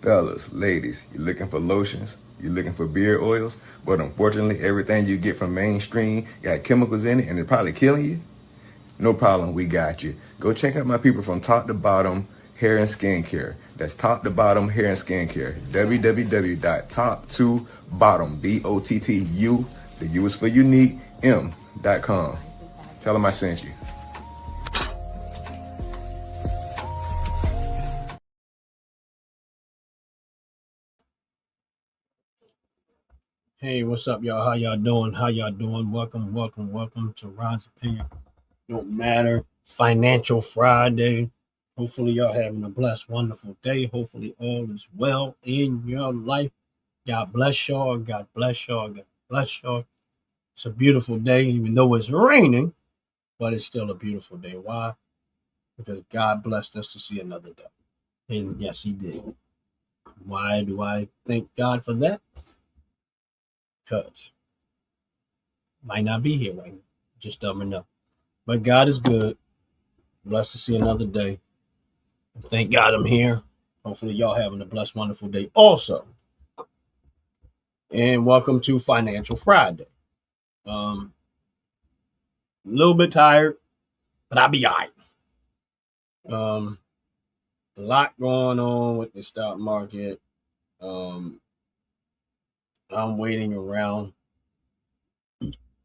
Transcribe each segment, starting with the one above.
Fellas, ladies, you looking for lotions? You looking for beard oils? But unfortunately, everything you get from mainstream got chemicals in it and it's probably killing you? No problem, we got you. Go check out my people from Top to Bottom Hair and Skincare. That's Top to Bottom Hair and Skincare. www.top2bottom, BOTTU, the U is for unique, M.com. Tell them I sent you. Hey, what's up, y'all? How y'all doing? How y'all doing? Welcome to Ron's Opinion. Don't matter. Financial Friday. Hopefully, y'all having a blessed, wonderful day. Hopefully, all is well in your life. God bless y'all. God bless y'all. God bless y'all. It's a beautiful day, even though it's raining, but it's still a beautiful day. Why? Because God blessed us to see another day. And yes, He did. Why do I thank God for that? Because might not be here right now. Just don't know. But God is good. Blessed to see another day. Thank God I'm here. Hopefully, y'all having a blessed, wonderful day also. And welcome to Financial Friday. A little bit tired, but I'll be all right. A lot going on with the stock market. Um, I'm waiting around.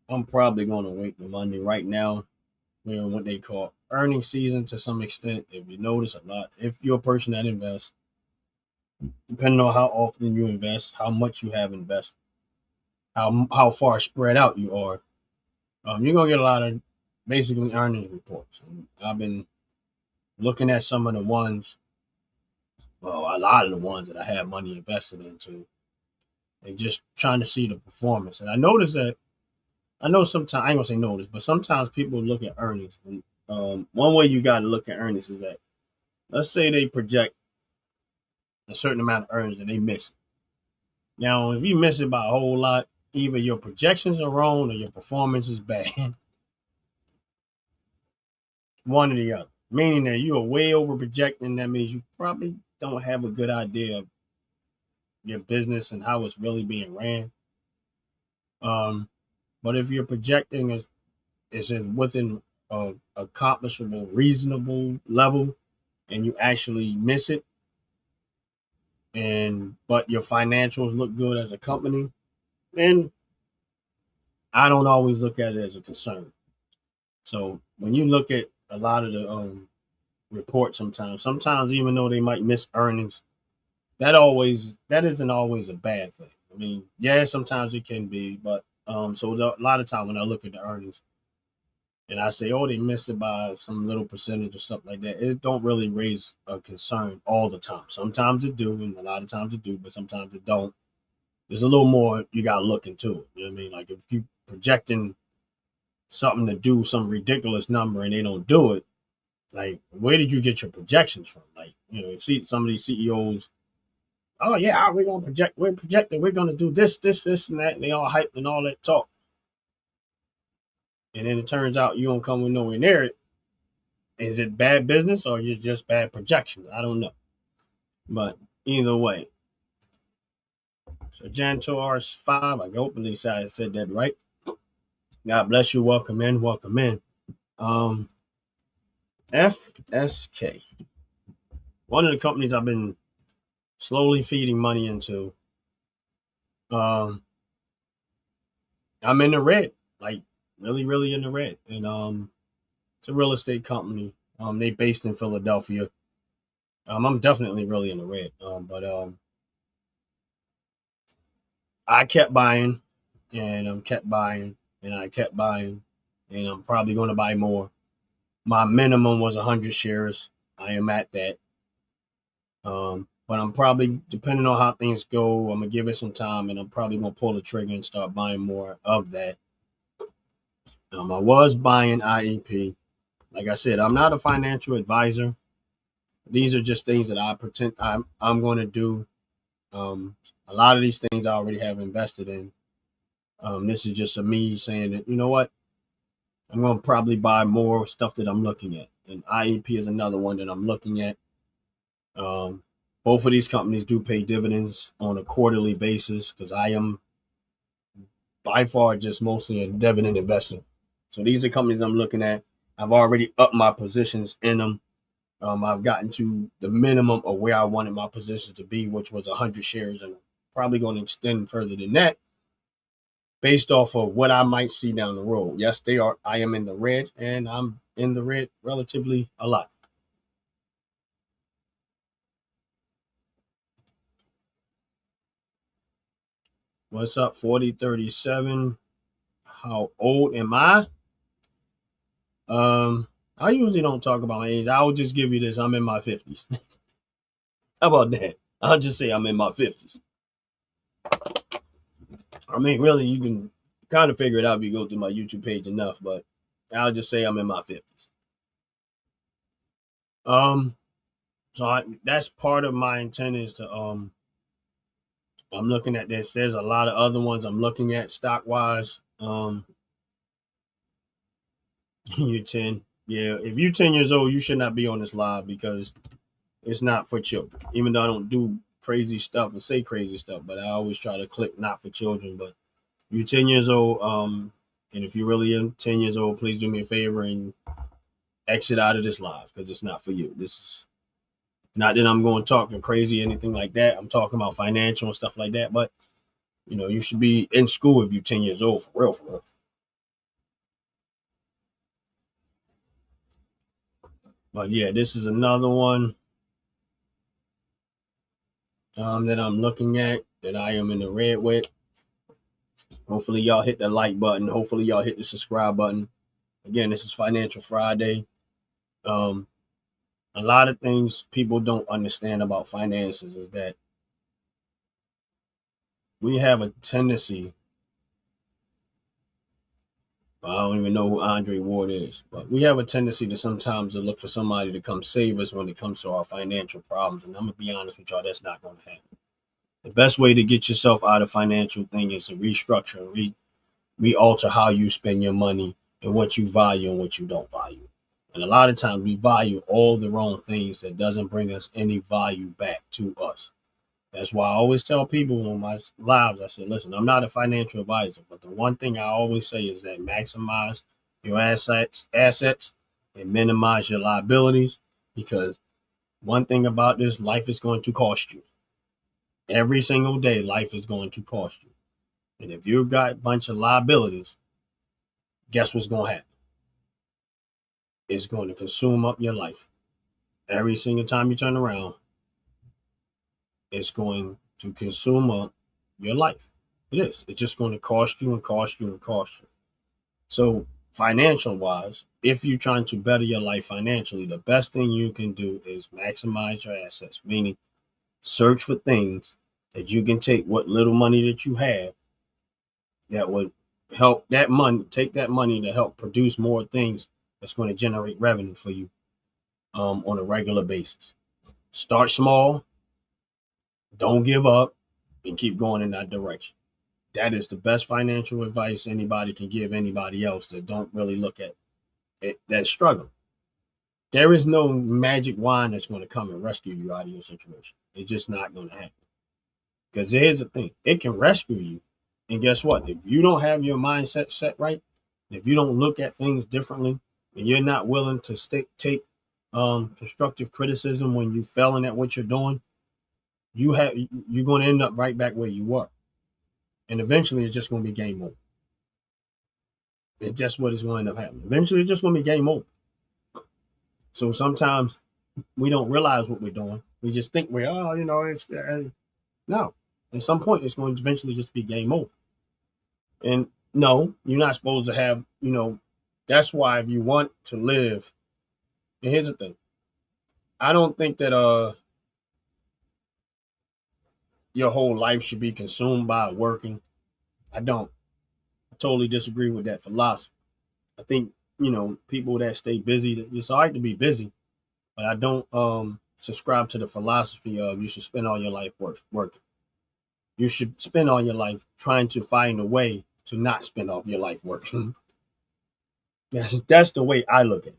I'm probably going to wait the Monday. Right now, we're in what they call earnings season to some extent. If you notice a lot, if you're a person that invests, depending on how often you invest, how much you have invested, how far spread out you are, you're gonna get a lot of basically earnings reports. And I've been looking at some of the ones, well, a lot of the ones that I have money invested into, and just trying to see the performance. And I noticed that I know sometimes I ain't gonna say notice, but sometimes people look at earnings. And one way you got to look at earnings is that let's say they project a certain amount of earnings and they miss it. Now, if you miss it by a whole lot, either your projections are wrong or your performance is bad. One or the other. Meaning that you are way over projecting. That means you probably don't have a good idea of your business and how it's really being ran. Um, but if you're projecting is within a accomplishable, reasonable level, and you actually miss it, and but your financials look good as a company, then I don't always look at it as a concern. So when you look at a lot of the reports, sometimes even though they might miss earnings, that isn't always a bad thing. I mean, yeah, sometimes it can be, but so a lot of time when I look at the earnings and I say, oh, they missed it by some little percentage or stuff like that, it don't really raise a concern all the time. Sometimes it do, and a lot of times it do, but sometimes it don't. There's a little more you got to look into it. You know what I mean? Like if you projecting something to do some ridiculous number and they don't do it, like where did you get your projections from? Like you see some of these CEOs, oh yeah, we're projecting, we're gonna do this, and that, and they all hype and all that talk. And then it turns out you don't come with nowhere near it. Is it bad business or is it just bad projections? I don't know. But either way. So Jan Torres 5, I hope at least I said that right. God bless you. Welcome in, welcome in. FSK. One of the companies I've been slowly feeding money into. I'm in the red, like really in the red. And it's a real estate company. They based in Philadelphia. I'm definitely really in the red. But I kept buying, and kept buying, and I kept buying, and I'm probably going to buy more. My minimum was 100 shares. I am at that. But I'm probably, depending on how things go, I'm gonna give it some time, and I'm probably gonna pull the trigger and start buying more of that. I was buying IEP. Like I said, I'm not a financial advisor. These are just things that I pretend I'm going to do. A lot of these things I already have invested in. This is just a me saying that, you know what, I'm going to probably buy more stuff that I'm looking at. And IEP is another one that I'm looking at. Both of these companies do pay dividends on a quarterly basis because I am by far just mostly a dividend investor. So these are companies I'm looking at. I've already upped my positions in them. I've gotten to the minimum of where I wanted my positions to be, which was 100 shares, and probably going to extend further than that based off of what I might see down the road. Yes, they are. I am in the red, and I'm in the red relatively a lot. What's up, 4037? How old am I? I usually don't talk about my age. I will just give you this. I'm in my 50s. How about that? I'll just say I'm in my 50s. I mean, really, you can kind of figure it out if you go through my YouTube page enough, but I'll just say I'm in my 50s. That's part of my intent is to I'm looking at this. There's a lot of other ones I'm looking at stock wise. You're 10. Yeah, if you're 10 years old, you should not be on this live because it's not for children. Even though I don't do crazy stuff and say crazy stuff, but I always try to click not for children. But you're 10 years old, and if you're really 10 years old, please do me a favor and exit out of this live because it's not for you. This is not that I'm going talking crazy, anything like that. I'm talking about financial and stuff like that. But you should be in school if you're 10 years old, for real, for real. But yeah, this is another one that I'm looking at that I am in the red with. Hopefully y'all hit the like button. Hopefully y'all hit the subscribe button. Again, this is Financial Friday. A lot of things people don't understand about finances is that we have a tendency. I don't even know who Andre Ward is, but we have a tendency to sometimes to look for somebody to come save us when it comes to our financial problems. And I'm gonna be honest with y'all, that's not going to happen. The best way to get yourself out of financial thing is to restructure and re-alter how you spend your money and what you value and what you don't value. And a lot of times we value all the wrong things that doesn't bring us any value back to us. That's why I always tell people on my lives, I say, listen, I'm not a financial advisor, but the one thing I always say is that maximize your assets and minimize your liabilities, because one thing about this, life is going to cost you. Every single day, life is going to cost you. And if you've got a bunch of liabilities, guess what's going to happen? It's going to consume up your life. Every single time you turn around, it's going to consume up your life. It is. It's just going to cost you and cost you and cost you. So financial wise, if you're trying to better your life financially, the best thing you can do is maximize your assets, meaning search for things that you can take what little money that you have that would help that money, take that money to help produce more things that's going to generate revenue for you on a regular basis. Start small, don't give up, and keep going in that direction. That is the best financial advice anybody can give anybody else that don't really look at it, that struggle. There is no magic wand that's going to come and rescue you out of your situation. It's just not going to happen. Because here's the thing, it can rescue you. And guess what? If you don't have your mindset set right, if you don't look at things differently, and you're not willing to take constructive criticism when you're failing at what you're doing, you're going to end up right back where you were. And eventually it's just going to be game over. It's just what is going to end up happening. Eventually it's just going to be game over. So sometimes we don't realize what we're doing. We just think it's no. At some point it's going to eventually just be game over. And no, you're not supposed to have, that's why if you want to live, and here's the thing. I don't think that your whole life should be consumed by working. I don't. I totally disagree with that philosophy. I think, people that stay busy, it's all right to be busy, but I don't subscribe to the philosophy of you should spend all your life working. You should spend all your life trying to find a way to not spend all your life working. That's the way I look at it.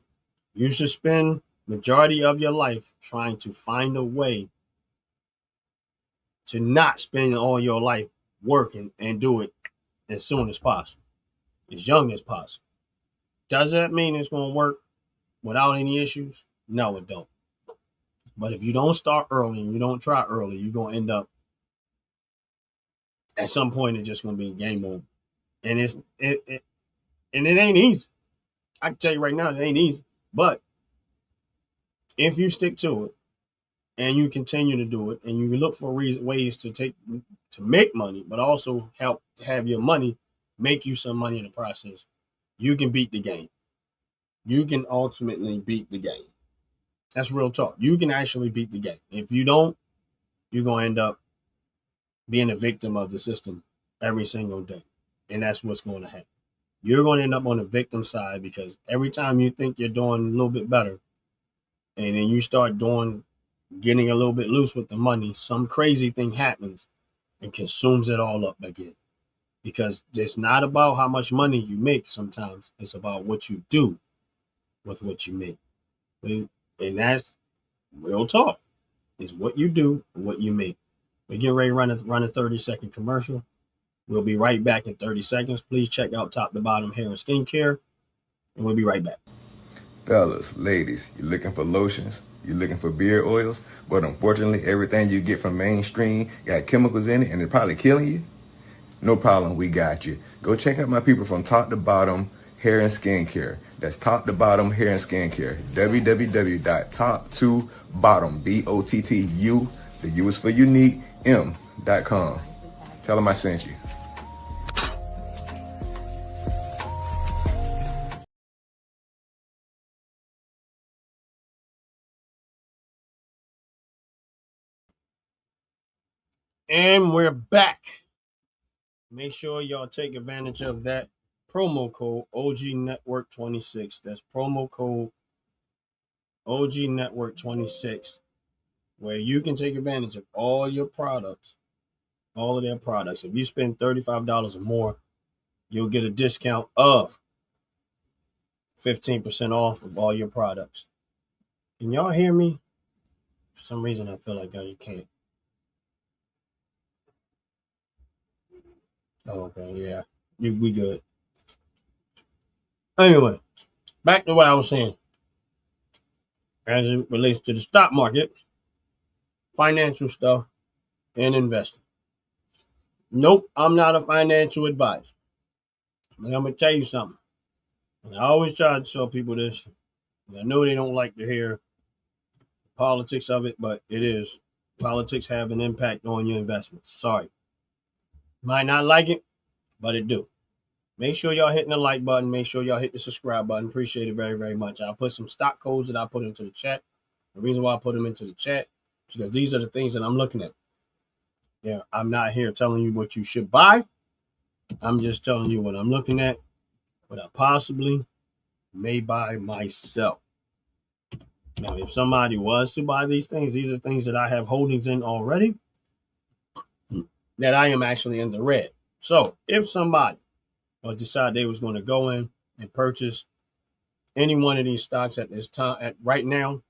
You should spend majority of your life trying to find a way to not spend all your life working and do it as soon as possible, as young as possible. Does that mean it's going to work without any issues? No, it don't. But if you don't start early and you don't try early, you're going to end up at some point. It's just going to be game over, and it ain't easy. I can tell you right now, it ain't easy. But if you stick to it and you continue to do it, and you look for ways to make money, but also help have your money make you some money in the process, you can beat the game. You can ultimately beat the game. That's real talk. You can actually beat the game. If you don't, you're going to end up being a victim of the system every single day. And that's what's going to happen. You're going to end up on the victim side, because every time you think you're doing a little bit better, and then you start getting a little bit loose with the money, some crazy thing happens and consumes it all up again. Because it's not about how much money you make sometimes. It's about what you do with what you make. And that's real talk. It's what you do and what you make. We're getting ready to run a 30-second commercial. We'll be right back in 30 seconds. Please check out Top to Bottom Hair and Skincare, and we'll be right back. Fellas, ladies, you're looking for lotions, you're looking for beard oils, but unfortunately everything you get from mainstream got chemicals in it and they're probably killing you? No problem, we got you. Go check out my people from Top to Bottom Hair and Skincare. That's Top to Bottom Hair and Skincare. www.top2bottom, BOTTU, the U is for unique, M.com. Tell them I sent you. And we're back. Make sure y'all take advantage of that promo code OG Network 26. That's promo code OG Network 26, where you can take advantage of all your products, all of their products. If you spend $35 or more, you'll get a discount of 15% off of all your products. Can y'all hear me? For some reason, I feel like you can't. Oh, okay, yeah, we good. Anyway, back to what I was saying. As it relates to the stock market, financial stuff, and investing. Nope, I'm not a financial advisor. But I'm going to tell you something. And I always try to tell people this. I know they don't like to hear politics of it, but it is. Politics have an impact on your investments. Sorry. Might not like it, but it do. Make sure y'all hitting the like button. Make sure y'all hit the subscribe button. Appreciate it very, very much. I'll put some stock codes that I put into the chat. The reason why I put them into the chat is because these are the things that I'm looking at. Yeah, I'm not here telling you what you should buy. I'm just telling you what I'm looking at, what I possibly may buy myself. Now, if somebody was to buy these are things that I have holdings in already that I am actually in the red. So if somebody would decide they was going to go in and purchase any one of these stocks at this time, right now,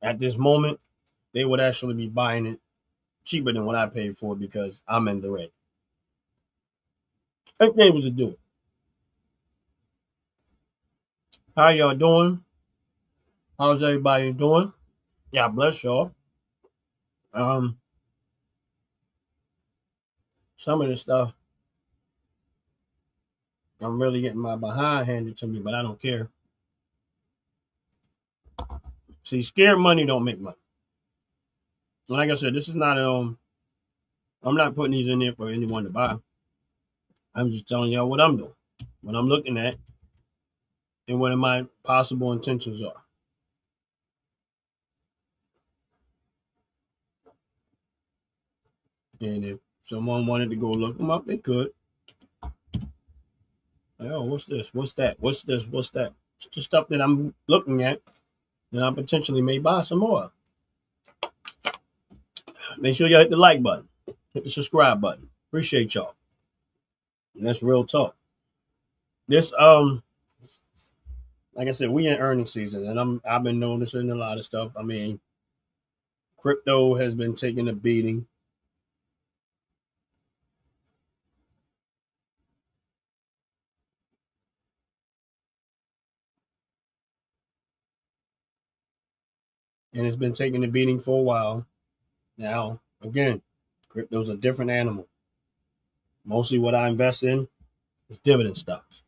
at this moment, they would actually be buying it cheaper than what I paid for, because I'm in the red. If they was to do it. How y'all doing? How's everybody doing? Yeah, bless y'all. Some of this stuff, I'm really getting my behind handed to me, but I don't care. See, scared money don't make money. Like I said, this is not I'm not putting these in there for anyone to buy. I'm just telling y'all what I'm doing, what I'm looking at, and what my possible intentions are. And if someone wanted to go look them up, they could. Like, oh, what's this? What's that? What's this? What's that? It's the stuff that I'm looking at that I potentially may buy some more. Make sure y'all hit the like button, hit the subscribe button. Appreciate y'all. And that's real talk. This like I said, we in earnings season, and I've been noticing a lot of stuff. I mean, crypto has been taking a beating. and it's been taking a beating for a while. Now, again, crypto's a different animal. Mostly what I invest in is dividend stocks.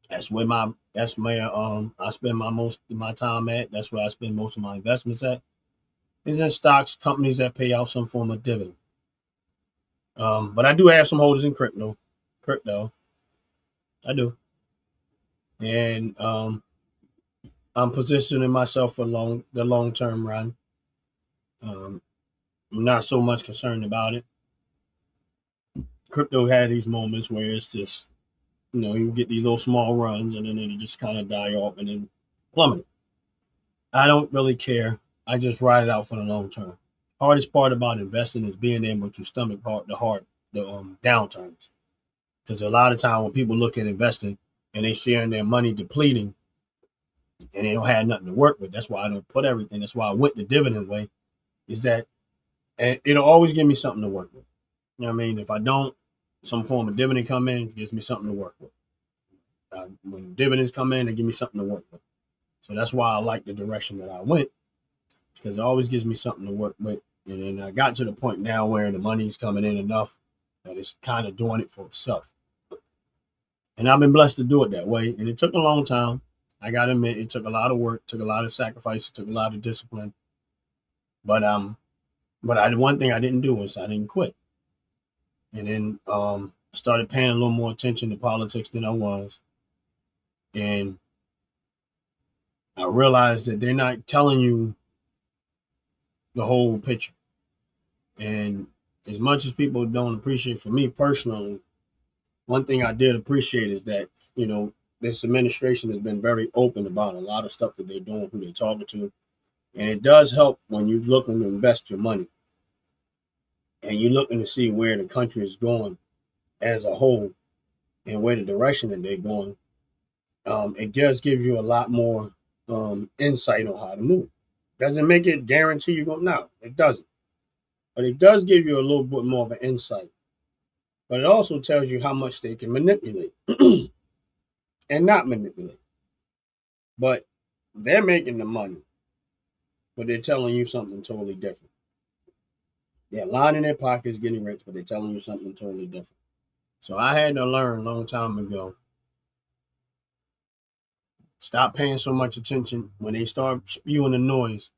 That's where I spend most of my time at. That's where I spend most of my investments at. Is in stocks, companies that pay out some form of dividend. But I do have some holders in crypto. Crypto, I do, and I'm positioning myself for the long term run. Um, I'm not so much concerned about it. Crypto had these moments where it's just, you get these little small runs and then they just kind of die off and then plummet. I don't really care. I just ride it out for the long term. Hardest part about investing is being able to stomach the downturns. Because a lot of time when people look at investing and they see their money depleting and they don't have nothing to work with, that's why I don't put everything. That's why I went the dividend way. Is that and it'll always give me something to work with. You know what I mean? If I don't, some form of dividend come in, it gives me something to work with. When dividends come in, they give me something to work with. So that's why I like the direction that I went, because it always gives me something to work with. And then I got to the point now where the money's coming in enough that it's kind of doing it for itself. And I've been blessed to do it that way. And it took a long time. I got to admit, it took a lot of work, took a lot of sacrifice, took a lot of discipline. But one thing I didn't do was I didn't quit. And then I started paying a little more attention to politics than I was. And I realized that they're not telling you the whole picture. And as much as people don't appreciate, for me personally, one thing I did appreciate is that, this administration has been very open about a lot of stuff that they're doing, who they're talking to. And it does help when you're looking to invest your money and you're looking to see where the country is going as a whole and where the direction that they're going. It does give you a lot more insight on how to move. Doesn't make it guarantee you go, no, it doesn't. But it does give you a little bit more of an insight. But it also tells you how much they can manipulate and not manipulate. But they're making the money, but they're telling you something totally different. They're lining their pockets, getting rich, but they're telling you something totally different. So I had to learn a long time ago. Stop paying so much attention when they start spewing the noise.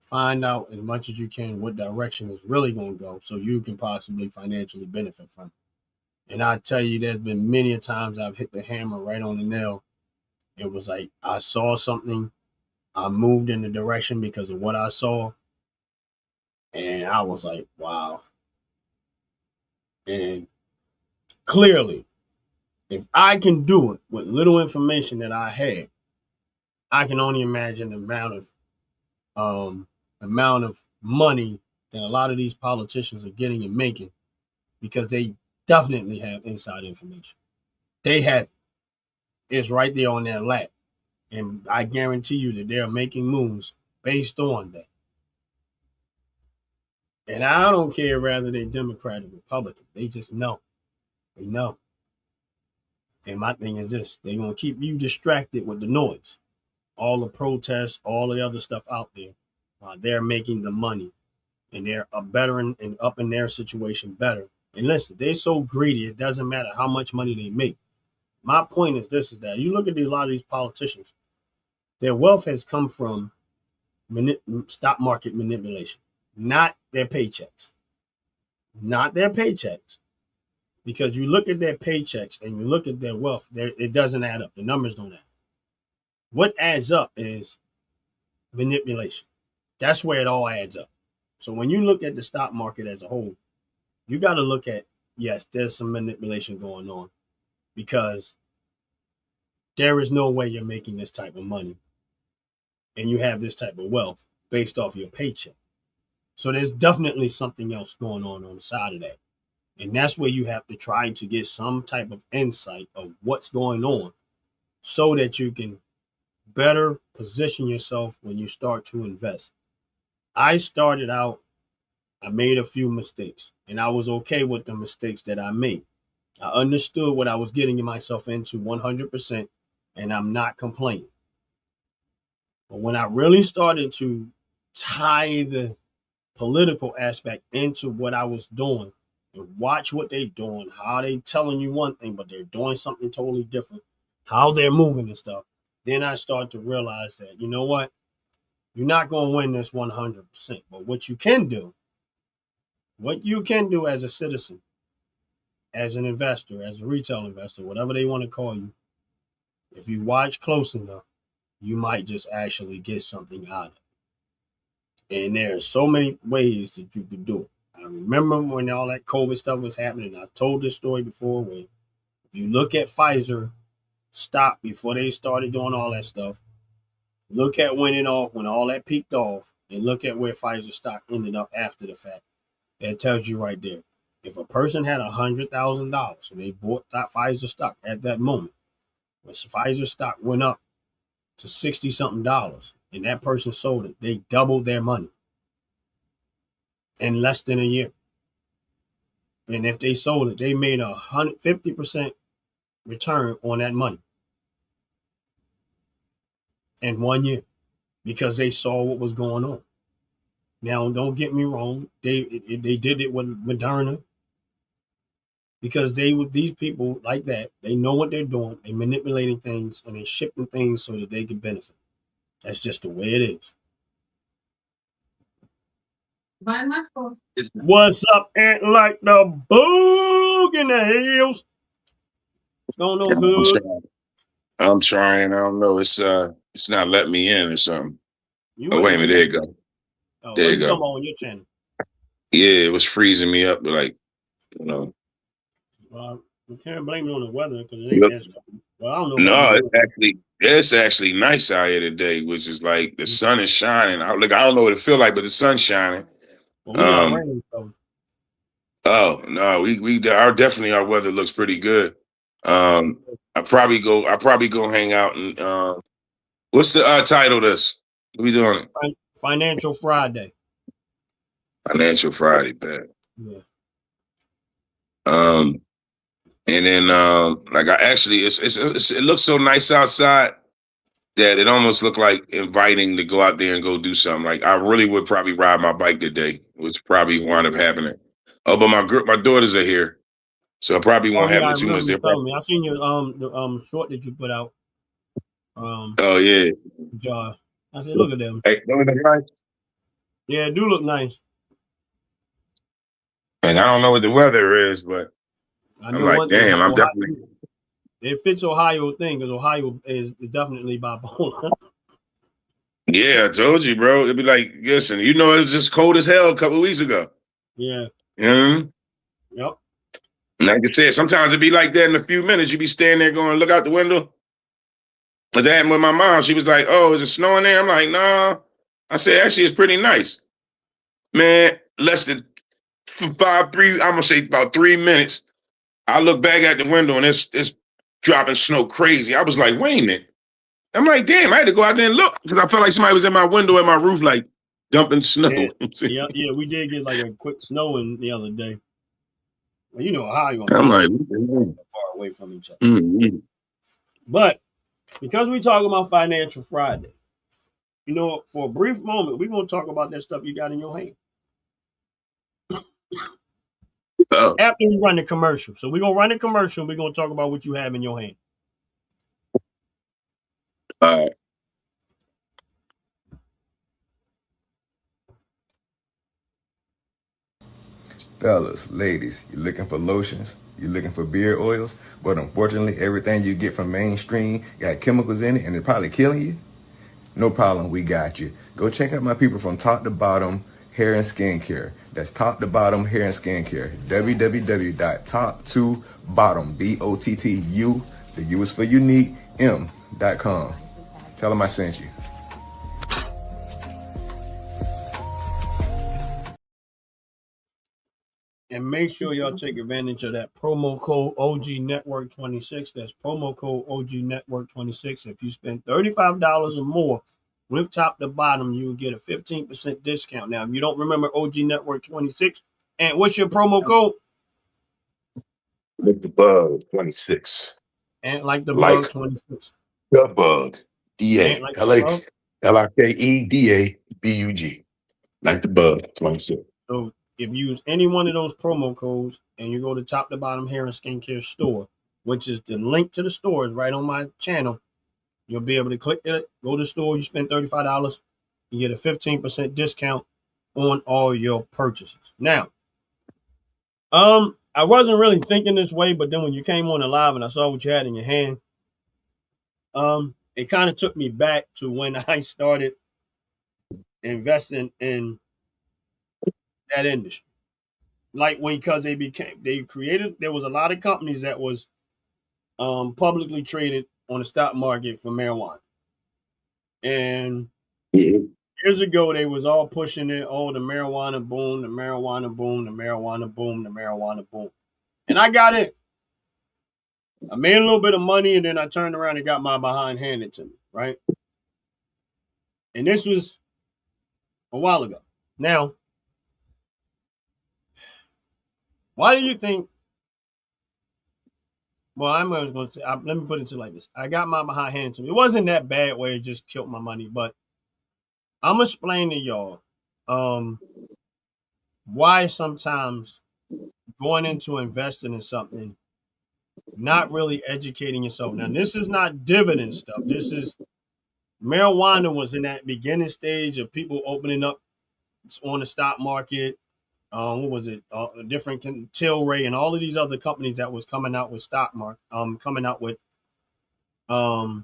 Find out as much as you can what direction is really going to go so you can possibly financially benefit from it. And I tell you, there's been many a times I've hit the hammer right on the nail. It was like I saw something, I moved in the direction because of what I saw, and I was like, wow. And clearly, if I can do it with little information that I had, I can only imagine the amount of money that a lot of these politicians are getting and making, because they definitely have inside information. They have it. It's right there on their lap. And I guarantee you that they're making moves based on that. And I don't care whether they're Democrat or Republican. They just know. They know. And my thing is this: they're going to keep you distracted with the noise, all the protests, all the other stuff out there, while they're making the money. And they're bettering and up in their situation better. And listen, they're so greedy, it doesn't matter how much money they make. My point is this, is that you look at a lot of these politicians, their wealth has come from stock market manipulation, not their paychecks. Not their paychecks. Because you look at their paychecks and you look at their wealth, it doesn't add up. The numbers don't add up. What adds up is manipulation. That's where it all adds up. So when you look at the stock market as a whole, you got to look at, yes, there's some manipulation going on, because there is no way you're making this type of money and you have this type of wealth based off your paycheck. So there's definitely something else going on the side of that. And that's where you have to try to get some type of insight of what's going on so that you can better position yourself when you start to invest. I started out, I made a few mistakes, and I was okay with the mistakes that I made. I understood what I was getting myself into 100%, and I'm not complaining. But when I really started to tie the political aspect into what I was doing and watch what they're doing, how they telling you one thing, but they're doing something totally different, how they're moving and stuff, then I start to realize that, you know what? You're not going to win this 100%. But what you can do as a citizen, as an investor, as a retail investor, whatever they want to call you, if you watch close enough, you might just actually get something out of it. And there are so many ways that you could do it. I remember when all that COVID stuff was happening. I told this story before where if you look at Pfizer stock before they started doing all that stuff, look at when all that peaked off, and look at where Pfizer stock ended up after the fact. That tells you right there. If a person had $100,000 and they bought that Pfizer stock at that moment, when Pfizer stock went up to 60 something dollars and that person sold it, they doubled their money in less than a year. And if they sold it, they made 150% return on that money in 1 year because they saw what was going on. Now, don't get me wrong. They did it with Moderna because these people like that. They know what they're doing. They're manipulating things and they're shipping things so that they can benefit. That's just the way it is. What's up, Aunt like the boog in the hills? What's going on, good? I'm trying. I don't know. It's not letting me in or something. Oh, wait a minute. There you go. Oh, there you go. On your channel. Yeah, it was freezing me up, but like, you know. Well, we can't blame it on the weather because it ain't as cold. Well, I don't know. No, it's actually nice out here today, which is like the sun is shining. I don't know what it feel like, but the sun's shining. Well, we got rain, so. Oh no, definitely our weather looks pretty good. I probably go hang out and what's the title of this? What we doing it? Financial Friday. Financial Friday, bad. Yeah. And then like I actually it looks so nice outside that it almost looked like inviting to go out there and go do something. Like I really would probably ride my bike today, which probably wound up happening. Oh, but my daughters are here, so I probably won't have too much there. I seen your the short that you put out. Oh yeah. Jar. I said, look at them. Hey, don't look nice. Yeah, it do look nice. And I don't know what the weather is, but I know I'm like, damn, I'm definitely. It fits Ohio thing because Ohio is definitely bipolar. Yeah, I told you, bro. It'd be like, listen, it was just cold as hell a couple of weeks ago. Yeah. Yep. And like I said, sometimes it'd be like that in a few minutes. You'd be standing there going, look out the window. But that happened with my mom. She was like, oh, is it snowing there? I'm like, nah. I said, actually, it's pretty nice. Man, less than I'm gonna say about 3 minutes. I look back at the window and it's dropping snow crazy. I was like, wait a minute. I'm like, damn, I had to go out there and look because I felt like somebody was in my window at my roof, like dumping snow. Yeah, we did get like a quick snowing the other day. Well, you know Ohio. I'm like, far away from each other. Mm-hmm. But because we talk about Financial Friday, for a brief moment, we're gonna talk about that stuff you got in your hand. After we run the commercial. So we're gonna run the commercial, we're gonna talk about what you have in your hand. All right. Fellas, ladies, you looking for lotions? You looking for beard oils? But unfortunately, everything you get from mainstream got chemicals in it and it's probably killing you? No problem, we got you. Go check out my people from Top to Bottom Hair and Skincare. That's Top to Bottom Hair and Skincare. www.top2bottom, BOTTU, the U is for unique, M.com. Tell them I sent you. And make sure y'all take advantage of that promo code OG Network 26. That's promo code OG Network 26. If you spend $35 or more with Top to Bottom, you will get a 15% discount. Now, if you don't remember OG Network 26, and what's your promo code? Like the bug 26. And like the bug 26. The bug. DA. Like LA. LIKEDABUG. Like the bug. That's what I said. So if you use any one of those promo codes and you go to top to bottom hair and skincare store, which is the link to the store is right on my channel, you'll be able to click it, go to the store, you spend $35, you get a 15% discount on all your purchases. Now, I wasn't really thinking this way, but then when you came on the live and I saw what you had in your hand, it kind of took me back to when I started investing in that industry. Like because there was a lot of companies that was publicly traded on the stock market for marijuana. And years ago, they was all pushing it, oh, the marijuana boom, the marijuana boom, the marijuana boom, the marijuana boom. And I got it. I made a little bit of money, and then I turned around and got my behind handed to me, right? And this was a while ago. Now, why do you think? Well, I'm going to say, let me put it to like this. I got my behind handed to me. It wasn't that bad where it just killed my money, but I'm going to explain to y'all why sometimes going into investing in something, not really educating yourself. Now, this is not dividend stuff. This is marijuana was in that beginning stage of people opening up on the stock market. What was it? Different Tilray and all of these other companies that was coming out with stock market, coming out with marijuana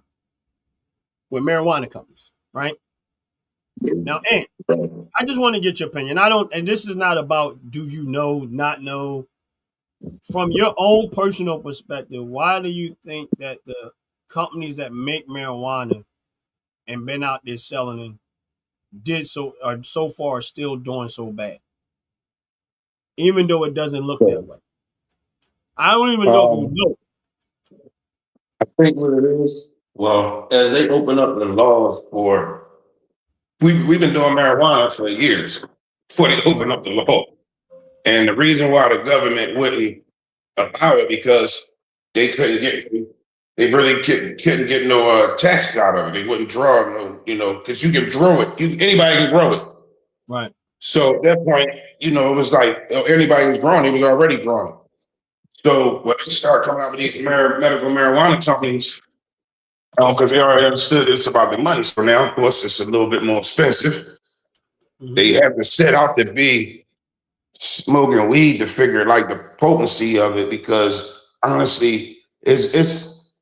companies, right? Now, Ant, I just want to get your opinion. And this is not about do you know, not know. From your own personal perspective, why do you think that the companies that make marijuana and been out there selling it are so far still doing so bad? Even though it doesn't look that way. I don't even know if you know. I think what it is, well, as they open up the laws for, we've been doing marijuana for years before they open up the law. And the reason why the government wouldn't allow it because they really couldn't get no taxes out of it. They wouldn't draw no, because you can grow it. Anybody can grow it. Right. So at that point, it was like anybody was growing, it was already growing. So when they start coming out with these medical marijuana companies, because they already understood it's about the money. So now, plus it's a little bit more expensive. Mm-hmm. They have to set out to be smoking weed to figure like the potency of it, because honestly, it's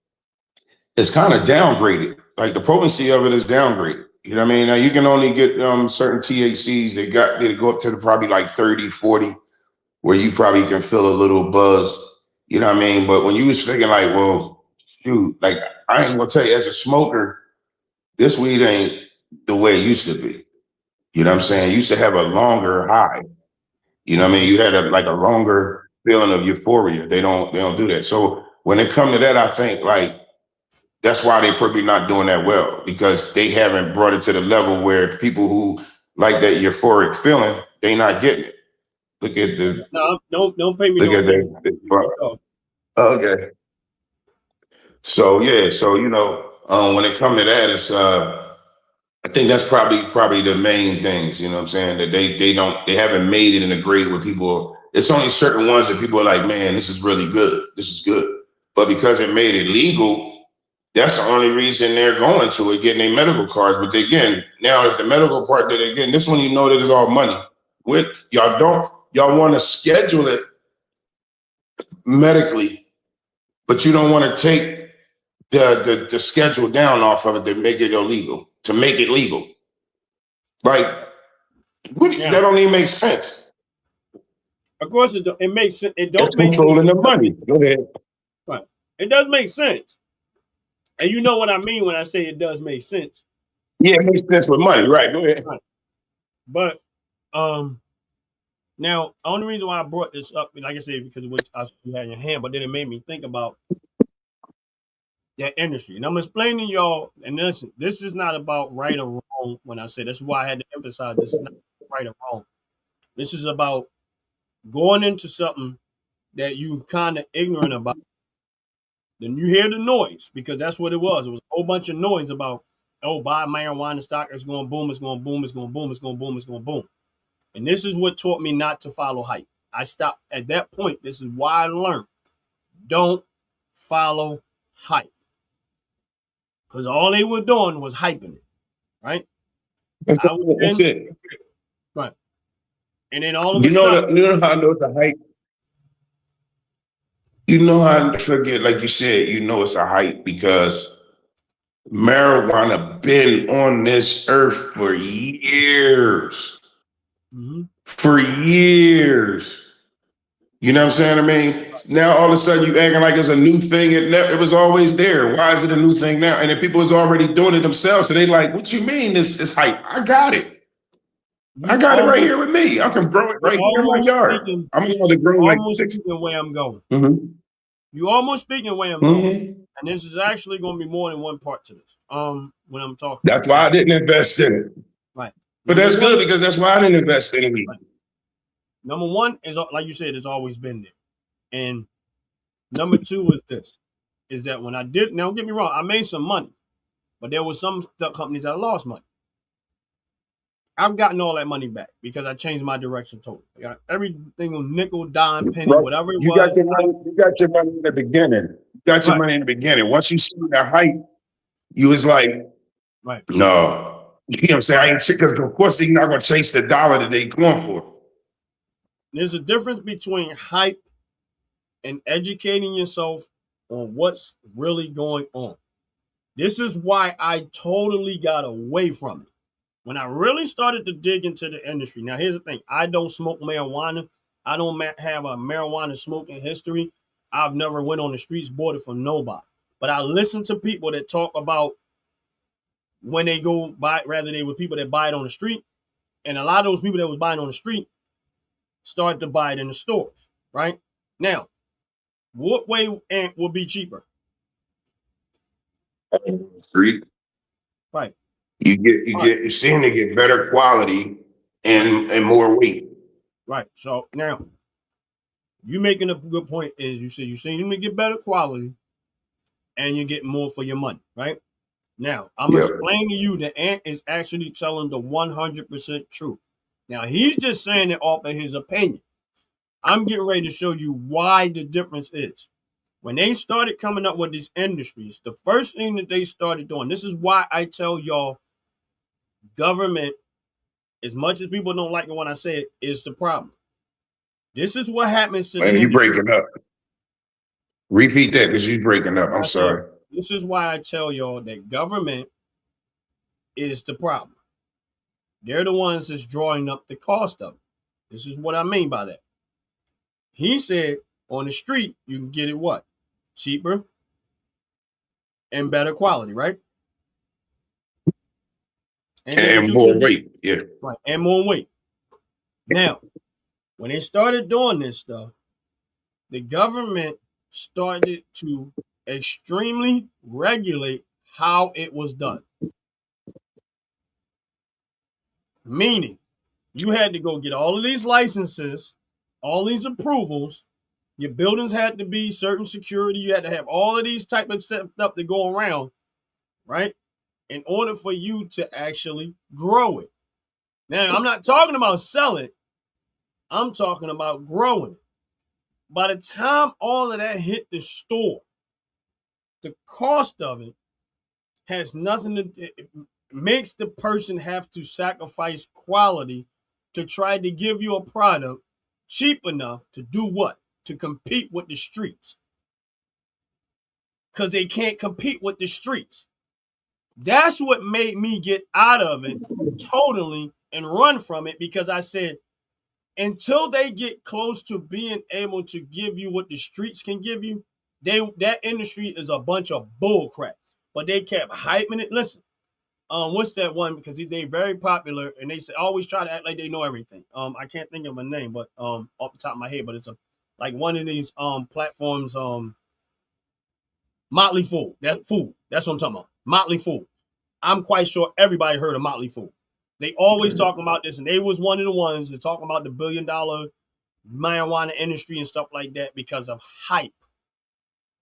kind of downgraded. Like the potency of it is downgraded. You know what I mean? Now you can only get certain THCs they go up to probably like 30, 40, where you probably can feel a little buzz. You know what I mean? But when you was thinking like, well, shoot, like I ain't gonna tell you, as a smoker, this weed ain't the way it used to be. You know what I'm saying? It used to have a longer high. You know what I mean? You had a longer feeling of euphoria. They don't do that. So when it comes to that, I think like that's why they're probably not doing that well, because they haven't brought it to the level where people who like that euphoric feeling, they not getting it. Look at the don't pay me. Look at that. Okay. So yeah, so when it comes to that, it's I think that's probably the main things, you know what I'm saying, that they haven't made it in a grade where people, it's only certain ones that people are like, man, this is really good. This is good. But because it made it legal, that's the only reason they're going to it, getting their medical cards. But again, now if the medical part that they're getting, this one, that it's all money. With y'all want to schedule it medically, but you don't want to take the schedule down off of it to make it illegal, to make it legal. Like, that don't even make sense. Of course, it makes sense. It don't it's make controlling sense. The money. Go ahead. Right. It does make sense. And you know what I mean when I say it does make sense. Yeah, it makes sense with money. Right. Go ahead. Right. But now, the only reason why I brought this up, like I said, because you had in your hand, but then it made me think about that industry. And I'm explaining y'all, and listen, this is not about right or wrong when I say, that's why I had to emphasize this is not right or wrong. This is about going into something that you kind of ignorant about. Then you hear the noise, because that's what it was. It was a whole bunch of noise about oh, buy marijuana stock, it's going boom, it's going boom, it's going boom, it's going boom, it's going boom. And this is what taught me not to follow hype. I stopped at that point. This is why I learned. Don't follow hype. Because all they were doing was hyping it, right? That's it. Right. And then all of a sudden, you know how I know it's a hype? You know how I forget, like you said, you know it's a hype because marijuana been on this earth for years. Mm-hmm. For years. You know what I'm saying? I mean, now all of a sudden you acting like it's a new thing. It was always there. Why is it a new thing now? And then people was already doing it themselves. So they like, what you mean this hype? I got it. I got it right here with me. I can grow it right here in my yard. I'm going to grow like six. Where I'm going. Mm-hmm. You almost speaking where I'm going. And this is actually going to be more than one part to this. When I'm talking. That's why I didn't invest in it. Right. But that's good because that's why I didn't invest in it. Right. Number one is, like you said, it's always been there. And number two is this, is that when I did, now don't get me wrong, I made some money, but there was some companies that lost money. I've gotten all that money back because I changed my direction totally. I got everything on nickel, dime, penny, whatever it was. You got your money in the beginning. You got your money in the beginning. Once you see the hype, you was like, right. No. You know what I'm saying? I ain't shit because of course they're not gonna chase the dollar that they going for. There's a difference between hype and educating yourself on what's really going on. This is why I totally got away from it. When I really started to dig into the industry. Now, here's the thing. I don't smoke marijuana. I don't have a marijuana smoking history. I've never went on the streets, bought it from nobody. But I listen to people that talk about when they go buy, rather they were people that buy it on the street. And a lot of those people that was buying on the street start to buy it in the stores, right? Now, what way will be cheaper? Street. Right. You seem to get better quality and more weight. Right. So now you making a good point is you seem to get better quality and you get more for your money, right? Now, I'm explaining to you that Ant is actually telling the 100% truth. Now, he's just saying it off of his opinion. I'm getting ready to show you why the difference is. When they started coming up with these industries, the first thing that they started doing, this is why I tell y'all, government, as much as people don't like it when I say it, is the problem. This is what happens to and you breaking up. Repeat that because you're breaking up. I'm sorry. This is why I tell y'all that government is the problem. They're the ones that's drawing up the cost of it. This is what I mean by that. He said on the street, you can get it what? Cheaper and better quality, right? And more weight, yeah. Right, and more weight. Now, when they started doing this stuff, the government started to extremely regulate how it was done. Meaning, you had to go get all of these licenses, all these approvals. Your buildings had to be certain security. You had to have all of these type of stuff that go around, right? In order for you to actually grow it. Now, I'm not talking about selling it. I'm talking about growing it. By the time all of that hit the store, the cost of it has nothing to, it makes the person have to sacrifice quality to try to give you a product cheap enough to do what? To compete with the streets. Because they can't compete with the streets. That's what made me get out of it totally and run from it, because I said, until they get close to being able to give you what the streets can give you, that industry is a bunch of bull crap. But they kept hyping it. Listen, what's that one? Because they very popular and they say always try to act like they know everything. I can't think of a name, but off the top of my head, but it's like one of these platforms, Motley Fool. That's what I'm talking about. Motley Fool. I'm quite sure everybody heard of Motley Fool. They always talking about this, and they was one of the ones that talking about the $1 billion marijuana industry and stuff like that because of hype.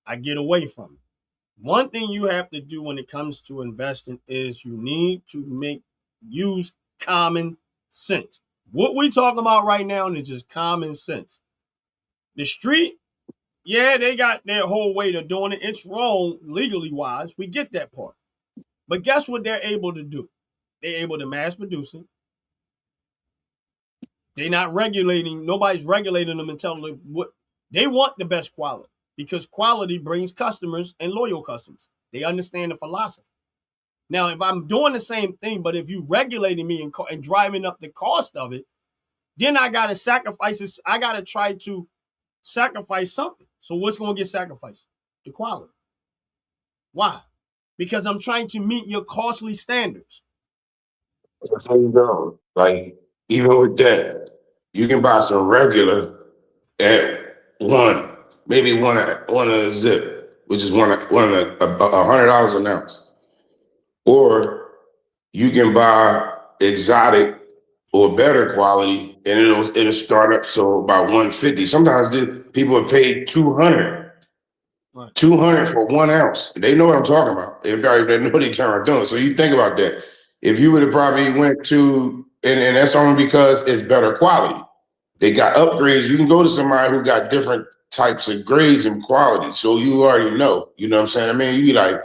I get away from it. One thing you have to do when it comes to investing is you need to use common sense. What we talking about right now is just common sense. The street, yeah, they got their whole way of doing it. It's wrong legally wise. We get that part. But guess what they're able to do? They're able to mass produce it. They're not regulating. Nobody's regulating them and telling them what they want, the best quality, because quality brings customers and loyal customers. They understand the philosophy. Now, if I'm doing the same thing, but if you regulating me and driving up the cost of it, then I got to sacrifice this. I got to try to sacrifice something. So what's going to get sacrificed? The quality. Why? Because I'm trying to meet your costly standards. That's how you go. Like, even with that, you can buy some regular at maybe one a zip, which is one of $100 an ounce. Or you can buy exotic or better quality, and it'll start up so about 150. Sometimes people have paid 200. Right. 200 for 1 ounce. They know what I'm talking about. They know what they're trying to do. So you think about that. If you would have probably went to, and that's only because it's better quality. They got upgrades. You can go to somebody who got different types of grades and quality. So you already know. You know what I'm saying? I mean, you be like,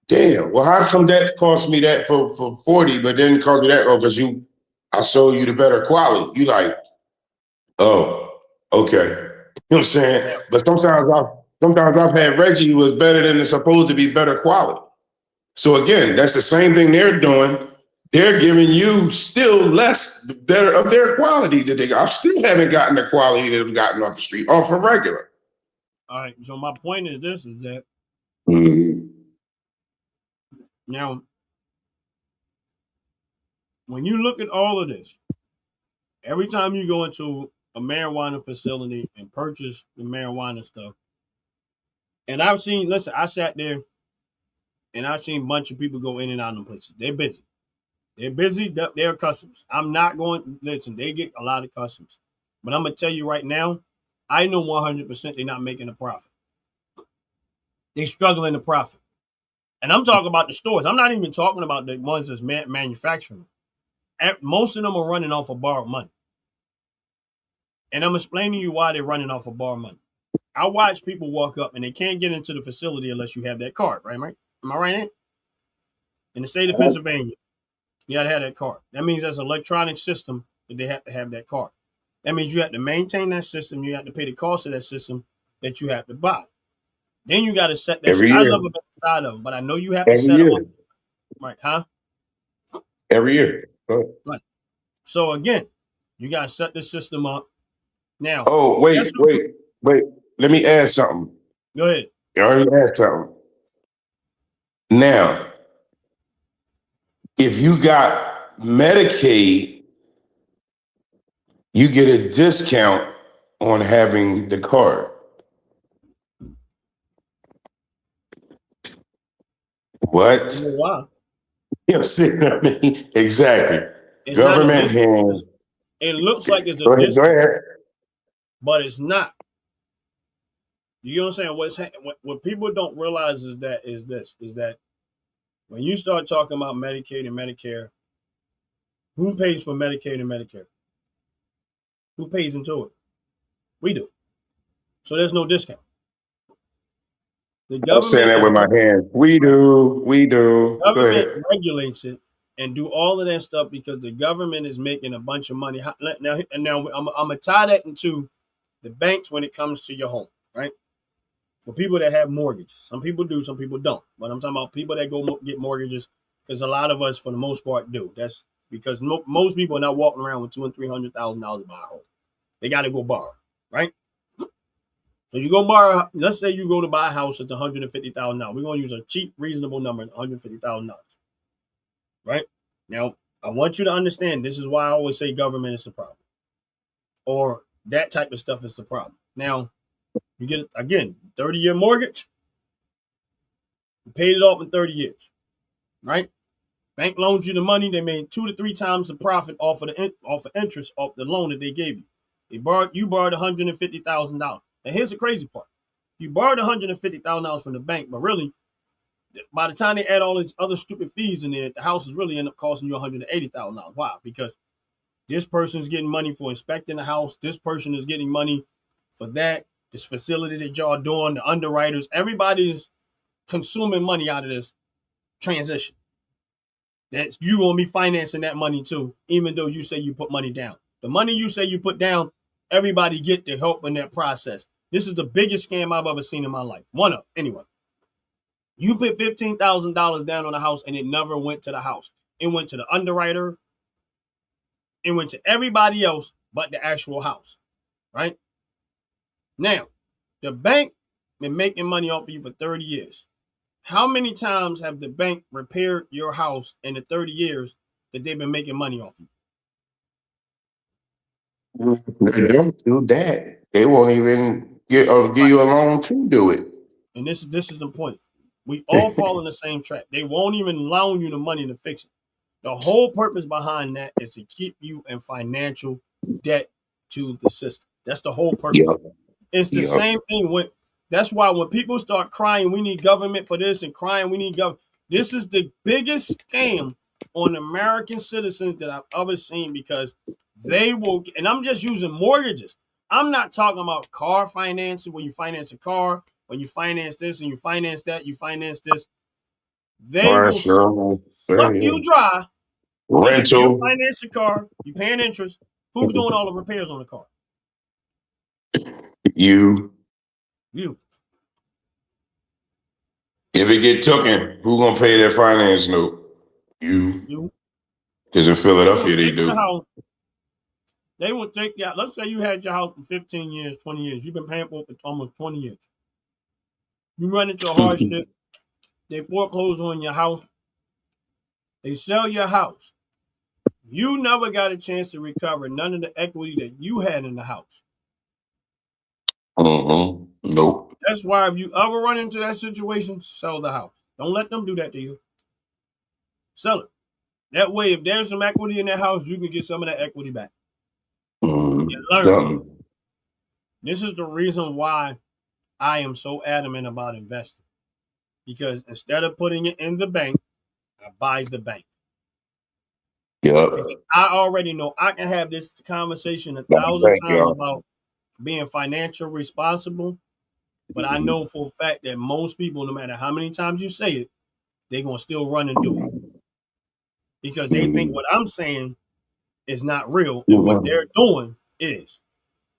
damn, well, how come that cost me that for 40, but then cost me that? Oh, because I sold you the better quality. You like, oh, okay. You know what I'm saying? But sometimes I've had Reggie was better than it's supposed to be better quality. So again, that's the same thing they're doing. They're giving you still less better of their quality that they got. I still haven't gotten the quality that I've gotten off the street, off of regular. All right. So my point is this: is that now, when you look at all of this, every time you go into a marijuana facility and purchase the marijuana stuff, and I sat there and I've seen a bunch of people go in and out of places. They're busy. They're customers. I'm not going, listen, they get a lot of customers. But I'm going to tell you right now, I know 100% they're not making a profit. They're struggling to profit. And I'm talking about the stores. I'm not even talking about the ones that's manufacturing. Most of them are running off of borrowed money. And I'm explaining to you why they're running off of borrowed money. I watch people walk up and they can't get into the facility unless you have that card, right? Am I right, Ant? In the state of Pennsylvania, you got to have that card. That means there's an electronic system that they have to have that card. That means you have to maintain that system. You have to pay the cost of that system that you have to buy. Then you got to set that. I love it side of them, but I know you have to set them up. Right, huh? Every year. Right. So again, you got to set the system up. Now. Oh, wait. Let me add something. Go ahead. I already asked something. Now, if you got Medicaid, you get a discount on having the card. What? Why? You know, I mean, exactly. It's government hands. It looks like it's a discount. Go ahead. But it's not. You know what I'm saying? What people don't realize is that when you start talking about Medicaid and Medicare, who pays for Medicaid and Medicare? Who pays into it? We do. So there's no discount. The government, I'm saying that with my hands. We do. The government regulates it and do all of that stuff because the government is making a bunch of money. Now I'm gonna tie that into the banks when it comes to your home, right? For people that have mortgages, some people do, some people don't. But I'm talking about people that go get mortgages because a lot of us, for the most part, do. That's because most people are not walking around with $200,000 and $300,000 to buy a home. They got to go borrow, right? So you go borrow. Let's say you go to buy a house that's $150,000. We're going to use a cheap, reasonable number, $150,000, right? Now, I want you to understand. This is why I always say government is the problem, or that type of stuff is the problem. Now. You get, again, 30-year mortgage. You paid it off in 30 years, right? Bank loans you the money. They made 2 to 3 times the profit off of interest off the loan that they gave you. You borrowed $150,000. Now here's the crazy part: you borrowed $150,000 from the bank, but really By the time they add all these other stupid fees in there, the house is really end up costing you $180,000. Why? Because this person is getting money for inspecting the house. This person is getting money for that. This facility that y'all doing, the underwriters, everybody's consuming money out of this transition. That you gonna be financing that money too, even though you say you put money down. The money you say you put down, everybody get to help in that process. This is the biggest scam I've ever seen in my life. One of, anyway. You put $15,000 down on a house and it never went to the house. It went to the underwriter. It went to everybody else but the actual house, right? Now, the bank been making money off of you for 30 years. How many times have the bank repaired your house in the 30 years that they've been making money off of you? They don't do that. They won't even give you a loan to do it. And this is the point. We all fall in the same trap. They won't even loan you the money to fix it. The whole purpose behind that is to keep you in financial debt to the system. That's the whole purpose. Yep. It's the same thing with. That's why when people start crying, we need government for this, and crying, we need government. This is the biggest scam on American citizens that I've ever seen, because they will, and I'm just using mortgages. I'm not talking about car financing, when you finance a car, when you finance this and you finance that, you finance this. They will suck you dry. Rental. You finance the car, you paying interest. Who's doing all the repairs on the car? You. You. If it get taken, who gonna pay that finance note? You. Because in Philadelphia they do. They will take you out. Let's say you had your house for 15 years, 20 years. You've been paying for it for almost 20 years. You run into a hardship. They foreclose on your house. They sell your house. You never got a chance to recover none of the equity that you had in the house. Nope. That's why if you ever run into that situation, sell the house. Don't let them do that to you. Sell it. That way, if there's some equity in that house, you can get some of that equity back. This is the reason why I am so adamant about investing. Because instead of putting it in the bank, I buy the bank. Because I already know I can have this conversation 1,000 times about being financially responsible. But I know for a fact that most people, no matter how many times you say it, they're going to still run and do it. Because they think what I'm saying is not real, and what they're doing is.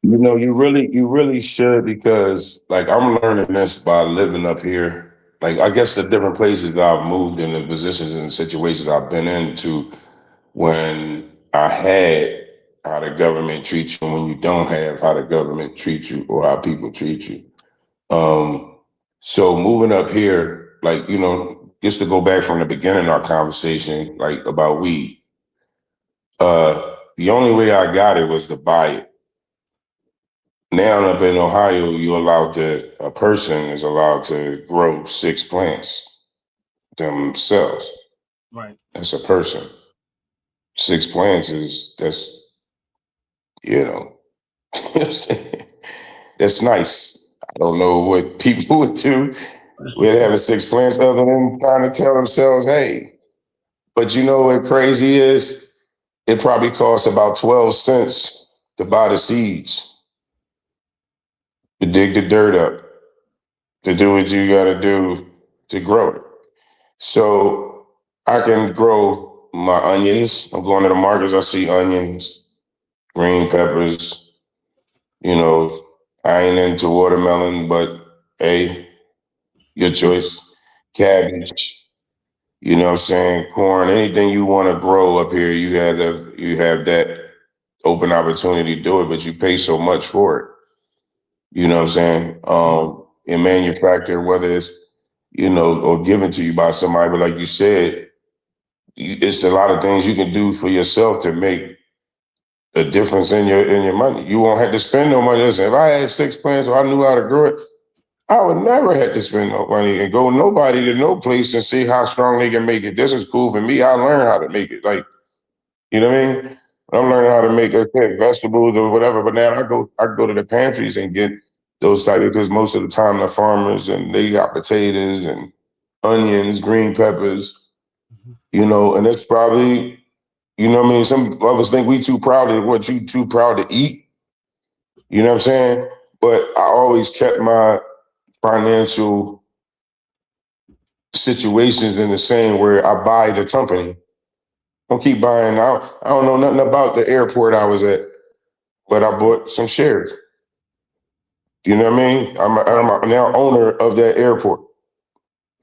You know, you really should, because like I'm learning this by living up here. Like, I guess the different places that I've moved in, the positions and situations I've been into, when I had how the government treats you, and when you don't have how the government treats you or how people treat you. So moving up here, like, you know, just to go back from the beginning of our conversation, like about weed. The only way I got it was to buy it. Now up in Ohio, a person is allowed to grow 6 plants themselves. Right. That's a person. 6 plants you know, that's nice. I don't know what people would do with having 6 plants other than trying to tell themselves, hey. But you know what crazy is? It probably costs about 12 cents to buy the seeds, to dig the dirt up, to do what you got to do to grow it. So I can grow my onions. I'm going to the markets, I see onions, green peppers. You know, I ain't into watermelon, but hey, your choice. Cabbage, you know what I'm saying? Corn, anything you want to grow up here, you have that open opportunity to do it, but you pay so much for it. You know what I'm saying? In manufacture, whether it's, you know, or given to you by somebody, but like you said, it's a lot of things you can do for yourself to make a difference in your money. You won't have to spend no money. Listen, if I had 6 plants or I knew how to grow it, I would never have to spend no money and go nobody to no place and see how strong they can make it. This is cool for me. I learned how to make it. Like, you know what I mean? I'm learning how to make vegetables or whatever. But now I go to the pantries and get those type, because most of the time the farmers and they got potatoes and onions, green peppers, you know, and it's probably, you know what I mean? Some of us think we too proud of what you too proud to eat. You know what I'm saying? But I always kept my financial situations in the same where I buy the company. Don't keep buying. I don't know nothing about the airport I was at, but I bought some shares. You know what I mean? I'm now owner of that airport.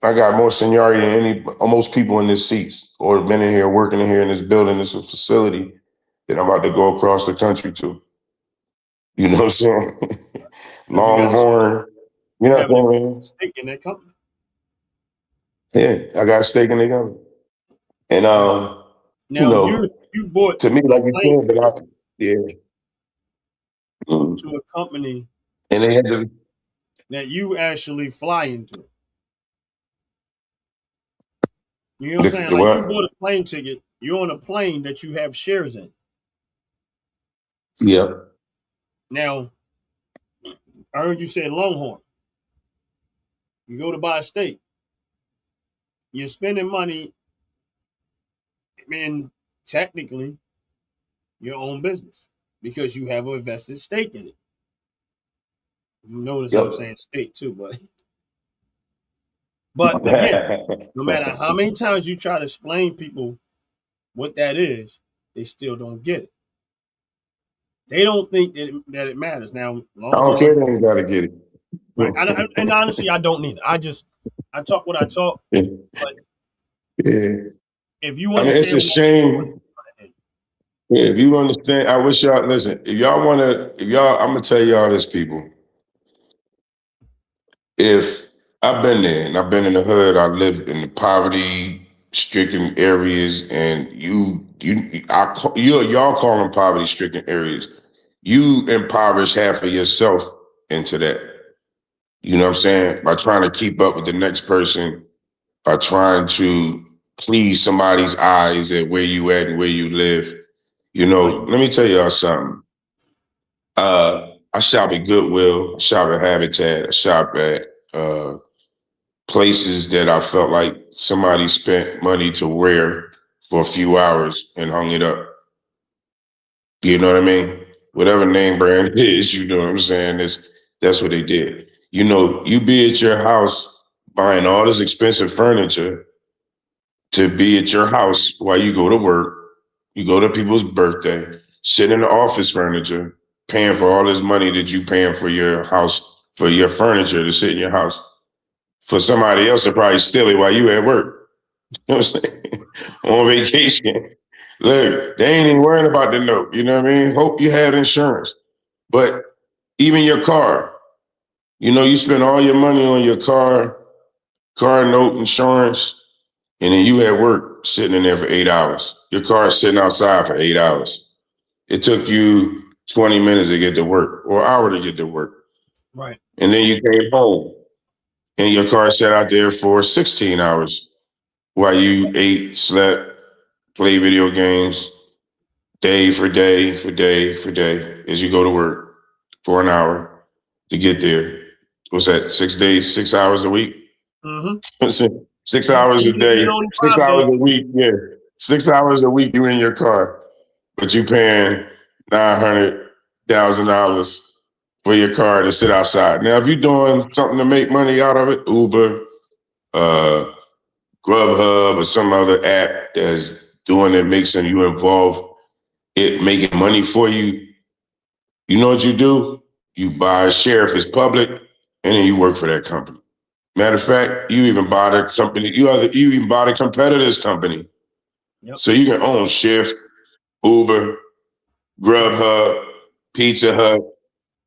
I got more seniority than most people in this seats or been in here, working in here in this building, this facility that I'm about to go across the country to. You know what I'm saying? Longhorn. You know what I mean? Stake in that company. Yeah, I got a stake in the company. And now you know, you bought to me, like you said, but yeah. To a company and they had to that you actually fly into. You know what I'm saying? Like you bought a plane ticket, you're on a plane that you have shares in. Yep. Now, I heard you say Longhorn. You go to buy a steak. You're spending money in technically your own business because you have a vested stake in it. You notice I'm saying stake too, but again, no matter how many times you try to explain people what that is, they still don't get it. They don't think that it matters. Now, I don't care. They ain't got to get it. Right. And honestly, I don't either. I talk what I talk. But if you understand, it's a shame. Yeah, if you understand, I wish y'all listen. If y'all I'm gonna tell y'all this, people. If I've been there and I've been in the hood, I lived in the poverty-stricken areas, and y'all call them poverty-stricken areas. You impoverish half of yourself into that. You know what I'm saying? By trying to keep up with the next person, by trying to please somebody's eyes at where you at and where you live. You know, let me tell y'all something. I shop at Goodwill, I shop at Habitat, I shop at places that I felt like somebody spent money to wear for a few hours and hung it up. You know what I mean? Whatever name brand it is, you know what I'm saying? That's what they did. You know, you be at your house buying all this expensive furniture to be at your house while you go to work, you go to people's birthday, sit in the office furniture, paying for all this money that you paying for your house, for your furniture to sit in your house. For somebody else to probably steal it while you at work. You know what I'm saying? On vacation. Look, they ain't even worrying about the note. You know what I mean? Hope you had insurance. But even your car, you know, you spend all your money on your car note, insurance, and then you at work sitting in there for 8 hours. Your car is sitting outside for 8 hours. It took you 20 minutes to get to work or an hour to get to work. Right. And then you came home and your car sat out there for 16 hours while you ate, slept, played video games, day for day for day for day as you go to work for an hour to get there. What's that, 6 days, 6 hours a week? Mm-hmm. 6 hours a day, 6 hours a week, yeah. 6 hours a week you in your car, but you paying $900,000 for your car to sit outside. Now, if you're doing something to make money out of it, Uber, Grubhub, or some other app that's doing it, making you involved, it making money for you, you know what you do? You buy a share if it's public, and then you work for that company. Matter of fact, you even buy the company, you even buy the competitor's company. Yep. So you can own Shift, Uber, Grubhub, Pizza Hut.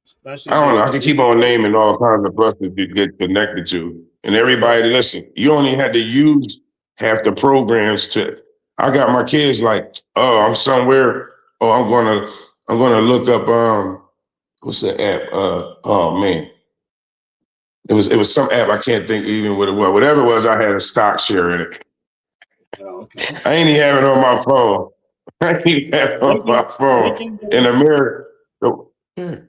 Especially I don't know. I can keep on naming all kinds of buses you get connected to. And everybody, listen, you only had to use half the programs to. I got my kids like, oh, I'm somewhere. Oh, I'm gonna look up what's the app? Oh man. It was some app, I can't think even what it was. Whatever it was, I had a stock share in it. Oh, okay. I ain't even have it on my phone. I ain't even have it on my phone. In America. Oh, yeah.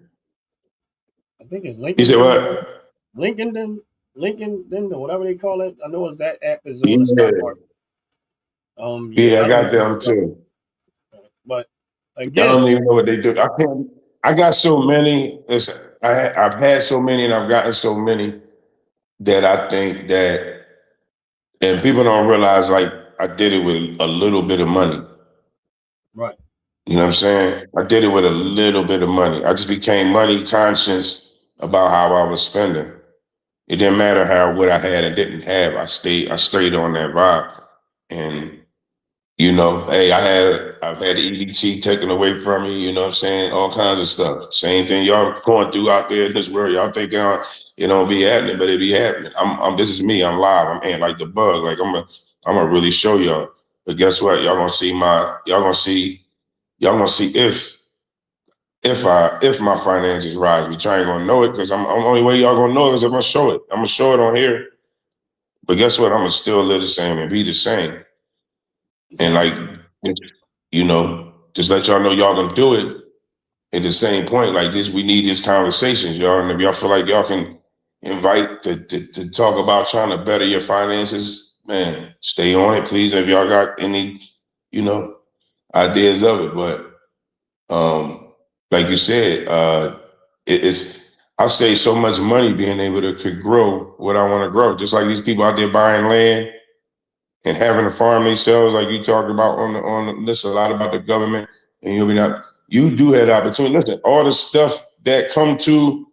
I think it's LinkedIn. You said what? LinkedIn. Lincoln, then whatever they call it. I know it's that app is on the stock market. Yeah, I I don't got even them too. but I again, don't even know what they do. I can't. I got so many. Listen, I've had so many, and I've gotten so many that I think that, and people don't realize like I did it with a little bit of money. right. You know what I'm saying? I did it with a little bit of money. I just became money conscious about how I was spending. It didn't matter what I had and didn't have. I stayed on that vibe. And hey, I've had the EBT taken away from me, you know what I'm saying? All kinds of stuff. Same thing y'all going through out there in this world. Y'all think it don't be happening, but it be happening. This is me. I'm live. I'm in like the bug. Like I'm gonna really show y'all. But guess what? Y'all gonna see if my finances rise. But you ain't gonna know it because I'm the only way y'all gonna know it is I'm gonna show it. I'm gonna show it on here. But guess what? I'm gonna still live the same and be the same. And like, just let y'all know y'all gonna do it at the same point. Like this, we need these conversations, y'all. And if y'all feel like y'all can invite to talk about trying to better your finances, man, stay on it, please. If y'all got any, ideas of it. But like you said, it's I save so much money being able to could grow what I want to grow. Just like these people out there buying land and having to farm themselves, like you talked about listen a lot about the government, and you do have the opportunity. Listen, all the stuff that come to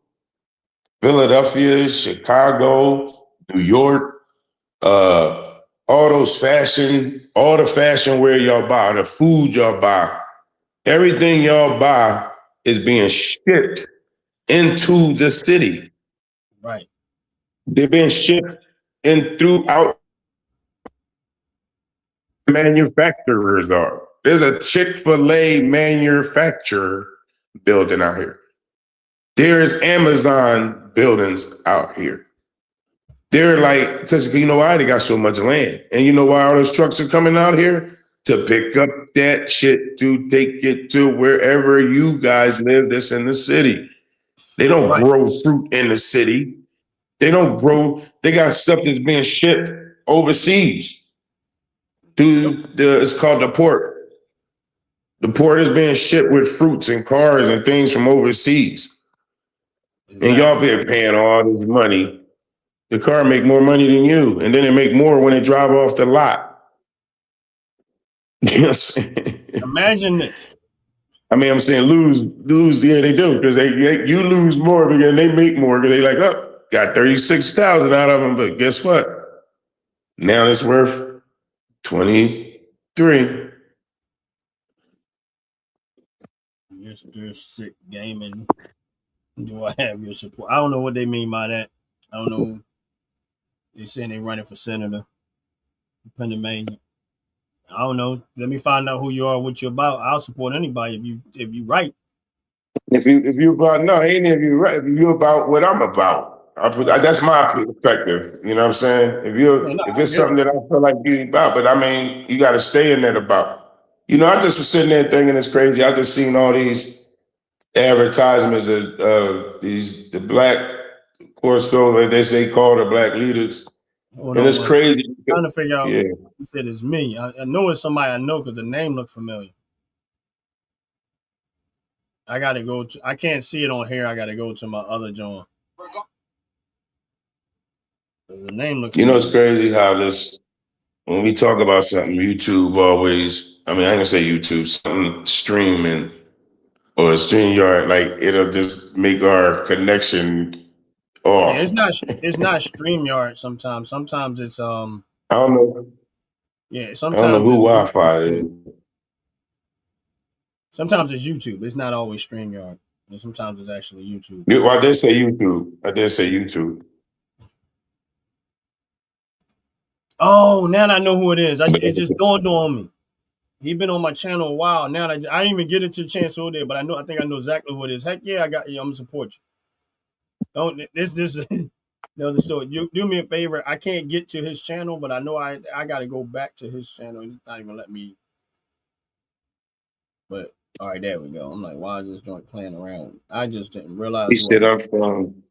Philadelphia, Chicago, New York, all the fashion wear y'all buy, the food y'all buy, everything y'all buy is being shipped into the city. Right. They're being shipped in throughout manufacturers are. There's a Chick-fil-A manufacturer building out here. There's Amazon buildings out here. They're like, because you know why? They got so much land. And you know why all those trucks are coming out here? To pick up that shit to take it to wherever you guys live that's in the city. They don't grow fruit in the city. They got stuff that's being shipped overseas. It's called the port. The port is being shipped with fruits and cars and things from overseas. Exactly. And y'all been paying all this money. The car make more money than you. And then they make more when they drive off the lot. You know what I'm saying? Imagine this. I mean, I'm saying lose. Yeah, they do because you lose more because they make more because they like, oh, got 36,000 out of them. But guess what? Now it's worth 23. Mr. Sick Gaming. Do I have your support? I don't know what they mean by that. I don't know. They saying they running for senator, Pennsylvania. I don't know. Let me find out who you are, what you're about. I'll support anybody if you right. If you about no, ain't if you right. If you about what I'm about, that's my perspective. You know what I'm saying? If it's something that I feel like you about, but I mean, you got to stay in that about. I just was sitting there thinking it's crazy. I just seen all these advertisements of the black course they say call the black leaders, and it's crazy. I'm trying to figure out. Yeah. You said it's me. I know it's somebody I know because the name looked familiar. I gotta go to. I can't see it on here. I gotta go to my other joint. The name looks. It's crazy how when we talk about something, YouTube always. I mean, I ain't gonna say YouTube. Something streaming or StreamYard, like it'll just make our connection off. Yeah, it's not StreamYard. Sometimes it's I don't know. Yeah, sometimes I don't know who Wi-Fi is. Sometimes it's YouTube. It's not always StreamYard. And sometimes it's actually YouTube. Well, I did say YouTube. Oh, now I know who it is. It just dawned on me. He been on my channel a while. Now I didn't even get it to chance over there, but I think I know exactly who it is. Heck yeah, I'm gonna support you. Don't this no the story. You do me a favor. I can't get to his channel, but I know I gotta go back to his channel. He's not even let me. But all right, there we go. I'm like, why is this joint playing around? I just didn't realize. He said I'm from.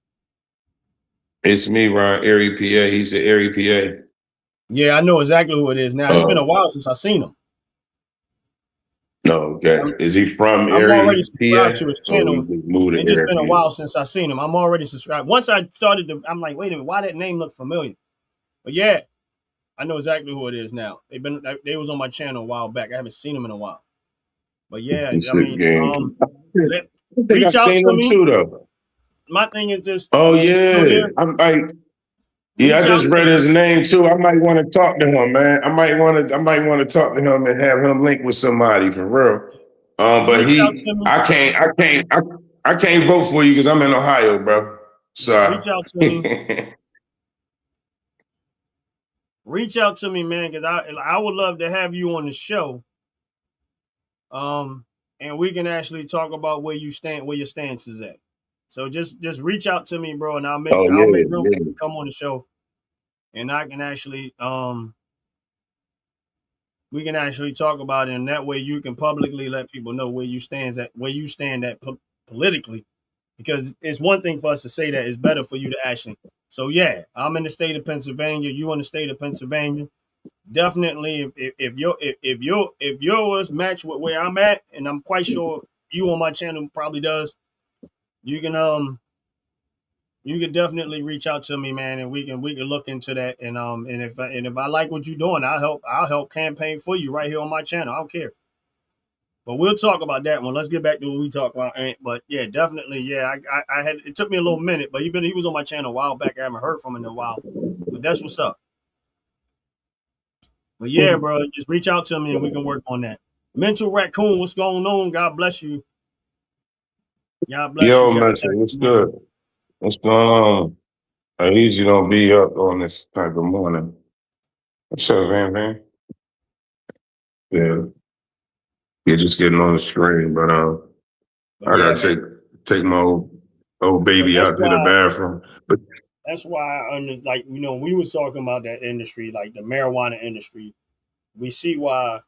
It's me, Ron, Airy PA. He's the Airy PA. Yeah, I know exactly who it is now. It's been a while since I've seen him. Oh, okay. Is he from I'm already Airy subscribed PA? to his Or channel. he moved to It's just Airy been a PA? while since I've seen him. I'm already subscribed. Once I started to, I'm like, wait a minute, why that name look familiar? But yeah, I know exactly who it is now. They was on my channel a while back. I haven't seen them in a while. But yeah, It's I a mean, game. I think I reach out seen to him me. too, though. My thing is just, Oh you still yeah, there? I'm like, Reach I out just to read me. his name too. I might want to talk to him, man. I might want to talk to him and have him link with somebody for real. But Reach out to me. I can't vote for you because I'm in Ohio, bro. Reach So out to me. Reach out to me, man, because I would love to have you on the show. And we can actually talk about where you stand, where your stance is at. So just reach out to me, bro, and I'll make room to come on the show, and I can actually we can actually talk about it, and that way you can publicly let people know where you stand at politically, because it's one thing for us to say that, it's better for you to actually. So yeah, I'm in the state of Pennsylvania, you in the state of Pennsylvania. Definitely, if yours match with where I'm at, and I'm quite sure you on my channel probably does, you can definitely reach out to me, man, and we can look into that. And if I like what you're doing, I'll help campaign for you right here on my channel. I don't care. But we'll talk about that one. Let's get back to what we talk about. But yeah, definitely, yeah. I had, it took me a little minute, but he was on my channel a while back. I haven't heard from him in a while. But that's what's up. But yeah, bro, just reach out to me and we can work on that. Mental Raccoon, what's going on? God bless you. God bless yo, you. Mental, what's good? What's going on? I usually don't be up on this type of morning. What's up, man? Yeah. You're just getting on the screen, but I yeah, gotta take my old baby out to the bathroom. But that's why like, we was talking about that industry, like the marijuana industry. We see why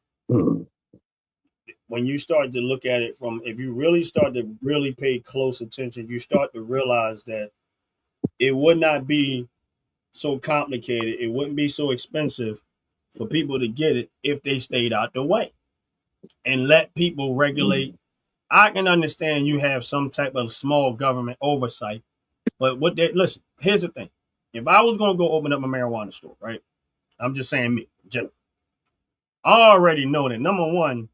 when you start to look at it from, if you really start to really pay close attention, you start to realize that it would not be so complicated. It wouldn't be so expensive for people to get it if they stayed out the way and let people regulate. I can understand you have some type of small government oversight, but listen, here's the thing. If I was going to go open up a marijuana store, right? I'm just saying me, general. I already know that, number one,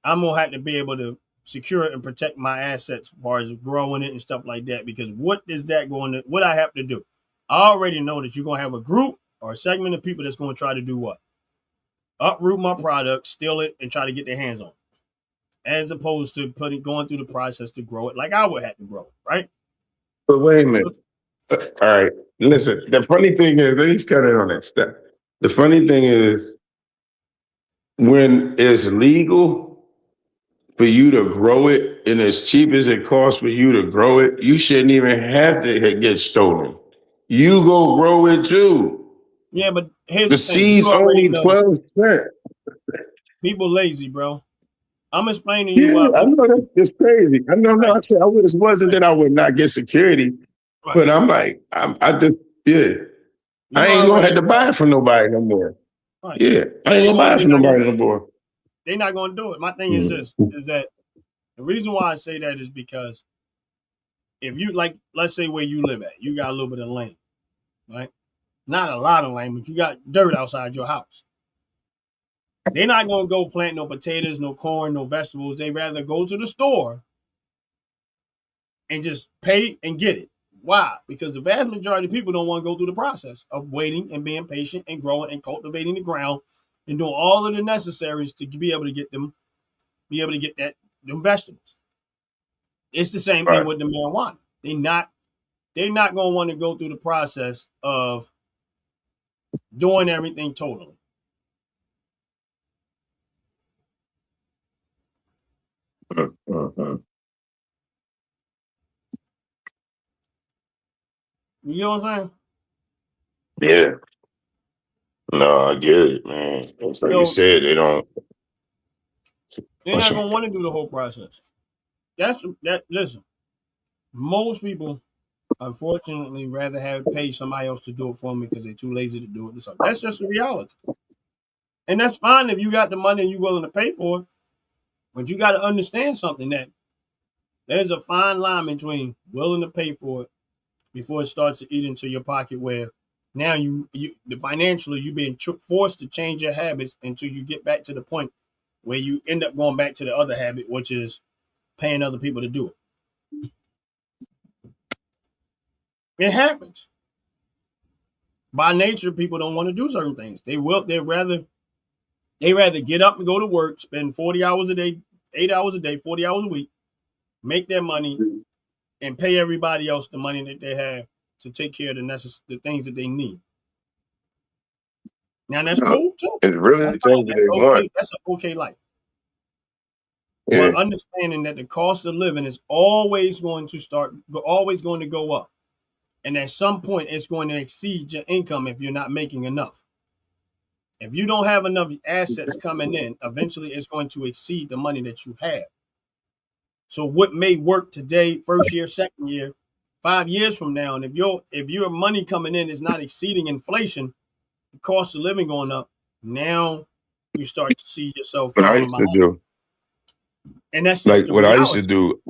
I'm going to have to be able to secure it and protect my assets as far as growing it and stuff like that, because what I have to do? I already know that you're going to have a group or a segment of people that's going to try to do what? Uproot my product, steal it, and try to get their hands on it, as opposed to going through the process to grow it like I would have to grow it, right? But wait a minute. All right. Listen, the funny thing is, let me cut in on that stuff. The funny thing is, when it's legal for you to grow it and as cheap as it costs for you to grow it, you shouldn't even have to get stolen. You go grow it too. Yeah, but here's The the thing. seed's You already only know 12%. people lazy, bro. I'm explaining you Yeah, why. I know that's crazy. I know. Right. I said I wasn't that I would not get security, right. But I'm like, I just I ain't gonna have to buy it from nobody no more. Right. Yeah, I ain't gonna buy it from nobody no more. They're not gonna do it. My thing is this: is that the reason why I say that is because if you, like, let's say where you live at, you got a little bit of land, right? Not a lot of land, but you got dirt outside your house. They're not gonna go plant no potatoes, no corn, no vegetables. They rather go to the store and just pay and get it. Why? Because the vast majority of people don't want to go through the process of waiting and being patient and growing and cultivating the ground and doing all of the necessaries to be able to get them vegetables. It's the same thing with the marijuana. They're not gonna want to go through the process of doing everything totally. You know what I'm saying? Yeah. No, I get it, man. It's like you said, they're not gonna want to do the whole process. Listen, most people unfortunately rather have pay somebody else to do it for me because they're too lazy to do it themselves. That's just the reality. And that's fine if you got the money and you're willing to pay for it. But you got to understand something, that there's a fine line between willing to pay for it before it starts to eat into your pocket, where now financially you're being forced to change your habits until you get back to the point where you end up going back to the other habit, which is paying other people to do it. It happens. By nature, people don't want to do certain things. They rather get up and go to work, spend 40 hours a day, 8 hours a day, 40 hours a week, make their money, and pay everybody else the money that they have to take care of the things that they need. Now that's cool too. It's really the thing that they want. That's an okay life. Yeah. But understanding that the cost of living is always going to go up. And at some point, it's going to exceed your income if you're not making enough. If you don't have enough assets coming in, eventually it's going to exceed the money that you have. So what may work today, first year, second year, 5 years from now, and if your money coming in is not exceeding inflation, the cost of living going up, now you start to see yourself falling behind. And that's just like what reality. I used to do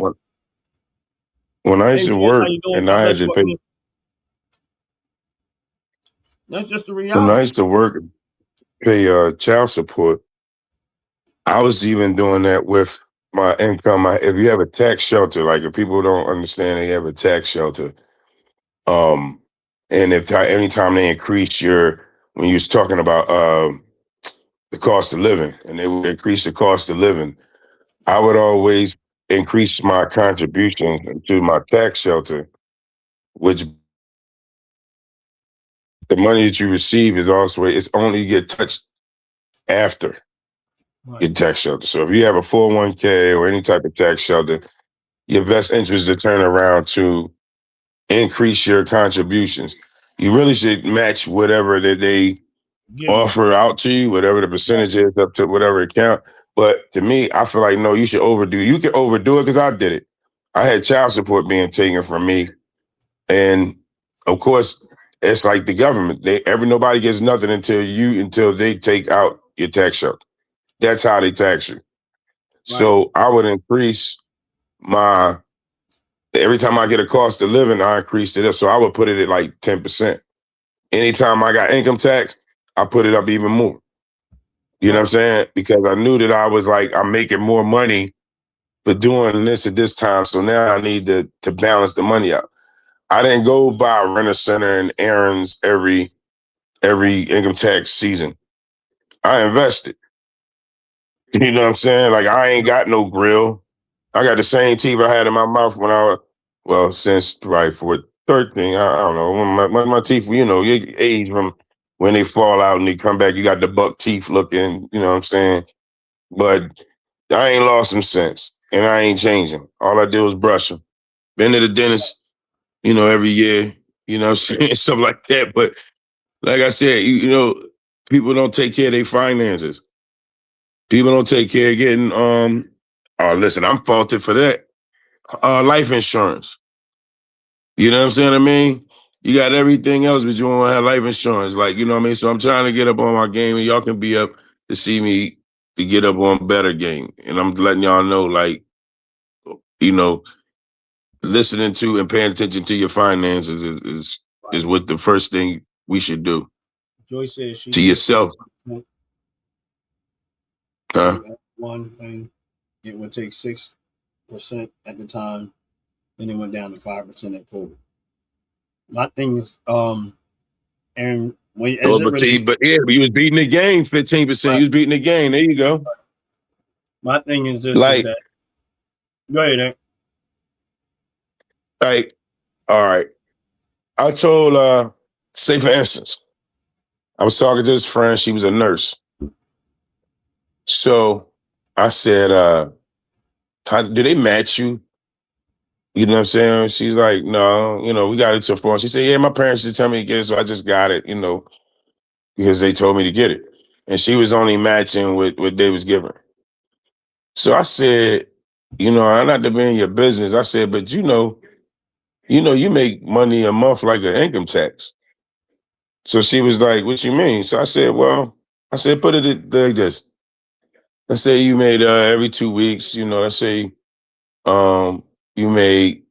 when I used to work and I had to pay. That's just the reality. When I used to work, pay child support, I was even doing that with my income. If you have a tax shelter, like if people don't understand, they have a tax shelter. And if anytime they increase when you was talking about the cost of living, and they would increase the cost of living, I would always increase my contributions to my tax shelter, which the money that you receive it's only get touched after your tax shelter. So if you have a 401k or any type of tax shelter, your best interest is to turn around to increase your contributions. You really should match whatever that they offer out to you, whatever the percentage is up to whatever account. But to me, I feel like, no, you should overdo it. You can overdo it because I did it. I had child support being taken from me. And of course, it's like the government. Nobody gets nothing until they take out your tax shelter. That's how they tax you. Right. So I would increase every time I get a cost of living, I increased it up. So I would put it at like 10%. Anytime I got income tax, I put it up even more. You know what I'm saying? Because I knew that I was like, I'm making more money for doing this at this time. So now I need to balance the money out. I didn't go buy a Rent-A-Center and errands every income tax season. I invested. You know what I'm saying? Like, I ain't got no grill. I got the same teeth I had in my mouth since right for 13. I don't know. When my teeth, you age from when they fall out and they come back, you got the buck teeth looking, you know what I'm saying? But I ain't lost them since, and I ain't changing. All I did was brush them. Been to the dentist, every year, you know what I'm saying? Stuff like that. But like I said, people don't take care of their finances. People don't take care of getting, listen, I'm faulted for that. Life insurance. You know what I'm saying? I mean, you got everything else, but you want to have life insurance. Like, you know what I mean? So I'm trying to get up on my game, and y'all can be up to see me to get up on better game. And I'm letting y'all know, like, listening to and paying attention to your finances is what the first thing we should do. Joy says to yourself. One thing, it would take 6% at the time, then it went down to 5% at COVID. My thing is, and when you was beating the game 15%. Right. You was beating the game. There you go. My thing is just like, that. Go ahead, Hank. Like, all right. I told, say for instance, I was talking to this friend. She was a nurse. So I said, do they match you? You know what I'm saying? She's like, no, we got it to 4. She said, yeah, my parents did tell me to get it, so I just got it, because they told me to get it. And she was only matching what they was giving her. So I said, I'm not to be in your business. I said, but you know, you make money a month like an income tax. So she was like, what you mean? So I said, well, put it like this. Let's say you made every 2 weeks, you know, let's say you made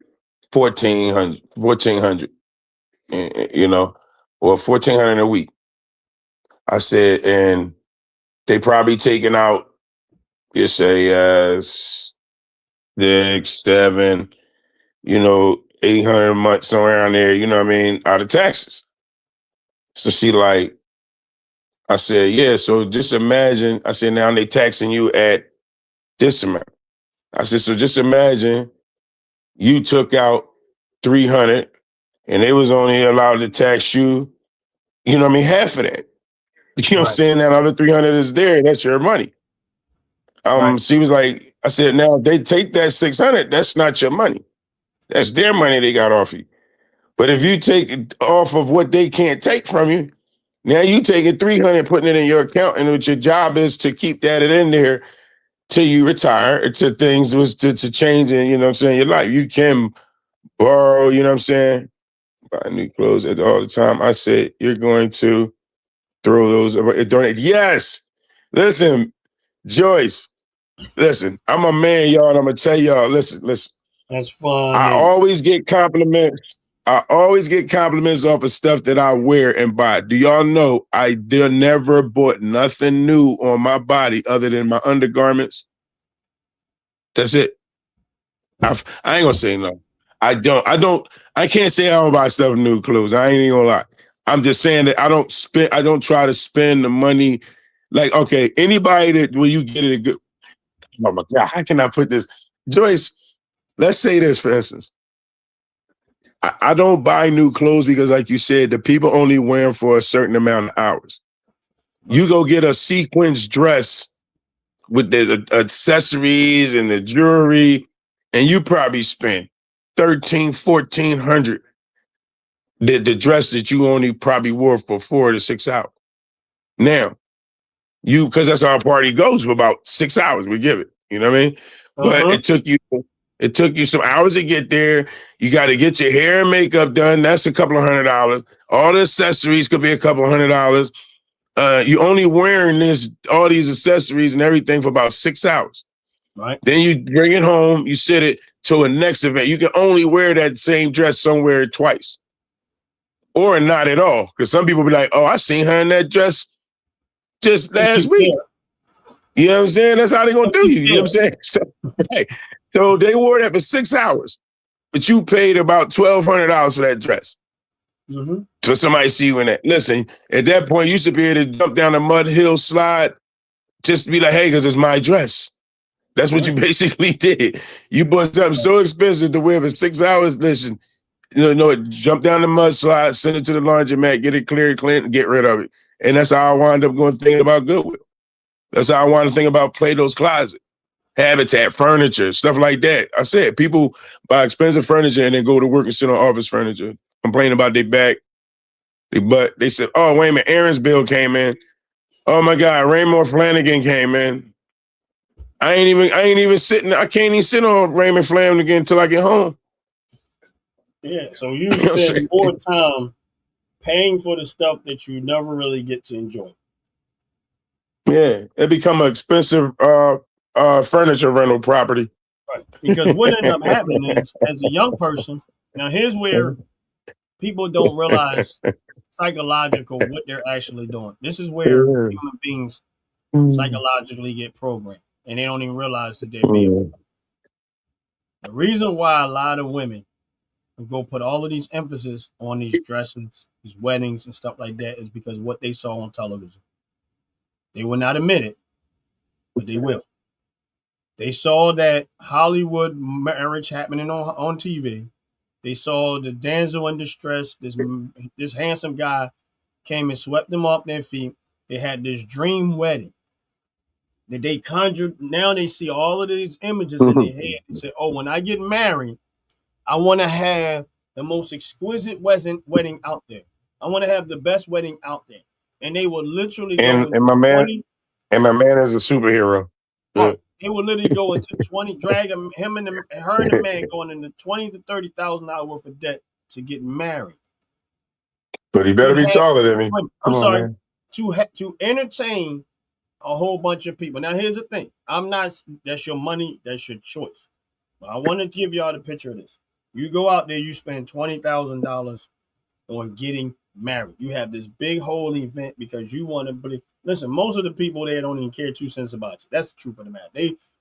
1,400, you know, or 1,400 a week. I said, and they probably taking out, you say 6, 7, you know, 800 a month, somewhere around there, you know what I mean, out of taxes. So she like, I said, yeah, so just imagine, I said, now they taxing you at this amount. I said, so just imagine you took out 300 and they was only allowed to tax you, you know what I mean, half of that. You know what I'm saying? That other 300 is there, that's your money. She was like, I said, now they take that 600, that's not your money. That's their money they got off you. But if you take it off of what they can't take from you, now you taking 300, putting it in your account, and what your job is to keep that in there till you retire, to things was to change in, you know what I'm saying, your life. You can borrow, you know what I'm saying, buy new clothes all the time. I said, you're going to throw those, donate. Yes. Listen, Joyce, listen, I'm a man, y'all, and I'm going to tell y'all, listen. That's fun. I always get compliments. off of stuff that I wear and buy. Do y'all know I never bought nothing new on my body other than my undergarments? That's it. I ain't gonna say no. I can't say I don't buy stuff new clothes. I ain't even gonna lie. I'm just saying that I don't try to spend the money. Like, okay, anybody that when you get it a good, oh my God, how can I put this? Joyce, let's say this, for instance. I don't buy new clothes because, like you said, the people only wear them for a certain amount of hours. You go get a sequins dress with the accessories and the jewelry, and you probably spend $1,300, $1,400. The dress that you only probably wore for 4 to 6 hours. Now, because that's how our party goes for about 6 hours, we give it. You know what I mean? But it took you some hours to get there. You got to get your hair and makeup done. That's a couple of $100. All the accessories could be a couple of $100. You only wearing all these accessories and everything for about 6 hours. Right. Then you bring it home. You sit it to a next event. You can only wear that same dress somewhere twice, or not at all. Because some people be like, "Oh, I seen her in that dress just last week." You know what I'm saying? That's how they gonna do you. You know what I'm saying? So they wore that for 6 hours, but you paid about $1,200 for that dress. Mm-hmm. So somebody see you in that. Listen, at that point, you used to be able to jump down a mud hill slide, just be like, hey, because it's my dress. That's what you basically did. You bought something so expensive to wear for 6 hours. Listen, jump down the mud slide, send it to the laundromat, get it clear, clean, and get rid of it. And that's how I wound up going thinking about Goodwill. That's how I wanted to think about Plato's Closet, Habitat, furniture, stuff like that. I said people buy expensive furniture and then go to work and sit on office furniture, complain about their back, their butt. They said, oh, wait a minute, Aaron's bill came in. Oh my God, Raymond Flanagan came in. I ain't even sitting, I can't even sit on Raymond Flanagan until I get home. Yeah, so you spend more time paying for the stuff that you never really get to enjoy. Yeah, it become an expensive furniture rental property. Right. Because what ended up happening is, as a young person, now here's where people don't realize psychological what they're actually doing. This is where human beings psychologically get programmed, and they don't even realize that they're being. The reason why a lot of women go put all of these emphasis on these dresses, these weddings, and stuff like that is because what they saw on television. They will not admit it, but they will. They saw that Hollywood marriage happening on TV. They saw the damsel in distress. This handsome guy came and swept them off their feet. They had this dream wedding that they conjured. Now they see all of these images in their head and say, oh, when I get married, I want to have the most exquisite wedding out there. I want to have the best wedding out there. And they will literally and my man is a superhero. Right. They will literally go into 20, drag him and her and the man going into $20,000 to $30,000 worth of debt to get married. But he better be taller than me. I'm sorry. To entertain a whole bunch of people. Now, here's the thing. That's your money. That's your choice. But I want to give y'all the picture of this. You go out there, you spend $20,000 on getting married. You have this big whole event because you want to believe. Listen, most of the people there don't even care 2 cents about you. That's the truth of the matter.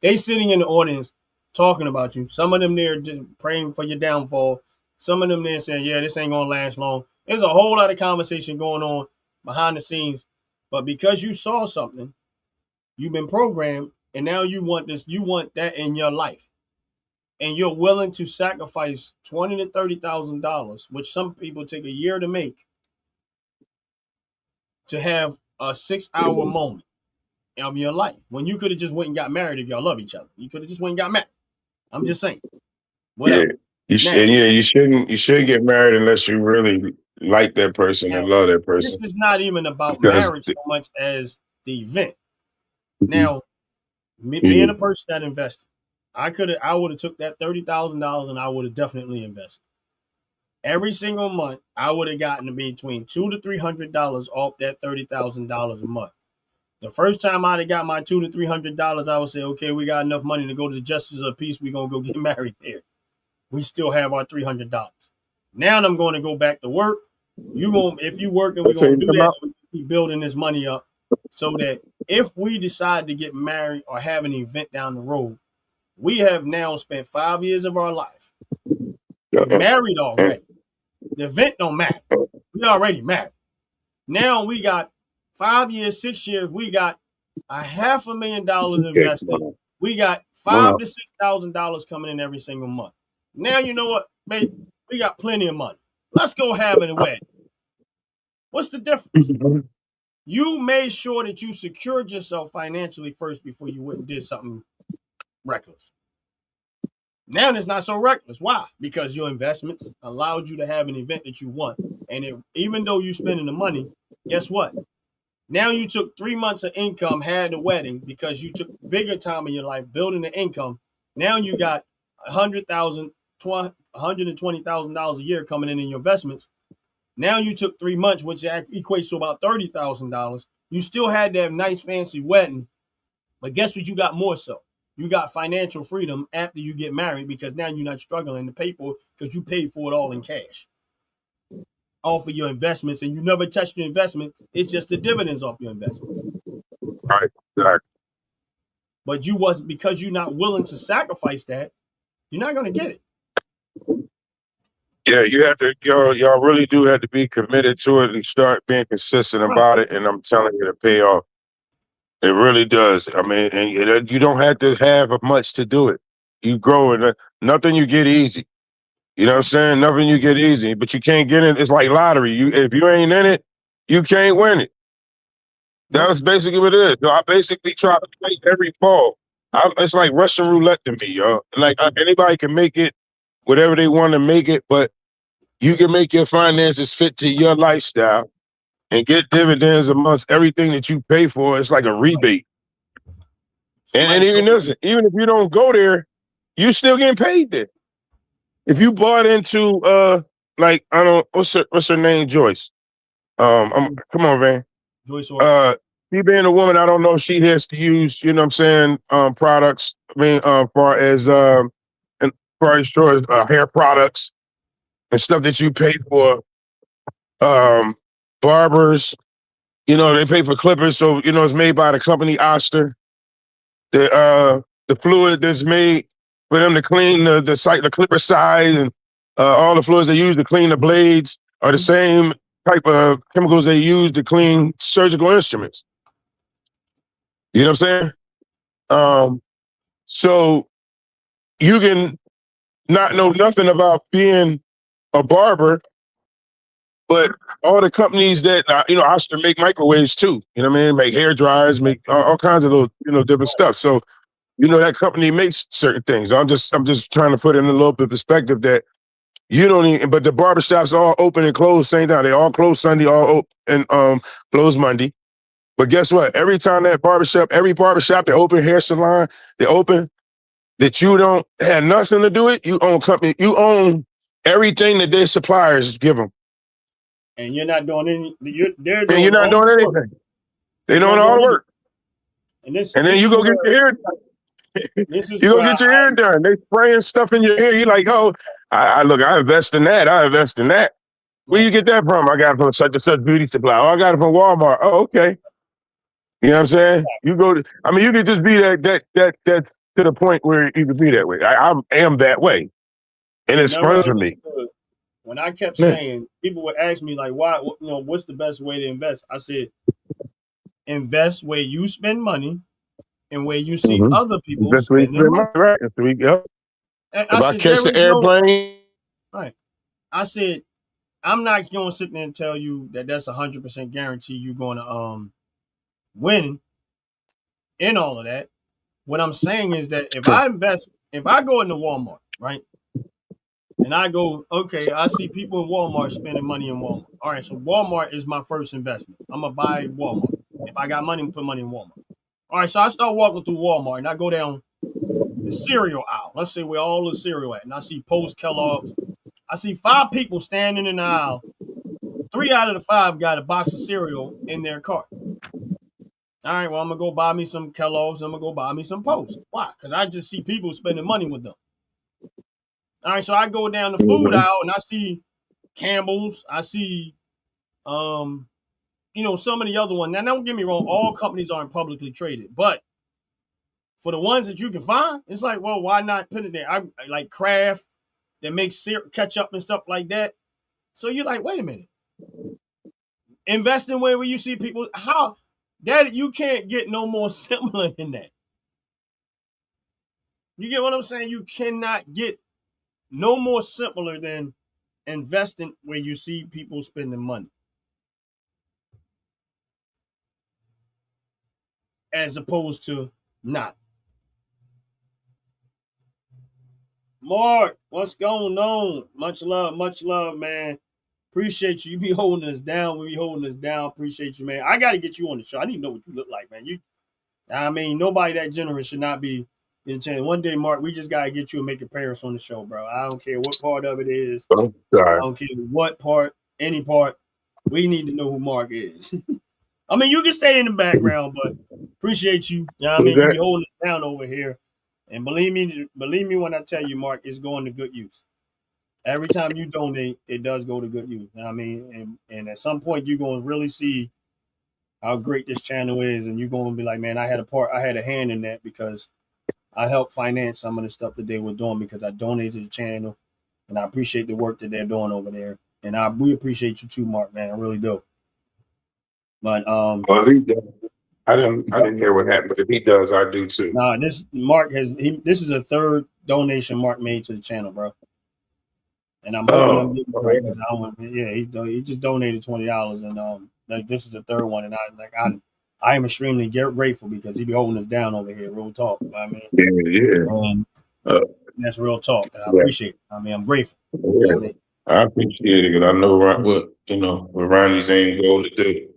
They sitting in the audience talking about you. Some of them there just praying for your downfall. Some of them there saying, yeah, this ain't going to last long. There's a whole lot of conversation going on behind the scenes. But because you saw something, you've been programmed, and now you want that in your life. And you're willing to sacrifice $20,000 to $30,000, which some people take a year to make, to have a 6-hour moment of your life when you could have just went and got married if y'all love each other. You could have just went and got married. I'm just saying. Whatever. Yeah, you shouldn't get married unless you really like that person and love that person. This is not even about marriage so much as the event. Now, being a person that invested, I would have took that $30,000 and I would have definitely invested. Every single month, I would have gotten between $200 to $300 off that $30,000 a month. The first time I'd have got my $200 to $300, I would say, okay, we got enough money to go to the Justice of the Peace. We're going to go get married there. We still have our $300. Now I'm going to go back to work. If you work, and we're going to do that, we keep building this money up so that if we decide to get married or have an event down the road, we have now spent 5 years of our life. We're married already. The event don't matter. We already married. Now we got 5 years, 6 years. We got $500,000 invested. We got $5,000 to $6,000 coming in every single month. Now you know what, babe? We got plenty of money. Let's go have a wedding. What's the difference? You made sure that you secured yourself financially first before you went and did something reckless. Now it's not so reckless. Why? Because your investments allowed you to have an event that you want. And even though you're spending the money, guess what? Now you took 3 months of income, had the wedding because you took bigger time in your life building the income. Now you got $120,000 a year coming in your investments. Now you took 3 months, which equates to about $30,000. You still had that nice fancy wedding, but guess what? You got more so. You got financial freedom after you get married because now you're not struggling to pay for it because you paid for it all in cash. Off of your investments, and you never touched your investment. It's just the dividends off your investments. Right, exactly. But because you're not willing to sacrifice that, you're not going to get it. Yeah, you have to, y'all really do have to be committed to it and start being consistent about it. And I'm telling you, to pay off. It really does. I mean, and you don't have to have much to do it. You grow, and nothing you get easy. You know what I'm saying? Nothing you get easy, but you can't get in. It's like lottery. If you ain't in it, you can't win it. That's basically what it is. So I basically try to play every ball. It's like Russian roulette to me, y'all. Like anybody can make it, whatever they want to make it, but you can make your finances fit to your lifestyle and get dividends amongst everything that you pay for. It's like a rebate. And even listen, even if you don't go there, you still getting paid there. If you bought into like I don't what's her name, Joyce. Come on, Van. Joyce she being a woman, I don't know if she has to use, you know what I'm saying, products. I mean, far as hair products and stuff that you pay for. Barbers, you know, they pay for clippers, so you know it's made by the company Oster. The fluid that's made for them to clean the clipper side and all the fluids they use to clean the blades are the same type of chemicals they use to clean surgical instruments. You know what I'm saying? So you can not know nothing about being a barber, but all the companies that, Oster make microwaves too. You know what I mean? Make hair dryers, make all kinds of little, different stuff. So, that company makes certain things. I'm just trying to put in a little bit of perspective that you don't even, but the barbershops all open and close same time. They all close Sunday, all open and close Monday. But guess what? Every time every barbershop, they open hair salon, they open, that you don't have nothing to do with, you own company, you own everything that their suppliers give them. And you're not doing any, they're And you're not doing anything. They're doing all the work. And then you go get your hair done. You go get your hair done. They spraying stuff in your hair. You're like, oh, I invest in that. I invest in that. Where you get that from? I got it from such and such beauty supply. Oh, I got it from Walmart. Oh, okay. You know what I'm saying? You go to, I mean, you could just be that to the point where you could be that way. I am that way. And it's fun for me. When I kept saying, people would ask me like, why, what's the best way to invest? I said, invest where you spend money and where you see other people spending money. Right. Yep. If I catch the airplane. Right. I said, I'm not going to sit there and tell you that that's 100% guarantee you're going to win in all of that. What I'm saying is that if I go into Walmart, right, and I go, okay, I see people in Walmart spending money in Walmart. All right, so Walmart is my first investment. I'm going to buy Walmart. If I got money, I'm going to put money in Walmart. All right, so I start walking through Walmart, and I go down the cereal aisle. Let's say where all the cereal at, and I see Post, Kellogg's. I see 5 people standing in the aisle. 3 out of the 5 got a box of cereal in their cart. All right, well, I'm going to go buy me some Kellogg's. I'm going to go buy me some Post. Why? Because I just see people spending money with them. All right, so I go down the food aisle, and I see Campbell's. I see, some of the other ones. Now, don't get me wrong. All companies aren't publicly traded. But for the ones that you can find, it's like, well, why not put it there? I like Kraft that makes ketchup and stuff like that. So you're like, wait a minute. Invest in where you see people. How? That you can't get no more similar than that. You get what I'm saying? You cannot get no more simpler than investing where you see people spending money. As opposed to not. Mark, what's going on? Much love, man. Appreciate you. You be holding us down. We be holding us down. Appreciate you, man. I got to get you on the show. I need to know what you look like, man. Nobody that generous should not be in channel. One day, Mark, we just got to get you and make Paris on the show, bro. I don't care what part of it is. I don't care what part, any part. We need to know who Mark is. I mean, you can stay in the background, but appreciate you. You be holding us down over here. And believe me when I tell you, Mark, it's going to good use. Every time you donate, it does go to good use. And at some point, you're going to really see how great this channel is, and you're going to be like, man, I had a hand in that because I helped finance some of the stuff that they were doing because I donated to the channel, and I appreciate the work that they're doing over there. And we appreciate you too, Mark, man. I really do. But well, I didn't hear what happened, but if he does, I do too. Nah, this is a third donation Mark made to the channel, bro. And I'm hoping I'm getting it right because he just donated $20, and this is the third one, and I am extremely grateful because he be holding us down over here. Real talk, I mean, that's real talk, and I appreciate it. I mean, I'm grateful. Yeah. I appreciate it because I know what Ronnie's ain't going to do.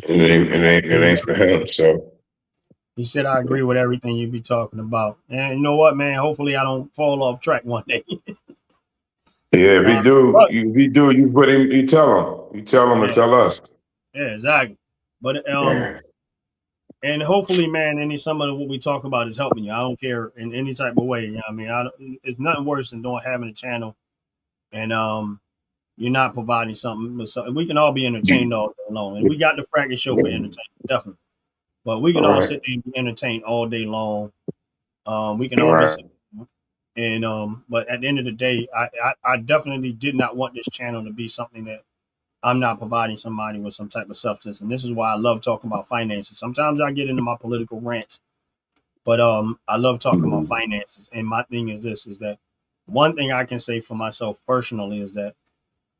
It ain't for him. So he said, I agree with everything you be talking about. And you know what, man? Hopefully, I don't fall off track one day. Yeah, if you do, you put him. You tell him. You tell him and tell us. Yeah, exactly. But and hopefully, man, some of what we talk about is helping you. I don't care in any type of way. You know what I mean, it's nothing worse than having a channel, and you're not providing something. We can all be entertained all day long, and we got the Fracking Show for entertainment, definitely. But we can all sit there and be entertained all day long. We can all just. And but at the end of the day, I definitely did not want this channel to be something that I'm not providing somebody with some type of substance. And this is why I love talking about finances. Sometimes I get into my political rants, but I love talking about finances. And my thing is that one thing I can say for myself personally is that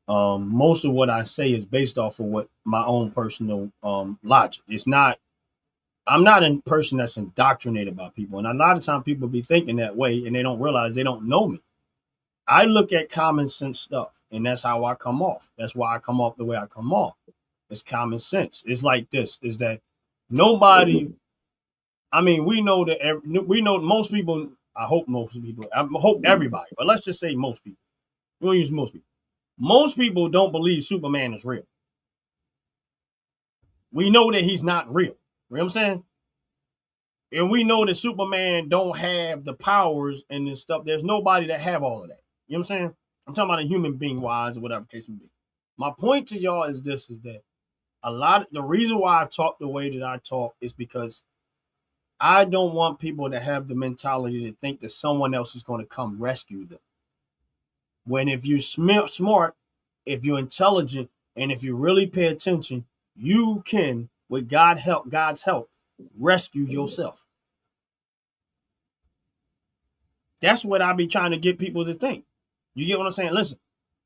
most of what I say is based off of what my own personal logic. I'm not a person that's indoctrinated by people. And a lot of times people be thinking that way and they don't realize they don't know me. I look at common sense stuff, and that's how I come off. That's why I come off the way I come off. It's common sense. It's like this: is that nobody. I mean, we know that we know most people. I hope most people. I hope everybody, but let's just say most people. We'll use most people. Most people don't believe Superman is real. We know that he's not real. You know what I'm saying? And we know that Superman don't have the powers and this stuff. There's nobody that have all of that. You know what I'm saying? I'm talking about a human being wise or whatever case may be. My point to y'all is this: is that the reason why I talk the way that I talk is because I don't want people to have the mentality to think that someone else is going to come rescue them. When if you're smart, if you're intelligent, and if you really pay attention, you can, with God's help, rescue yourself. That's what I be trying to get people to think. You get what I'm saying? Listen,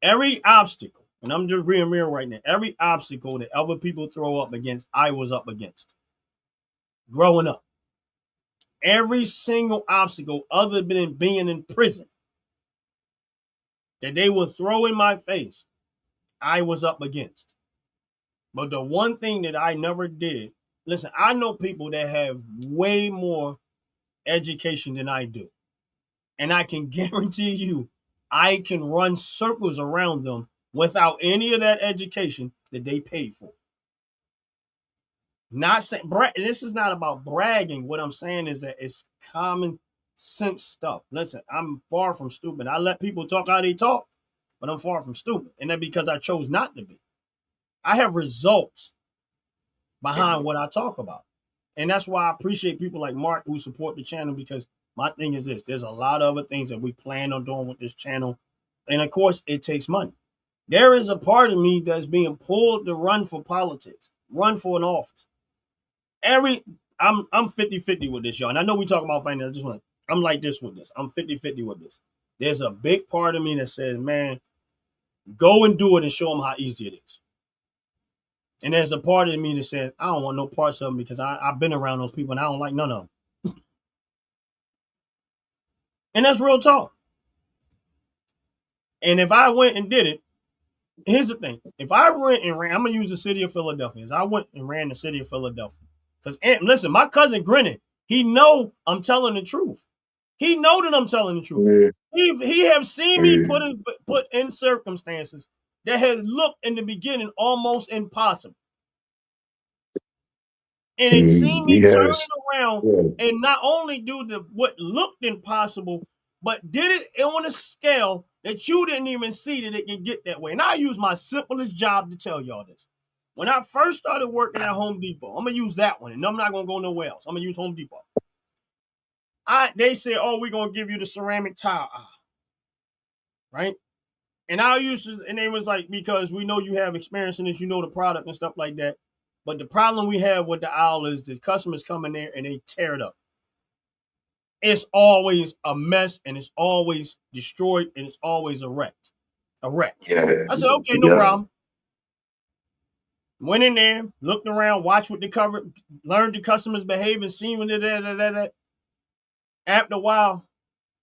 every obstacle, and I'm just being real right now, every obstacle that other people throw up against, I was up against. Growing up. Every single obstacle other than being in prison that they would throw in my face, I was up against. But the one thing that I never did, listen, I know people that have way more education than I do. And I can guarantee you, I can run circles around them without any of that education that they paid for. Not saying this is not about bragging. What I'm saying is that it's common sense stuff. Listen, I'm far from stupid. I let people talk how they talk, but I'm far from stupid. And that's because I chose not to be. I have results behind what I talk about. And that's why I appreciate people like Mark who support the channel, because my thing is this: there's a lot of other things that we plan on doing with this channel. And of course, it takes money. There is a part of me that's being pulled to run for politics, run for an office. I'm 50-50 with this, y'all. And I know we talk about finance. I'm like this with this. I'm 50-50 with this. There's a big part of me that says, man, go and do it and show them how easy it is. And there's a part of me that says, I don't want no parts of them because I've been around those people and I don't like none of them. And that's real talk. And if I went and did it, here's the thing. If I went and ran, I'm going to use the city of Philadelphia. As I went and ran the city of Philadelphia. Because, listen, my cousin grinning. He know I'm telling the truth. He know that I'm telling the truth. Yeah. He have seen me put in circumstances that had looked in the beginning almost impossible. And it seen me turn it around and not only do what looked impossible, but did it on a scale that you didn't even see that it can get that way. And I use my simplest job to tell y'all this. When I first started working at Home Depot, I'm going to use that one, and I'm not going to go nowhere else. I'm going to use Home Depot. They said, oh, we're going to give you the ceramic tile aisle, right? And and it was like, because we know you have experience in this, you know the product and stuff like that. But the problem we have with the aisle is the customers come in there and they tear it up. It's always a mess, and it's always destroyed, and it's always a wreck. Yeah. I said, okay, no problem. Went in there, looked around, watched what the cover, learned the customers' behavior, seen when that. After a while,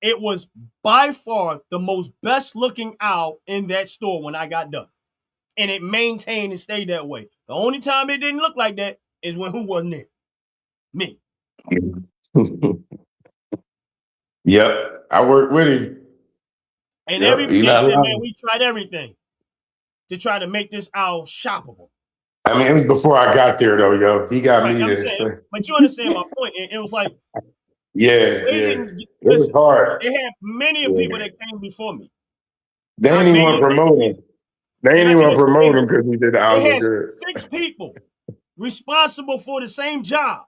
it was by far the most best looking aisle in that store when I got done. And it maintained and stayed that way. The only time it didn't look like that is when who wasn't there? Me. Yep, I worked with him. And every case that, man, we tried everything to try to make this aisle shoppable. I mean, it was before I got there, though, yo. He got me there. But you understand my point. It was like, it was hard. They had many of people that came before me. They didn't even want to promote him. They didn't even want to promote him because he did the aisle good. 6 people responsible for the same job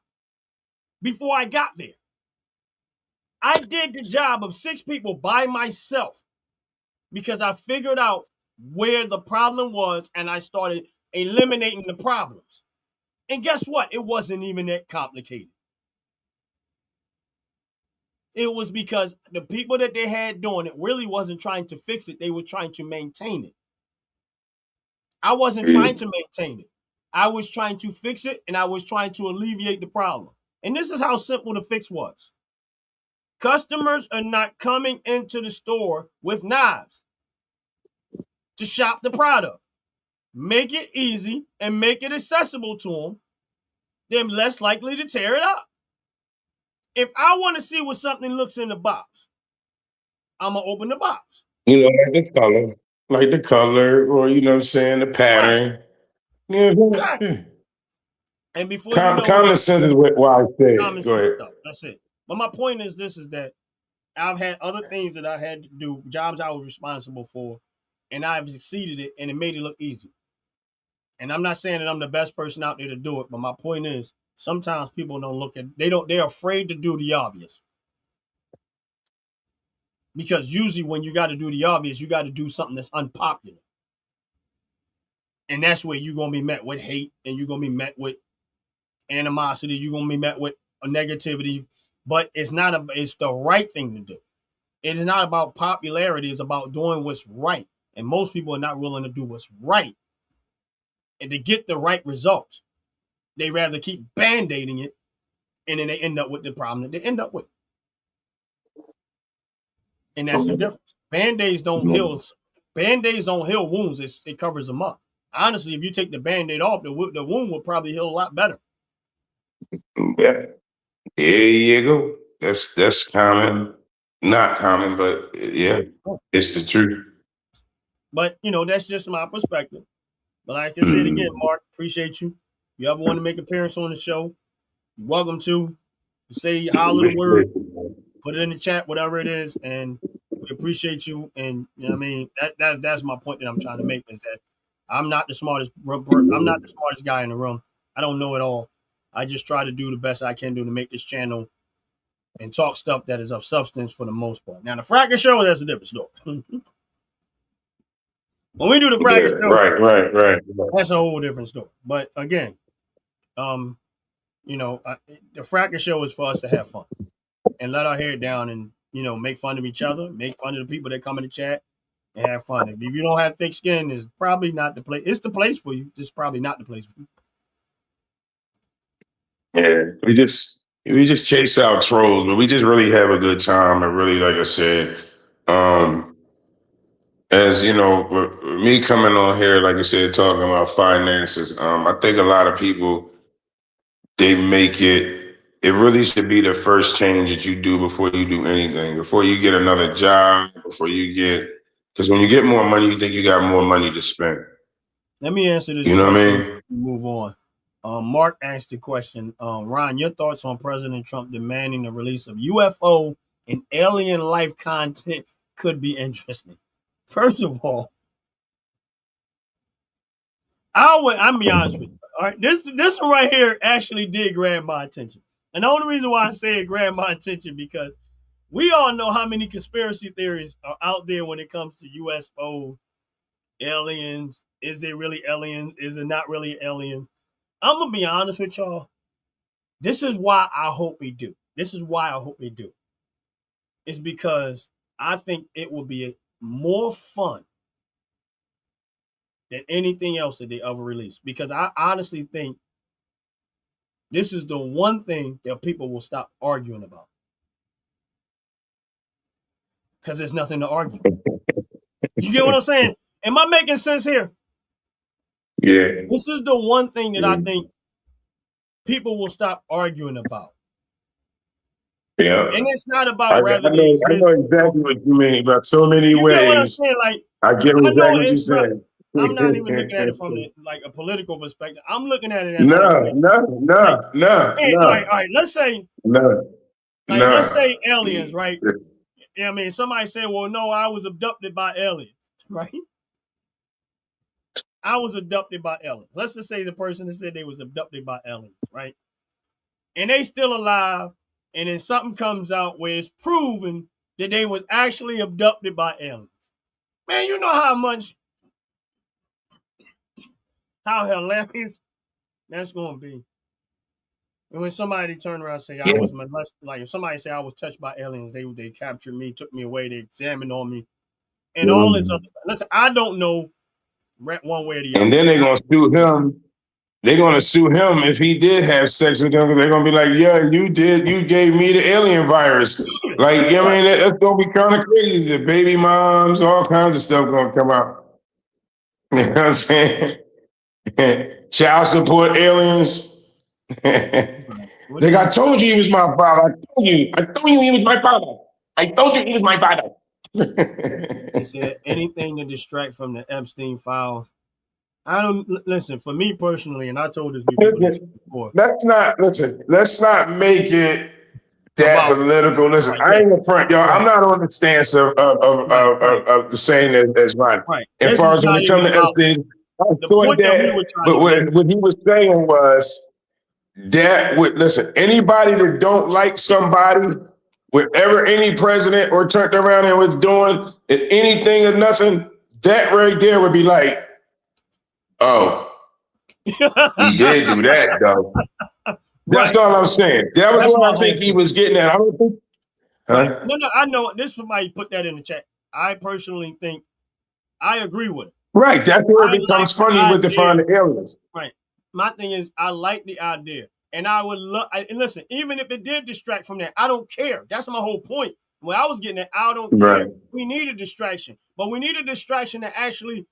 before I got there. I did the job of 6 people by myself because I figured out where the problem was and I started eliminating the problems. And guess what? It wasn't even that complicated. It was because the people that they had doing it really wasn't trying to fix it. They were trying to maintain it. I wasn't trying to maintain it. I was trying to fix it, and I was trying to alleviate the problem. And this is how simple the fix was. Customers are not coming into the store with knives to shop the product. make it easy, and make it accessible to them, they're less likely to tear it up. If I want to see what something looks in the box, I'm going to open the box. You know, like the color, or, you know what I'm saying, the pattern. Right. Yeah. Exactly. And before common sense is why I say it. Common Go ahead. Stuff. That's it. But my point is this, is that I've had other things that I had to do, jobs I was responsible for, and I've succeeded it, and it made it look easy. And I'm not saying that I'm the best person out there to do it, but my point is sometimes people don't look at, they're afraid to do the obvious. Because usually when you got to do the obvious, you got to do something that's unpopular. And that's where you're going to be met with hate, and you're going to be met with animosity. You're going to be met with a negativity, but it's the right thing to do. It is not about popularity. It's about doing what's right. And most people are not willing to do what's right. And to get the right results, they rather keep band-aiding it, and then they end up with the problem that they end up with. And that's the difference. Band-aids don't heal. Band-aids don't heal wounds. It covers them up. Honestly, if you take the Band-aid off, the wound will probably heal a lot better. Yeah. There you go. That's common. Not common, but yeah, it's the truth. But, that's just my perspective. But like I said again, Mark, appreciate you. If you ever want to make an appearance on the show, you're welcome to. Say holler the word, put it in the chat, whatever it is, and we appreciate you. And you know what I mean, that's my point that I'm trying to make, is that I'm not the smartest guy in the room. I don't know it all. I just try to do the best I can do to make this channel and talk stuff that is of substance for the most part. Now the Fracas Show, that's a different story. When we do the Fracas Show, right. That's a whole different story. But again, the Fracas Show is for us to have fun and let our hair down and, make fun of each other, make fun of the people that come in the chat, and have fun. If you don't have thick skin, it's probably not the place. It's the place for you. It's probably not the place for you. Yeah, we just chase out trolls, but we just really have a good time. And really, like I said, as you know, me coming on here, like I said, talking about finances, I think a lot of people, they make it really should be the first change that you do before you do anything, before you get another job, because when you get more money, you think you got more money to spend. Let me answer this. You know what I mean? Move on. Mark asked the question, Ron, your thoughts on President Trump demanding the release of UFO and alien life content could be interesting. First of all, I'm be honest with you. All right, this one right here actually did grab my attention. And the only reason why I say it grabbed my attention, because we all know how many conspiracy theories are out there when it comes to UFO, aliens. Is there really aliens? Is it not really aliens? I'm going to be honest with y'all. This is why I hope we do. It's because I think it will be more fun than anything else that they ever release. Because I honestly think this is the one thing that people will stop arguing about. Because there's nothing to argue. You get what I'm saying? Am I making sense here? Yeah. This is the one thing that I think people will stop arguing about. Yeah. And it's not about I know exactly what you mean, about so many ways. You get what I'm saying? Like, I get exactly what you're saying. I'm not even looking at it from a political perspective. I'm looking at it as no. All right, let's say let's say aliens, right? Yeah, I mean, somebody say, well, no, I was abducted by aliens, right? I was abducted by aliens. Let's just say the person that said they was abducted by aliens, right? And they still alive, and then something comes out where it's proven that they was actually abducted by aliens. Man, you know how hilarious that's going to be. And when somebody turn around and say I was molested, like if somebody say I was touched by aliens, they captured me, took me away, they examined on me, and all this other stuff. Listen, I don't know one way or the other. And then they're gonna sue him. They're gonna sue him if he did have sex with them. They're gonna be like, "Yeah, you did. You gave me the alien virus." Like, I mean, that's gonna be kind of crazy. The baby moms, all kinds of stuff gonna come out. You know what I'm saying? Child support aliens. Like, I told you he was my father. I told you he was my father. I told you he was my father. He said anything to distract from the Epstein files. I don't listen. For me personally, and I told this before. Let's not make it that political. Listen, right, I ain't in front, y'all. Right. I'm not on the stance of the saying that's right. Right. As far as when it comes to Epstein, what he was saying was that anybody that don't like somebody, whatever any president or turned around and was doing anything or nothing, that right there would be like, oh, he did do that though. That's all I'm saying. That's what I think he was getting at. I don't think. Huh? No, I know. This is somebody put that in the chat. I personally think I agree with it. Right. That's where it becomes funny with the finding aliens. Right. My thing is, I like the idea. And I would love, and listen, even if it did distract from that, I don't care. That's my whole point. When I was getting at, I don't care. Right. We need a distraction, but we need a distraction to actually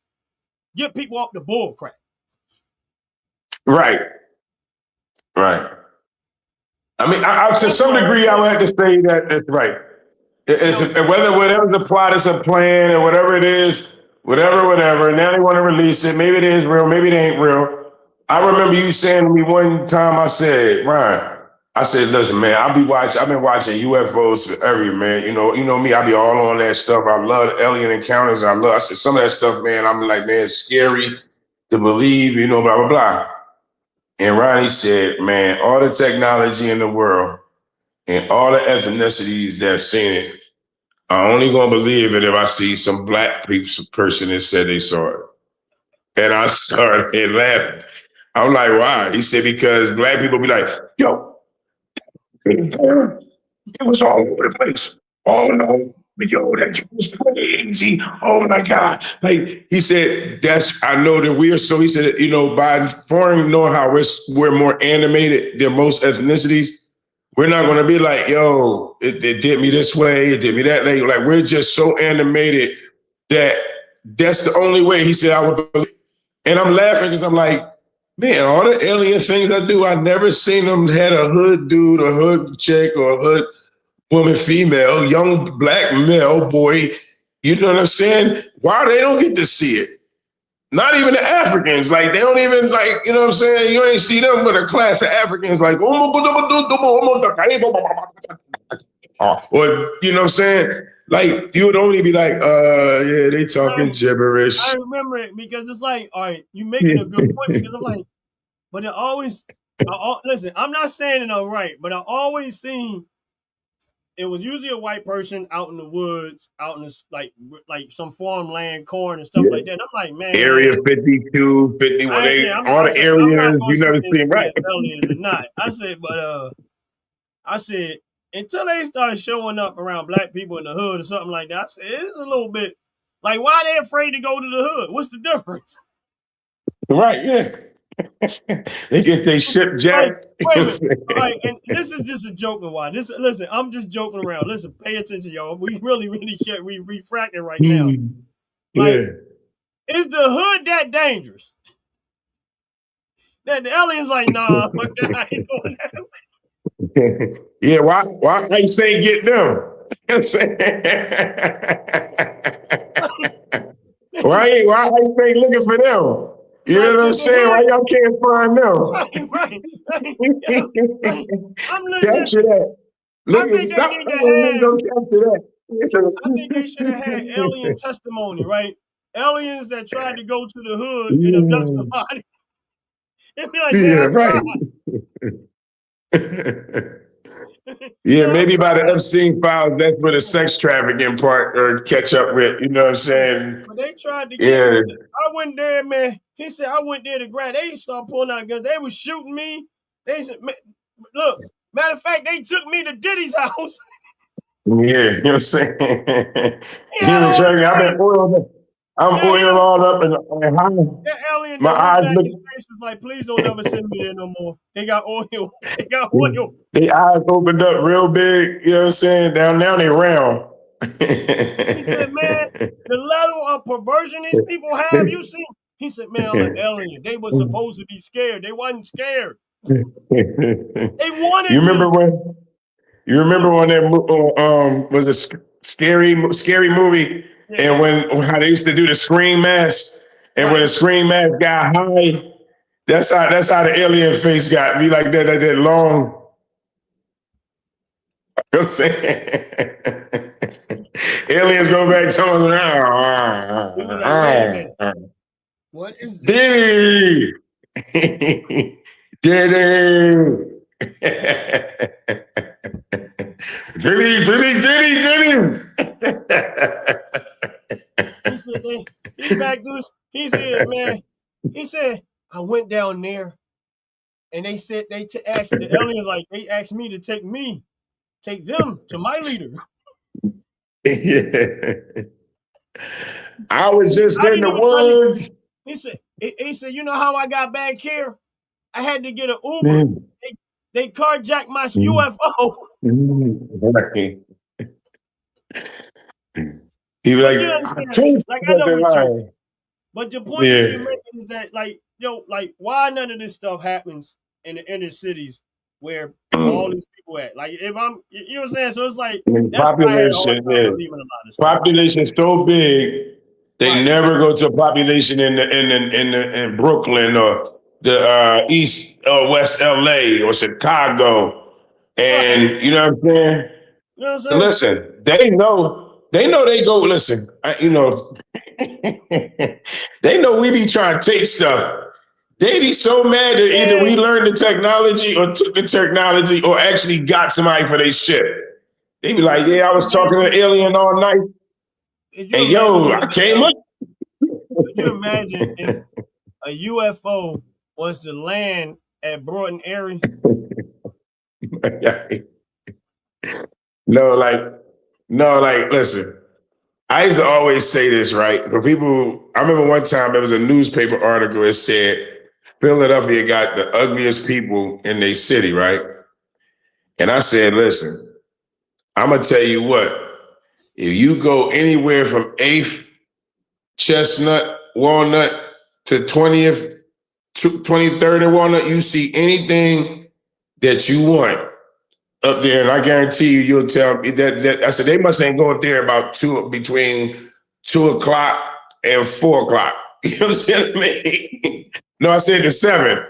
get people off the bull crap. Right. Right. I mean, to some degree, I would have to say that that's right. Whatever's a plot, it's a plan, or whatever it is, whatever. And now they want to release it. Maybe it is real, maybe it ain't real. I remember you saying to me one time, I said, Ryan, I said, listen, man, I've been watching UFOs forever, man. You know me, I be all on that stuff. I love alien encounters. I said, some of that stuff, man, I'm like, man, it's scary to believe, blah, blah, blah. And Ronnie said, man, all the technology in the world and all the ethnicities that have seen it, I'm only going to believe it if I see some black person that said they saw it. And I started laughing. I'm like, why? He said, because black people be like, yo, it was all over the place. Oh, no. Yo, that was crazy. Oh my God. Like he said, I know that we are so, he said, by foreign knowing how we're more animated than most ethnicities, we're not going to be like, yo, it did me this way, it did me that way. Like we're just so animated that's the only way. He said, I would believe. And I'm laughing because I'm like, man, all the alien things I do, I never seen them had a hood dude, a hood chick, or a hood woman, female, young black male boy. You know what I'm saying? Why they don't get to see it? Not even the Africans. Like they don't even like, you know what I'm saying? You ain't see them with a class of Africans like, or you know what I'm saying? Like you would only be like, yeah, they talking gibberish. I remember it because it's like, all right, you making a good point because I'm like, but it always, listen, I'm not saying it all right, but I always seen it was usually a white person out in the woods, out in this like some farmland, corn and stuff like that. And I'm like, man, Area 52, 51, all the areas you never seen, right? Aliens or not. I said, but I said, until they start showing up around black people in the hood or something like that, I said, it's a little bit like, why are they afraid to go to the hood? What's the difference? Right, yeah. They get their ship jacked. Right, and this is just a joking why. Listen, I'm just joking around. Listen, pay attention, y'all. We really can't refracting right now. Like, is the hood that dangerous? That the aliens like, nah, but I ain't doing that. Yeah, why ICE ain't get them? Why ICE ain't looking for them? You know what I'm saying? Why y'all can't find them? Right. I'm capture that. Look, stop. Capture that. I think they should have had alien testimony, right? Aliens that tried to go to the hood and abduct somebody. It'd be like, right. Yeah, maybe by the Epstein files, that's where the sex trafficking part or catch up with. You know what I'm saying? But they tried to get me. I went there, man. He said, I went there to grab. They started pulling out guns. They was shooting me. They said, look, matter of fact, they took me to Diddy's house. Yeah, you know what I'm saying? I'm oiled all up and that alien my eyes look. His face was like, please don't ever send me there no more. They got oil. They got oil. Their eyes opened up real big. You know what I'm saying? Down now they round. He said, man, the level of perversion these people have, you see. He said, man, I'm an alien. They were supposed to be scared. They wasn't scared. They wanted You remember me. when? You remember when that was a scary movie, and when how they used to do the scream mask, and when the scream mask got high, that's how the alien face got me like that long. You know what I'm saying? Aliens go back to us. What is this? Diddy! Diddy! Diddy! He said, he back to this. He said, man, he said, I went down there and they said asked the aliens, like, they asked me to take them to my leader. Yeah. I was just in the woods. He said, you know how I got back here? I had to get an Uber. They carjacked my UFO. He was like, I know what you. But the point that you're making is that, like, why none of this stuff happens in the inner cities where all these people at? Like, if I'm, you know what I'm saying? So it's like population is so big, they never go to a population in Brooklyn or the East or West LA or Chicago, and you know what I'm saying? You know what I'm saying? Listen, they know they go. Listen, they know we be trying to take stuff. They be so mad that either we learned the technology or took the technology or actually got somebody for their shit. They be like, yeah, I was talking to an alien all night. And I came up. Could you imagine if a UFO was to land at Broughton Airy? No, listen. I used to always say this, right? For people, I remember one time there was a newspaper article. It said Philadelphia got the ugliest people in their city, right? And I said, listen, I'm gonna tell you what. If you go anywhere from 8th, Chestnut, Walnut to 20th, 23rd and Walnut, you see anything that you want up there, and I guarantee you'll tell me that I said they must ain't going there about between 2 o'clock and 4 o'clock. You know what I'm saying? No, I said the 7.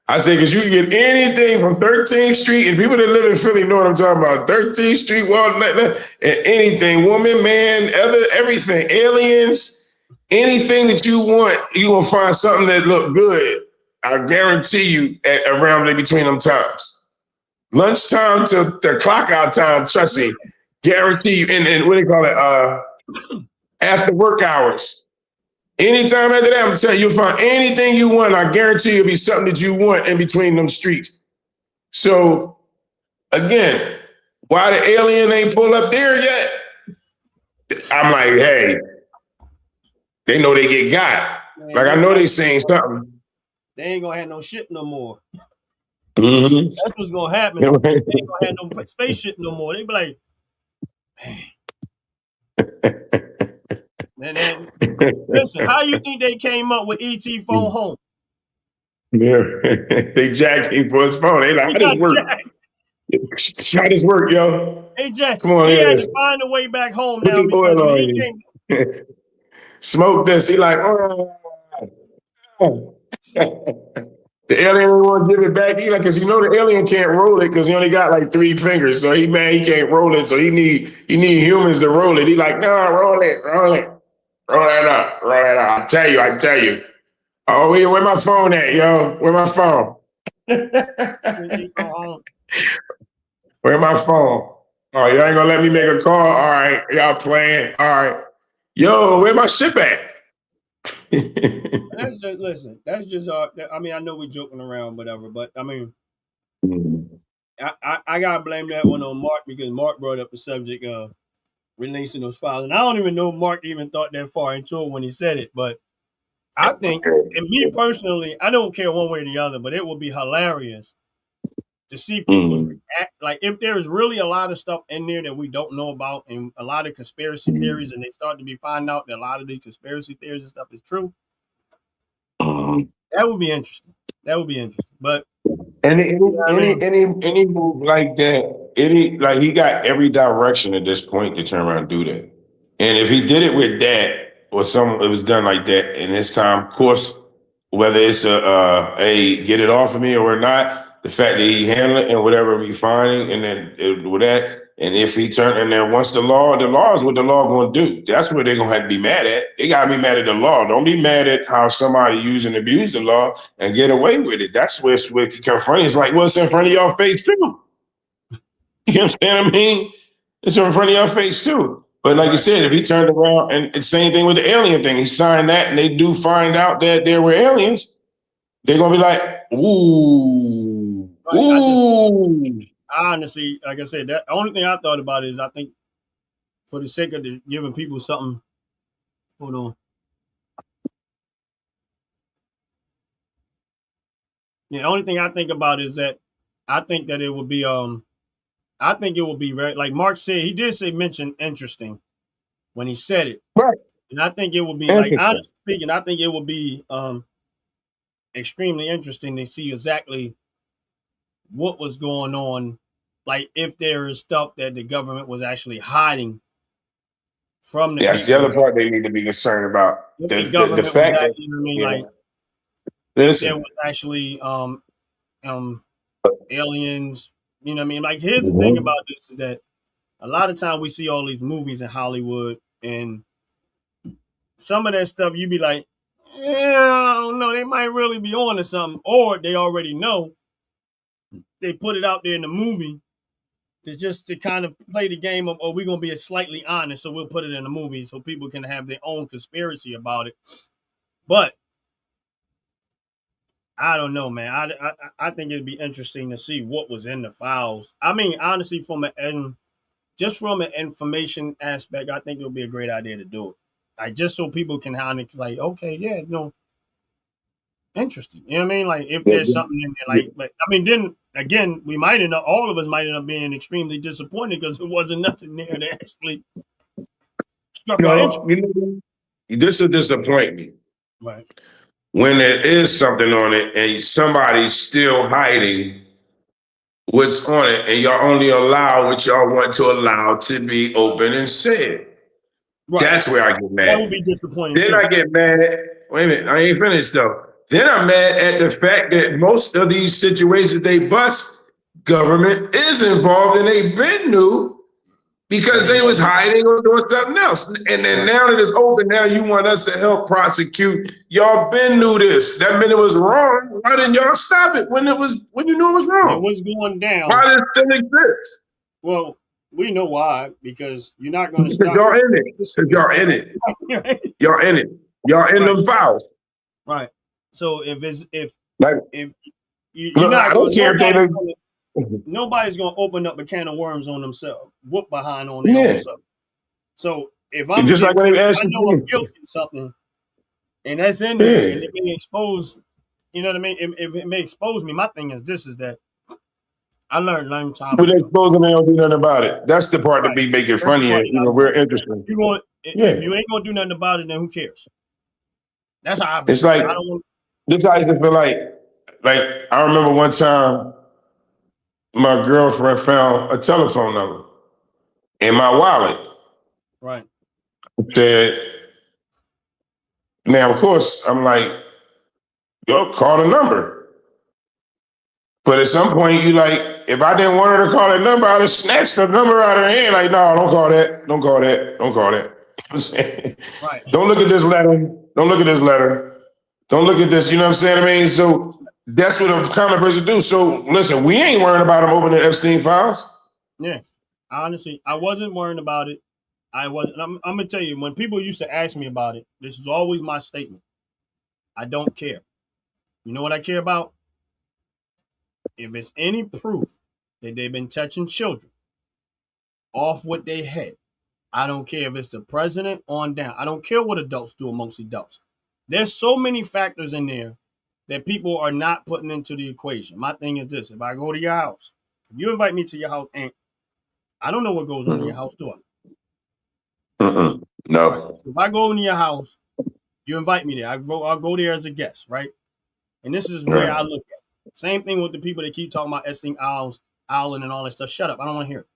I said, because you can get anything from 13th Street, and people that live in Philly know what I'm talking about. 13th Street, Walnut, and anything, woman, man, everything, aliens, anything that you want, you will find something that look good. I guarantee you around between them times. Lunchtime to the clock out time, trust me, guarantee you, and what do they call it? After work hours. Anytime after that, I'm telling you, you'll find anything you want. I guarantee it'll be something that you want in between them streets. So, again, why the alien ain't pulled up there yet? I'm like, hey, they know they get got. Man, like, I know they saying something. They ain't gonna have no shit no more. Mm-hmm. That's what's gonna happen. They ain't gonna have no spaceship no more. They be like, man, listen, how you think they came up with ET phone home? Yeah. They jacked him for his phone. They like, how does work? How does work, yo? Hey, Jack, come on, he had to find a way back home now because he can't smoke this. He like, the alien didn't want to give it back either, because the alien can't roll it because he only got like 3 fingers. So he can't roll it. So he need humans to roll it. He like, no, roll it. Roll that up. I tell you. Oh, where my phone at, yo? Where my phone? Where my phone? Oh, y'all ain't gonna let me make a call? All right, y'all playing? All right. Yo, where my ship at? That's just, listen, that's just, I mean, I know we're joking around, whatever, but I mean, I gotta blame that one on Mark, because Mark brought up the subject of releasing those files. And I don't even know Mark even thought that far into it when he said it, but I think, and me personally, I don't care one way or the other, but it would be hilarious to see people's react. Like, if there's really a lot of stuff in there that we don't know about, and a lot of conspiracy theories, and they start to be find out that a lot of these conspiracy theories and stuff is true, That would be interesting. That would be interesting. But any move like that, he got every direction at this point to turn around and do that. And if he did it with that, or it was done like that in his time, of course, whether it's a get it off of me or not, the fact that he handled it and whatever we find, and then with that, and if he turned, and then once the law is what the law going to do. That's what they're going to have to be mad at. They got to be mad at the law. Don't be mad at how somebody use and abuse the law and get away with it. That's where it's funny. It's like, well, it's in front of your face too. You understand what I mean? It's in front of your face too. But like you said, if he turned around, and it's the same thing with the alien thing, he signed that, and they do find out that there were aliens, they're gonna be like, ooh, ooh. I honestly, like I said, the only thing I thought about is I think for the sake of giving people something, hold on. The only thing I think about is that I think that it would be I think it will be very, like Mark said, he did mention interesting when he said it. Right. And I think it will be, like, honestly speaking, I think it will be extremely interesting to see exactly what was going on. Like, if there is stuff that the government was actually hiding from the That's the other part they need to be concerned about. The fact that, you know what I mean? Yeah. Like, there was actually aliens. You know what I mean? Like, here's the thing about this is that a lot of time we see all these movies in Hollywood, and some of that stuff you be like, yeah, I don't know, they might really be on to something, or they already know. They put it out there in the movie to kind of play the game of, oh, we're gonna be slightly honest, so we'll put it in the movie so people can have their own conspiracy about it. But I don't know, man. I think it'd be interesting to see what was in the files. I mean, honestly, from an information aspect, I think it would be a great idea to do it. Like, just so people can kind of like, okay, yeah, interesting. You know what I mean? Like, if there's something in there, like, but I mean, then again, all of us might end up being extremely disappointed because it wasn't nothing there that actually struck our interest. This will disappoint me. Right. When there is something on it and somebody's still hiding what's on it, and y'all only allow what y'all want to allow to be open and said. Right. That's where I get mad. That would be disappointing. Then I get mad at, wait a minute, I ain't finished though. Then I'm mad at the fact that most of these situations they bust, government is involved and they been new because they was hiding or doing something else. And then now that it's open, now you want us to help prosecute. Y'all been knew this. That meant it was wrong. Why didn't y'all stop it when you knew it was wrong? It was going down. Why does it still exist? Well, we know why, because you're not going to stop. Y'all in it. Because y'all in it. Y'all in it. Y'all in them files. Right. So if you're look, not, I don't care if nobody's going to open up a can of worms on themselves, whoop behind on their own self. So if I'm just like when they ask I know I'm guilty of something, and that's in there, and it may expose, you know what I mean? If it may expose me, my thing is this: is that I learned a long time ago. But exposing, they don't do nothing about it. That's the part that be making funny and we're interesting. If you ain't gonna do nothing about it, then who cares? That's how I feel. It's like this. I just feel like I remember one time my girlfriend found a telephone number in my wallet. Right. It said, now of course I'm like, yo, call the number. But at some point you like, if I didn't want her to call that number, I'd have snatched the number out of her hand. Like, no, don't call that. Don't call that. Don't call that. Right. Don't look at this letter. Don't look at this letter. Don't look at this. You know what I'm saying? I mean, so that's what a common person do. So listen, we ain't worrying about them opening Epstein files. Yeah. Honestly, I wasn't worrying about it. I wasn't. I'm gonna tell you, when people used to ask me about it, this is always my statement. I don't care. You know what I care about? If it's any proof that they've been touching children off what they had, I don't care if it's the president on down. I don't care what adults do amongst adults. There's so many factors in there that people are not putting into the equation. My thing is this: if I go to your house, if you invite me to your house, and I don't know what goes on in your house, do I? No. Right. If I go into your house You invite me there. I'll go there as a guest, right? And this is where I look at it. Same thing with the people that keep talking about Epstein Island and all that stuff. Shut up. I don't want to hear it.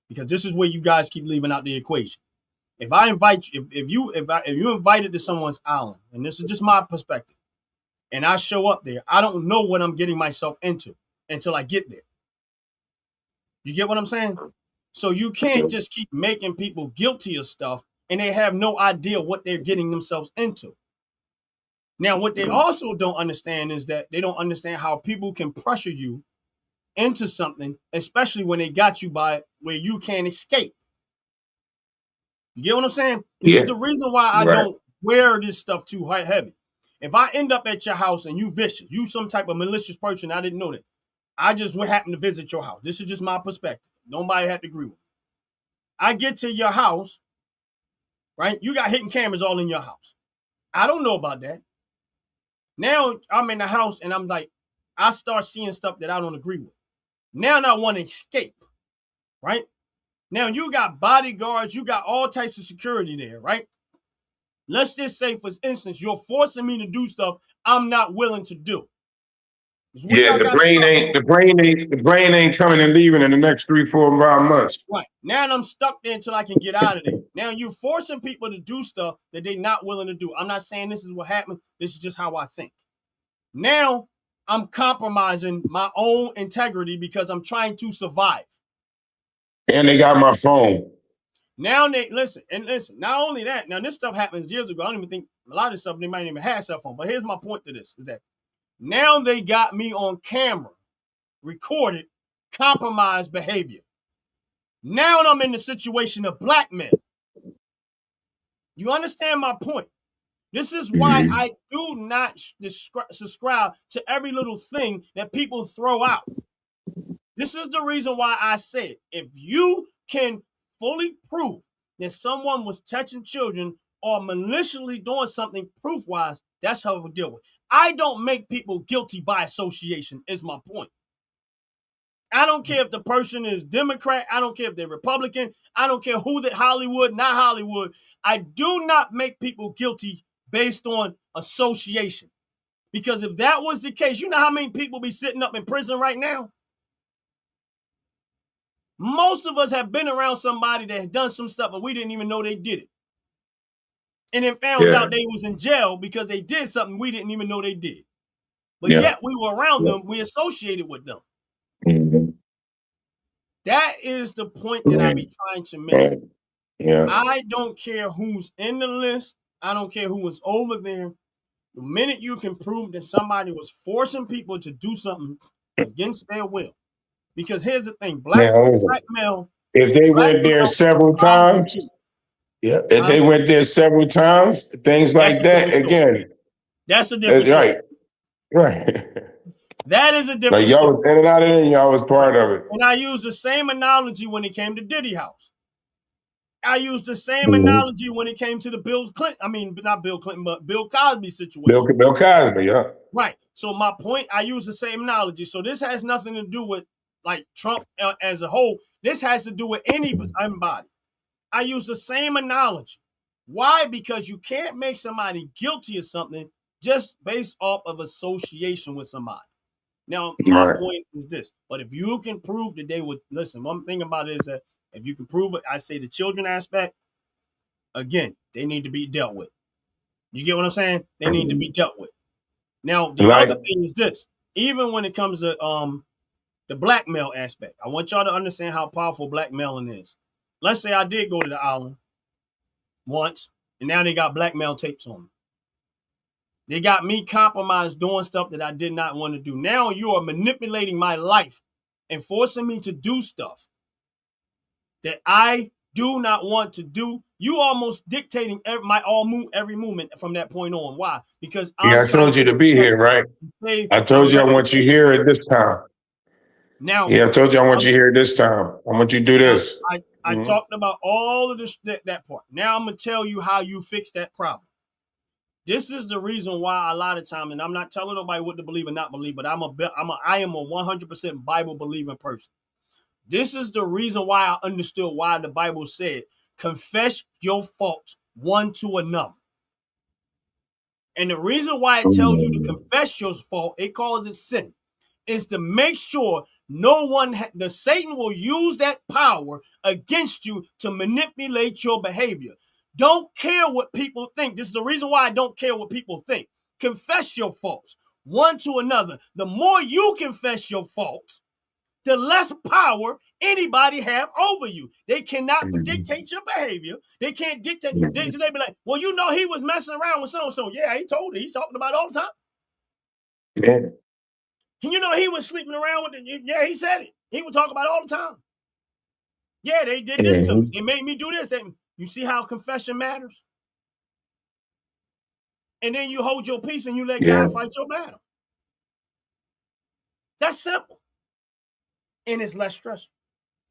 Because this is where you guys keep leaving out the equation. If I invite you, if you invited to someone's island, and this is just my perspective, and I show up there, I don't know what I'm getting myself into until I get there. You get what I'm saying? So you can't just keep making people guilty of stuff and they have no idea what they're getting themselves into. Now, what they also don't understand is that they don't understand how people can pressure you into something, especially when they got you by where you can't escape. You get what I'm saying? This is the reason why I don't wear this stuff too heavy. If I end up at your house and you vicious, you some type of malicious person, I didn't know that. I just happened to visit your house. This is just my perspective. Nobody had to agree with me. I get to your house, right? You got hidden cameras all in your house. I don't know about that. Now I'm in the house and I'm like, I start seeing stuff that I don't agree with. Now I want to escape, right? Now you got bodyguards, you got all types of security there, right? Let's just say, for instance, you're forcing me to do stuff I'm not willing to do. Yeah, the brain ain't coming and leaving in the next 3, 4, 5 months. Right. Now I'm stuck there until I can get out of there. Now you're forcing people to do stuff that they're not willing to do. I'm not saying this is what happened. This is just how I think. Now I'm compromising my own integrity because I'm trying to survive. And they got my phone. Now they listen. Not only that, now this stuff happens years ago. I don't even think a lot of this stuff they might even have cell phone. But here's my point to this: is that now they got me on camera, recorded, compromised behavior. Now I'm in the situation of blackmail. You understand my point? This is why I do not subscribe to every little thing that people throw out. This is the reason why I said, if you can fully prove that someone was touching children or maliciously doing something proof-wise, that's how we deal with it. I don't make people guilty by association, is my point. I don't care if the person is Democrat. I don't care if they're Republican. I don't care who that Hollywood, not Hollywood. I do not make people guilty based on association. Because if that was the case, you know how many people be sitting up in prison right now? Most of us have been around somebody that had done some stuff and we didn't even know they did it. And then found out they was in jail because they did something we didn't even know they did. But yet we were around them. We associated with them. That is the point that I be trying to make. I don't care who's in the list. I don't care who was over there. The minute you can prove that somebody was forcing people to do something against their will. Because here's the thing, black male. If they went there several times, if they went there several times, things like that, again. That's a different story. Right. That is a different story. Like y'all was in and out of it and y'all was part of it. And I use the same analogy when it came to Diddy House. I used the same analogy when it came to the Bill Clinton. I mean, not Bill Clinton, but Bill Cosby situation. Bill Cosby, yeah. Right. So my point, I use the same analogy. So this has nothing to do with like Trump as a whole. This has to do with anybody. I use the same analogy. Why? Because you can't make somebody guilty of something just based off of association with somebody. Now, my point is this. But if you can prove that they would, listen, one thing about it is that if you can prove it, I say the children aspect, again, they need to be dealt with. You get what I'm saying? They need to be dealt with. Now, the other thing is this. Even when it comes to the blackmail aspect, I want y'all to understand how powerful blackmailing is. Let's say I did go to the island once, and now they got blackmail tapes on me. They got me compromised doing stuff that I did not want to do. Now you are manipulating my life and forcing me to do stuff that I do not want to do. You almost dictating every movement from that point on. Why? Because I told you to be here, right? I told you I want you here at this time. Now, I told you I want you here this time. I want you to do this. I talked about all of this that part. Now I'm gonna tell you how you fix that problem. This is the reason why a lot of time, and I'm not telling nobody what to believe or not believe, but I am a 100% Bible believing person. This is the reason why I understood why the Bible said, confess your faults one to another. And the reason why it tells you to confess your fault, it calls it sin, is to make sure no one, the Satan will use that power against you to manipulate your behavior. Don't care what people think. This is the reason why I don't care what people think. Confess your faults one to another. The more you confess your faults, the less power anybody have over you. They cannot dictate your behavior. They can't dictate. They be like, well, you know, he was messing around with so-and-so. Yeah, he told it. He's talking about it all the time. Yeah. And you know, he was sleeping around with it. Yeah, he said it. He would talk about it all the time. Yeah, they did this to me. They made me do this. You see how confession matters? And then you hold your peace and you let God fight your battle. That's simple. And it's less stressful.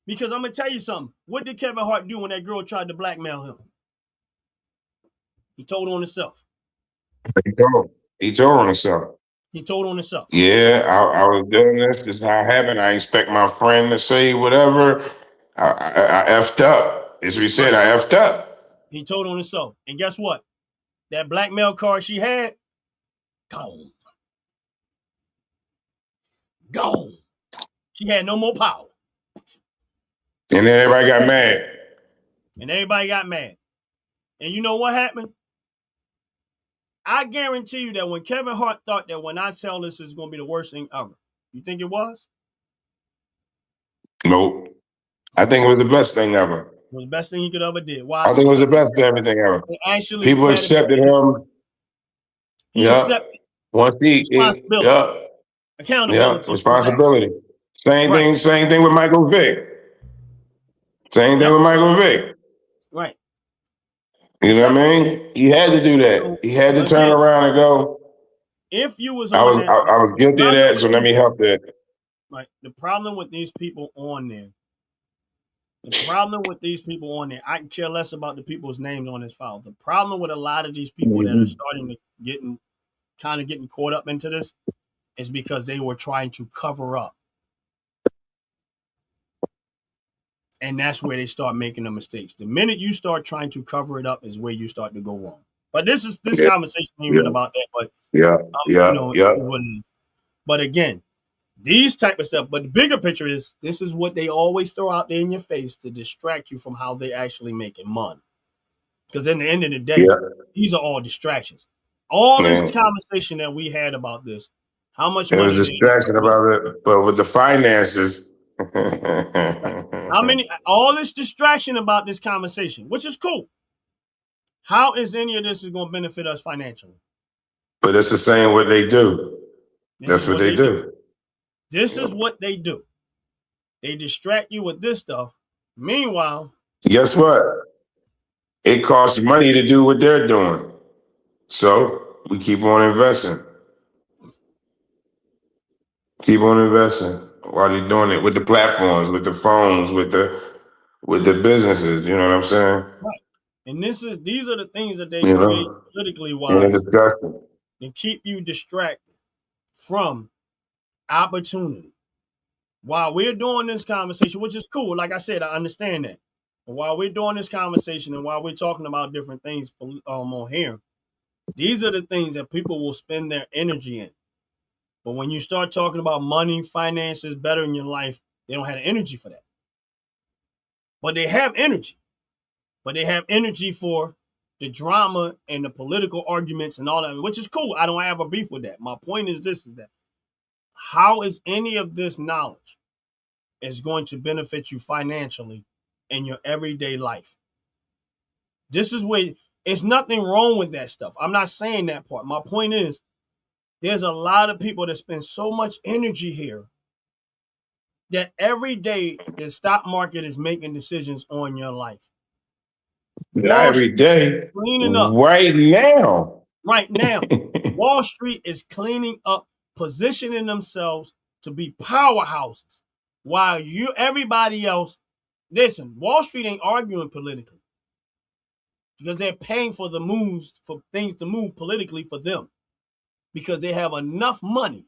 Because I'm going to tell you something. What did Kevin Hart do when that girl tried to blackmail him? He told on himself. He told on himself. He told on himself. Yeah, I was doing this. This is how it happened. I expect my friend to say whatever. I effed up. As we said, I effed up. He told on himself. And guess what? That blackmail card she had, gone. Gone. She had no more power. And then everybody got mad. And everybody got mad. And you know what happened? I guarantee you that when Kevin Hart thought that when I tell this is going to be the worst thing ever, you think it was? Nope. I think it was the best thing ever. It was the best thing he could ever did. Why? I think it was the best everything ever. Actually, people accepted him. He accepted once he responsibility. Accountability. Responsibility. Same thing with Michael Vick. Same thing with Michael Vick. Right. You know what I mean? He had to do that. He had to turn around and go. If you was I was guilty of that, so let me help that. Right. The problem with these people on there, I can care less about the people's names on this file. The problem with a lot of these people that are starting to getting caught up into this is because they were trying to cover up. And that's where they start making the mistakes. The minute you start trying to cover it up is where you start to go wrong. But this conversation ain't even about that. But But again, these type of stuff. But the bigger picture is this is what they always throw out there in your face to distract you from how they're actually making money. Because in the end of the day, these are all distractions. All this conversation that we had about this, how much money? It was a distraction about it, but with the finances. All this distraction about this conversation, which is cool. How is any of this going to benefit us financially? But it's the same what they do. That's what they do. This is what they do. They distract you with this stuff. Meanwhile, guess what? It costs money to do what they're doing. So we keep on investing. Keep on investing while they're doing it with the platforms, with the phones, with the businesses. You know what I'm saying? Right. And these are the things that they create politically wise to keep you distracted from opportunity. While we're doing this conversation, which is cool, like I said, I understand that. But while we're doing this conversation and while we're talking about different things on here, these are the things that people will spend their energy in. But when you start talking about money, finances, better in your life, they don't have the energy for that. But they have energy. But they have energy for the drama and the political arguments and all that, which is cool. I don't have a beef with that. My point is this, is that how is any of this knowledge is going to benefit you financially in your everyday life? This is where it's nothing wrong with that stuff. I'm not saying that part. My point is there's a lot of people that spend so much energy here that every day the stock market is making decisions on your life. Not every day. Cleaning up. Right now. Right now. Wall Street is cleaning up, positioning themselves to be powerhouses. While everybody else, listen, Wall Street ain't arguing politically. Because they're paying for the moves, for things to move politically for them. Because they have enough money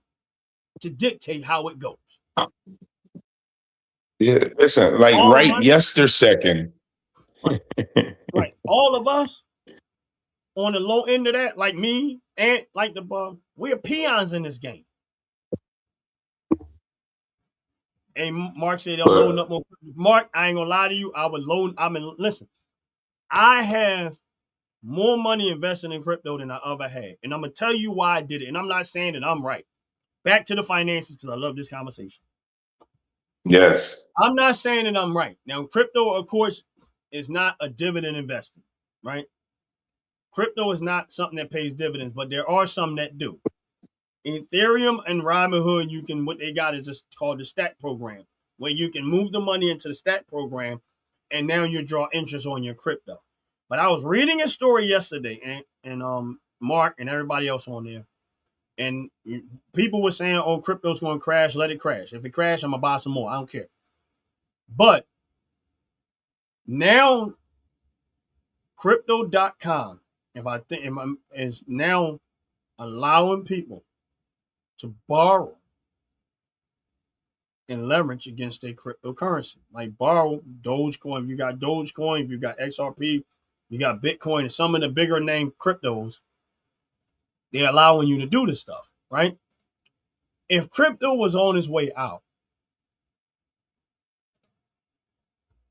to dictate how it goes. Yeah, listen, like right yesterday. Right. All of us on the low end of that, like me, And like we're peons in this game. And Mark said I'm loading up more. Mark, I ain't gonna lie to you. Listen, I have more money invested in crypto than I ever had. And I'm gonna tell you why I did it. And I'm not saying that I'm right. Back to the finances, because I love this conversation. Yes. I'm not saying that I'm right. Now, crypto, of course, is not a dividend investment, right? Crypto is not something that pays dividends, but there are some that do. Ethereum and Robinhood, what they got is just called the stack program, where you can move the money into the stack program, and now you draw interest on your crypto. But I was reading a story yesterday, and Mark and everybody else on there, and people were saying, "Oh, crypto's going to crash. Let it crash. If it crashes, I'm gonna buy some more. I don't care." But now, Crypto.com, is now allowing people to borrow and leverage against their cryptocurrency. Like borrow Dogecoin. If you got Dogecoin, if you got XRP, you got Bitcoin, and some of the bigger name cryptos, they're allowing you to do this stuff, right? If crypto was on its way out,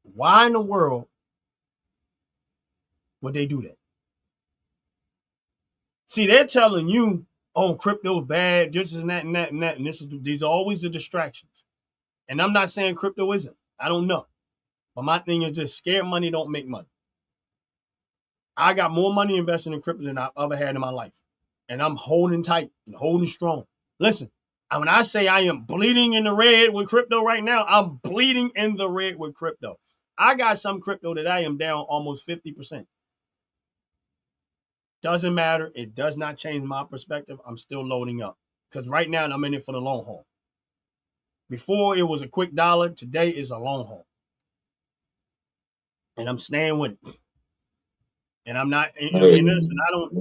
why in the world would they do that? See, they're telling you, oh, crypto's bad, this is that and that and that, and these are always the distractions. And I'm not saying crypto isn't. I don't know. But my thing is just scared money don't make money. I got more money invested in crypto than I've ever had in my life. And I'm holding tight and holding strong. Listen, when I say I am bleeding in the red with crypto right now, I'm bleeding in the red with crypto. I got some crypto that I am down almost 50%. Doesn't matter. It does not change my perspective. I'm still loading up. Because right now I'm in it for the long haul. Before it was a quick dollar. Today is a long haul. And I'm staying with it. And I'm not, and listen, I don't.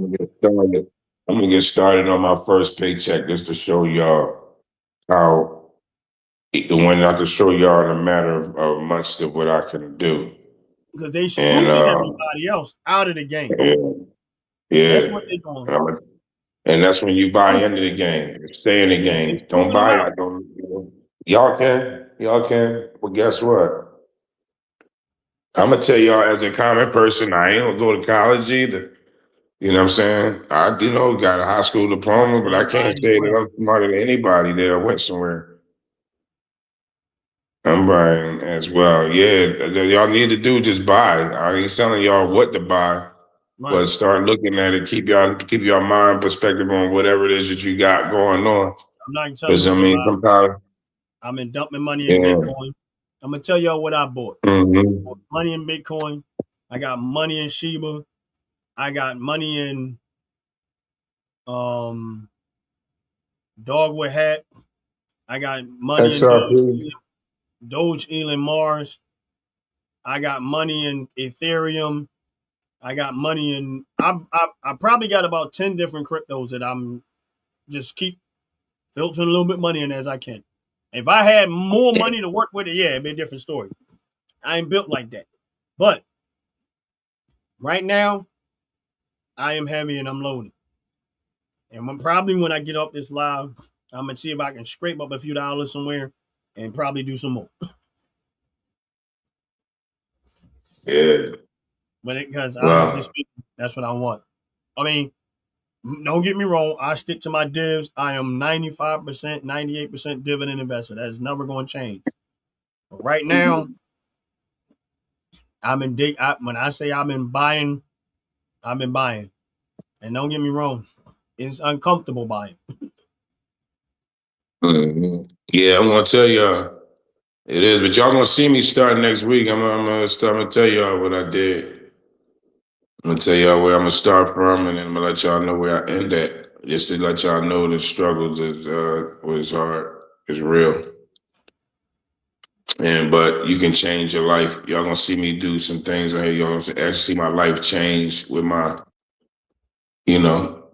I'm going to get started on my first paycheck just to show y'all how, when I can show y'all in a matter of months of what I can do. Because they spooking everybody else out of the game. Yeah. That's what they're doing. And that's when you buy into the game. Stay in the game. Don't buy it. Y'all can. Well, guess what? I'm going to tell y'all as a common person, I ain't going to go to college either. You know what I'm saying? I, got a high school diploma, but I can't say that I'm smarter than anybody that went somewhere. I'm buying as well. Yeah, y'all need to do just buy. I ain't telling y'all what to buy, but start looking at it. Keep your mind perspective on whatever it is that you got going on. I'm not telling you. Sometimes I've been dumping money in Bitcoin. I'm gonna tell y'all what I bought. Money in Bitcoin. I got money in Shiba. I got money in Dogwood Hat. I got money in Doge Elon Mars. I got money in Ethereum. I got money in. I probably got about 10 different cryptos that I'm just keep filtering a little bit money in as I can. If I had more money to work with it, it'd be a different story. I ain't built like that. But right now, I am heavy and I'm loading. And when I get off this live, I'm going to see if I can scrape up a few dollars somewhere and probably do some more. Yeah. Because honestly speaking, that's what I want. I mean, don't get me wrong. I stick to my divs. I am 95%, 98% dividend investor. That is never going to change. But right now, when I say I've been buying. And don't get me wrong, it's uncomfortable buying. Yeah, I'm going to tell y'all. It is, but y'all going to see me start next week. I'm going to tell y'all what I did. I'm going to tell y'all where I'm going to start from, and then I'm going to let y'all know where I end at. Just to let y'all know the struggle was hard, is real. But you can change your life. Y'all going to see me do some things. Y'all going to actually see my life change with my,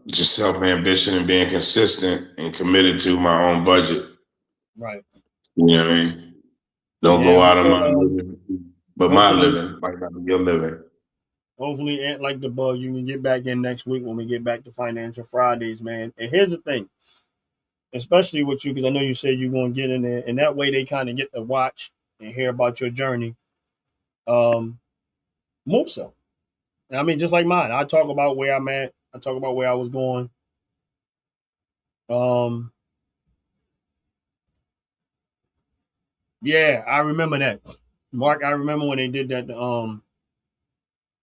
just self-ambition and being consistent and committed to my own budget. Right. You know what I mean? Don't go out of my living, but my living might not be your living. Hopefully, Ant like the bug, you can get back in next week when we get back to Financial Fridays, man. And here's the thing, especially with you, because I know you said you're going to get in there, and that way they kind of get to watch and hear about your journey. More so. I mean, just like mine, I talk about where I'm at. I talk about where I was going. Yeah, I remember that, Mark. I remember when they did that.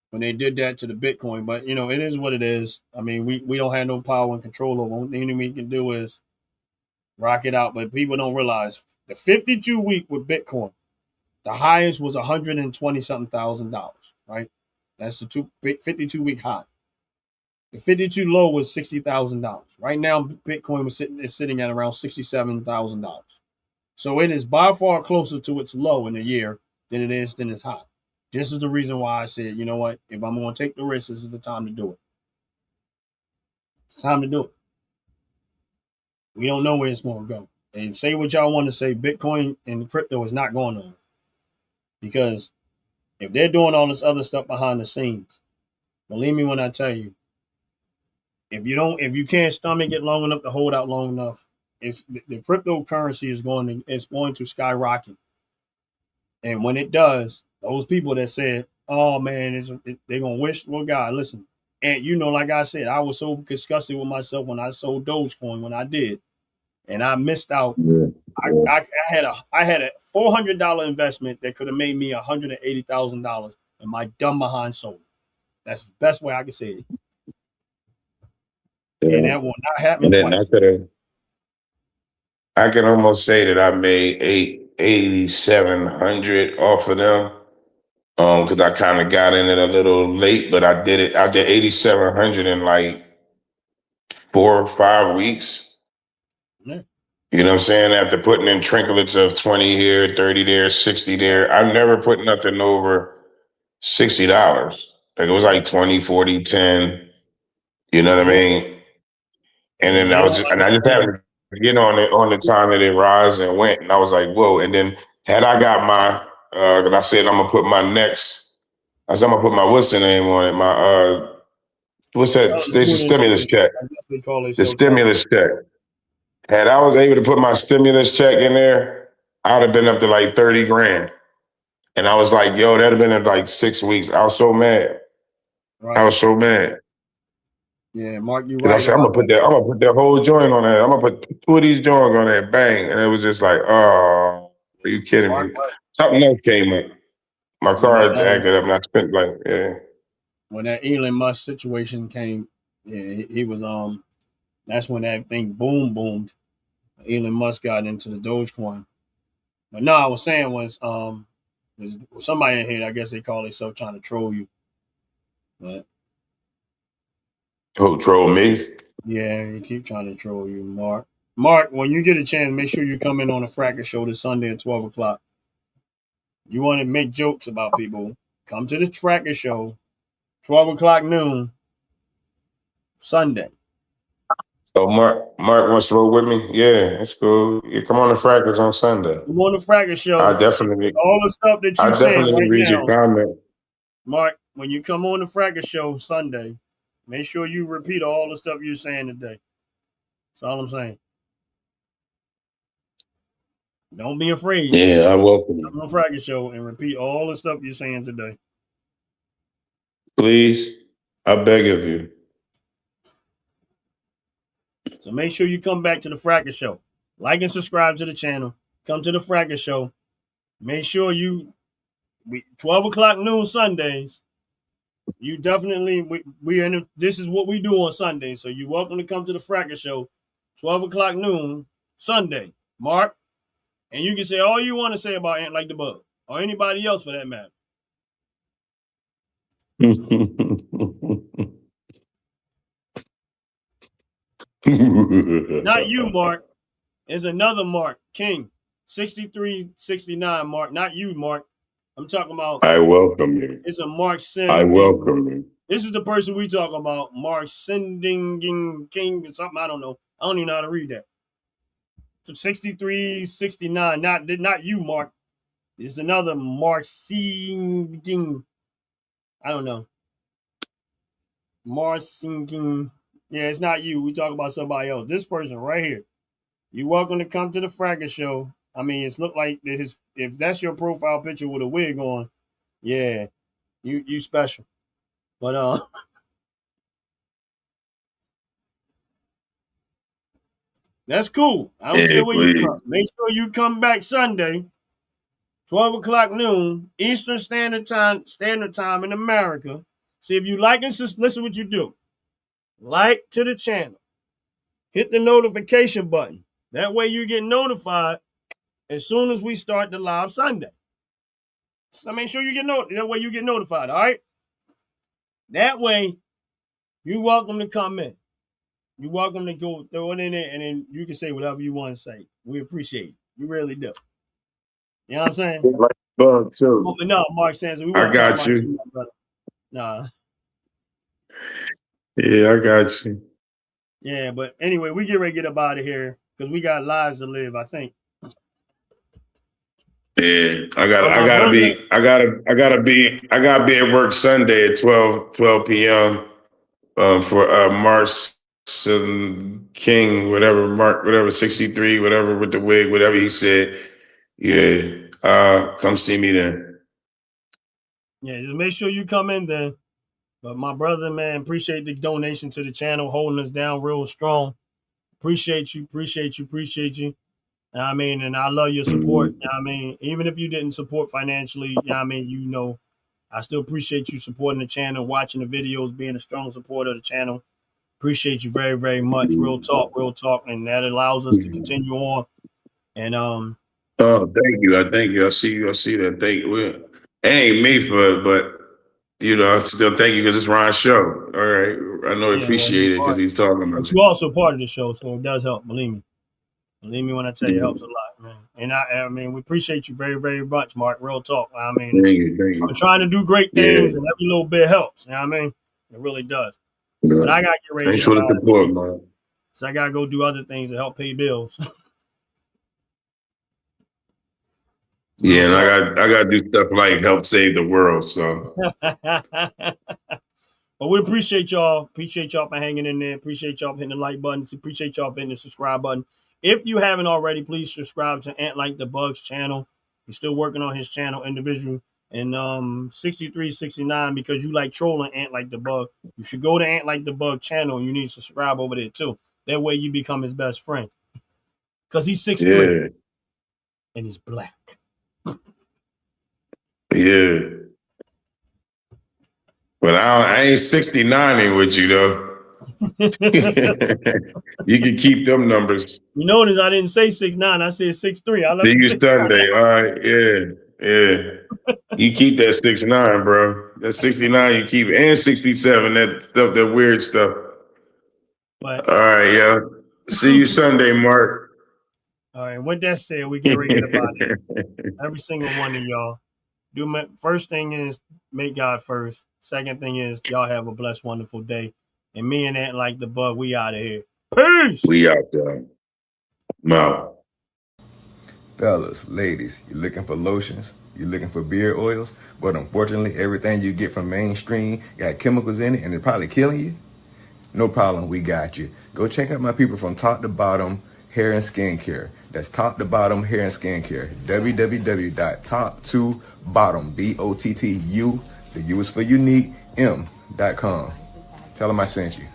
When they did that to the Bitcoin, but you know, it is what it is. I mean, we don't have no power and control over. Only thing we can do is rock it out. But people don't realize the 52 week with Bitcoin, the highest was 120 something $1,000, right? That's the 52 week high. The 52 low was $60,000. Right now, Bitcoin is sitting at around $67,000. So it is by far closer to its low in a year than it is than its high. This is the reason why I said, you know what? If I'm going to take the risk, this is the time to do it. It's time to do it. We don't know where it's going to go. And say what y'all want to say, Bitcoin and crypto is not going on. Because if they're doing all this other stuff behind the scenes, believe me when I tell you, if you can't stomach it long enough to hold out long enough, the cryptocurrency is going to skyrocket. And when it does, those people that said, "Oh man, they're gonna wish," well, God, listen, and you know, like I said, I was so disgusted with myself when I sold Dogecoin when I did, and I missed out. Yeah. I had a $400 investment that could have made me $180,000, and my dumb behind sold. That's the best way I can say it. Yeah. And that will not happen And then twice. I can almost say that I made 8,700 off of them. Because I kind of got in it a little late, but I did 8,700 in like 4 or 5 weeks. Yeah. You know what I'm saying? After putting in trinkets of 20 here, 30 there, 60 there, I've never put nothing over $60. Like it was like 20, 40, 10. You know what I mean? And then I just happened to get on the time that it rise and went, and I was like, whoa. And then had I got my, I said I'm gonna put my next, I said I'm gonna put my what's the name on it, my what's that? There's a stimulus check. The stimulus check. Had I was able to put my stimulus check in there, I'd have been up to like 30 grand. And I was like, yo, that'd have been in like 6 weeks. I was so mad. Right. I was so mad. Yeah, Mark, you right. I said, I'm gonna put that whole joint on there. I'm gonna put 2 of these joints on there, bang. And it was just like, oh, are you kidding me? Something else came up. My card acted up and I spent like, yeah. When that Elon Musk situation came, yeah, he was that's when that thing boomed. Elon Musk got into the Dogecoin. But no, I was saying was there's somebody in here, I guess they call themselves trying to troll you. But who troll me? Yeah, you keep trying to troll you, Mark. Mark, when you get a chance, make sure you come in on the Fracas Show this Sunday at 12 o'clock. You want to make jokes about people, come to the Fracas Show, 12 o'clock noon, Sunday. Oh, Mark wants to roll with me? Yeah, that's cool. Yeah, come on the Fracas on Sunday. Come on the Fracas Show. I definitely, all the stuff that you say right read now. Your comment. Mark, when you come on the Fracas Show Sunday, make sure you repeat all the stuff you're saying today. That's all I'm saying. Don't be afraid. Yeah, I welcome you. Come on the Fracas Show and repeat all the stuff you're saying today. Please, I beg of you. So make sure you come back to the Fracas Show. Like and subscribe to the channel. Come to the Fracas Show. Make sure 12 o'clock noon Sundays. You definitely this is what we do on Sunday. So you're welcome to come to the Fracas Show, 12 o'clock noon Sunday. Mark, and you can say all you want to say about Ant Like the Bug or anybody else for that matter. Not you, Mark. It's another Mark King, 6369 Mark. Not you, Mark. I'm talking about. I welcome you. It's a Mark Sending. I welcome you. This is the person we talking about. Mark Sending King or something. I don't know. I don't even know how to read that. So 6369. Not you, Mark. It's another Mark Sending. I don't know. Mars sinking. Yeah, it's not you. We talk about somebody else. This person right here. You're welcome to come to the Fracas show. I mean, it's look like his. If that's your profile picture with a wig on, yeah, you special. But that's cool. I don't care where you come. Make sure you come back Sunday, 12 o'clock noon, Eastern Standard Time in America. See if you like it, just listen what you do. Like to the channel. Hit the notification button. That way you get notified as soon as we start the live Sunday. So make sure you get notified. That way you get notified, all right? That way, you're welcome to come in. You're welcome to go throw it in there, and then you can say whatever you want to say. We appreciate it. We really do. You know what I'm saying? Bug too. No, Mark Sanson. I got you. Nah. Yeah, I got you. Yeah, but anyway, we get ready to get up out of here because we got lives to live, I think. Yeah, I gotta be at work Sunday at 12 p.m. For Mars King, whatever 63, whatever with the wig, whatever he said. Yeah, come see me then. Yeah, just make sure you come in then. But my brother, man, appreciate the donation to the channel, holding us down real strong. Appreciate you. I mean, and I love your support. Mm-hmm. I mean, even if you didn't support financially, I mean, I still appreciate you supporting the channel, watching the videos, being a strong supporter of the channel. Appreciate you very, very much. Real talk. And that allows us to continue on. And oh, thank you. I see that. Thank you. It ain't me for it, but I still thank you because it's Ron's show. All right. I know he appreciate it because he's talking about it. You're also part of the show, so it does help, believe me. Believe me when I tell you, it helps a lot, man. And I mean, we appreciate you very, very much, Mark. Real talk. I mean, thank you. I'm trying to do great things, and every little bit helps. You know what I mean? It really does. Yeah. But I got to get ready. Thanks for the support, man. So I got to go do other things to help pay bills. Yeah, and I got to do stuff like help save the world. So. But we appreciate y'all. Appreciate y'all for hanging in there. Appreciate y'all for hitting the like button. Appreciate y'all for hitting the subscribe button. If you haven't already, please subscribe to Ant Like the Bug's channel. He's still working on his channel individual. And 63, 69, because you like trolling Ant Like the Bug, you should go to Ant Like the Bug channel and you need to subscribe over there too. That way you become his best friend. Because he's 6'3" and he's black. Yeah. But I ain't 69 with you though. You can keep them numbers. You notice I didn't say 6'9", I said 6'3". I left you Sunday. All right, yeah. You keep that 6'9", bro. That 69 you keep, and 67. That stuff, that weird stuff. But, all right, yeah. See you Sunday, Mark. All right. With that said, we get ready to get about it. Every single one of y'all. First thing is make God first. Second thing is y'all have a blessed, wonderful day. And me and Ant Like the Bug, we out of here. Peace. We out there. Wow. Fellas, ladies, you looking for lotions? You looking for beard oils? But unfortunately, everything you get from mainstream got chemicals in it and it's probably killing you? No problem, we got you. Go check out my people from Top to Bottom Hair and Skincare. That's Top to Bottom Hair and Skincare. www.top2bottom, BOTTU, the U is for unique, M.com. Tell them I sent you.